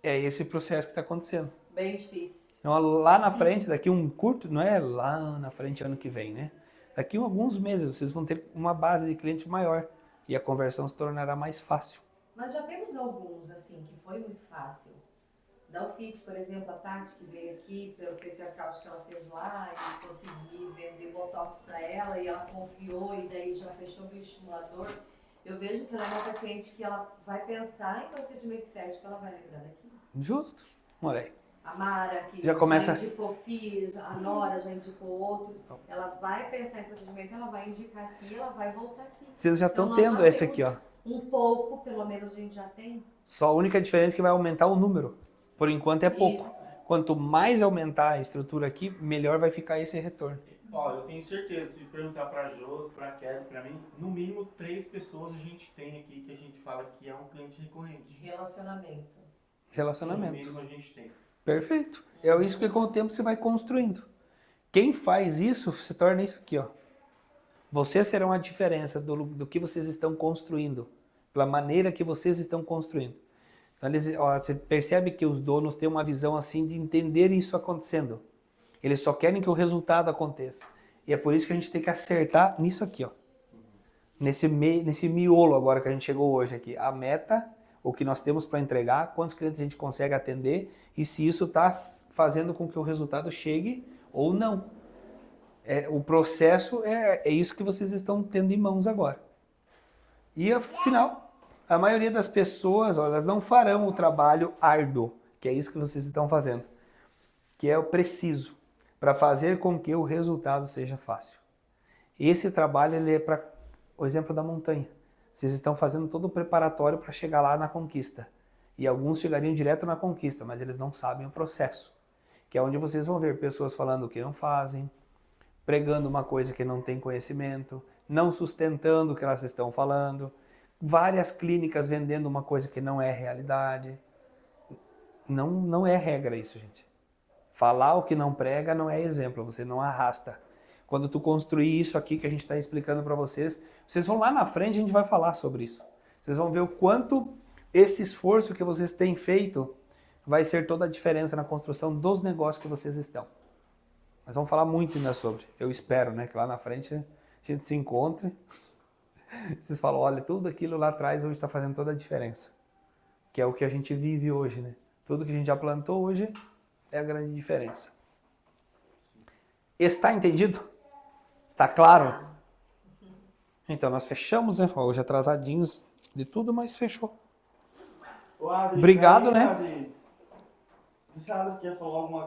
É esse processo que está acontecendo. Bem difícil. Então, lá na frente, daqui um curto, não é lá na frente ano que vem, né? Daqui a alguns meses vocês vão ter uma base de cliente maior e a conversão se tornará mais fácil. Mas já temos alguns, assim, que foi muito fácil. Da Ufit, por exemplo, a Tati, que veio aqui pelo Face Account que ela fez lá e consegui vender Botox para ela e ela confiou e daí já fechou o bioestimulador. Eu vejo que ela é uma paciente que ela vai pensar em procedimento estético, ela vai lembrar daqui. Justo? Olha aí. A Mara, que Já começa- indicou filhos, a Nora já indicou outros. Ela vai pensar em procedimento, ela vai indicar aqui, ela vai voltar aqui. Vocês já Então, estão nós tendo já esse aqui, ó. temos um pouco, pelo menos a gente já tem. Só a única diferença é que vai aumentar o número. Por enquanto é pouco. Isso. Quanto mais aumentar a estrutura aqui, melhor vai ficar esse retorno. Ó, eu tenho certeza, se perguntar pra Josi, pra Kelly, pra mim, no mínimo 3 pessoas a gente tem aqui que a gente fala que é um cliente recorrente. Relacionamento. No Relacionamento. mínimo a gente tem. Perfeito. É isso que com o tempo você vai construindo. Quem faz isso se torna isso aqui, ó. Vocês serão a diferença do que vocês estão construindo, pela maneira que vocês estão construindo. Então, você percebe que os donos têm uma visão assim de entender isso acontecendo. Eles só querem que o resultado aconteça. E é por isso que a gente tem que acertar nisso aqui, ó. Nesse miolo agora que a gente chegou hoje aqui. A meta, o que nós temos para entregar, quantos clientes a gente consegue atender e se isso está fazendo com que o resultado chegue ou não. O processo é isso que vocês estão tendo em mãos agora. E afinal, a maioria das pessoas, elas não farão o trabalho árduo. que é isso que vocês estão fazendo, que é o preciso, para fazer com que o resultado seja fácil. Esse trabalho ele é para o exemplo da montanha. Vocês estão fazendo todo o preparatório para chegar lá na conquista. E alguns chegariam direto na conquista, mas eles não sabem o processo. Que é onde vocês vão ver pessoas falando o que não fazem, pregando uma coisa que não tem conhecimento, não sustentando o que elas estão falando, várias clínicas vendendo uma coisa que não é realidade. Não é regra isso, gente. Falar o que não prega não é exemplo, você não arrasta. Quando tu construir isso aqui que a gente está explicando para vocês, vocês vão lá na frente, a gente vai falar sobre isso. Vocês vão ver o quanto esse esforço que vocês têm feito vai ser toda a diferença na construção dos negócios que vocês estão. Nós vamos falar muito ainda sobre. Eu espero, né, que lá na frente a gente se encontre. Vocês falam, olha, tudo aquilo lá atrás hoje está fazendo toda a diferença. Que é o que a gente vive hoje, né? Tudo que a gente já plantou hoje é a grande diferença. Está entendido? Está claro? Então, nós fechamos, né? Hoje atrasadinhos de tudo, mas fechou. Ô, Adri, Obrigado, aí, né? Adri, você, Adri, quer falar alguma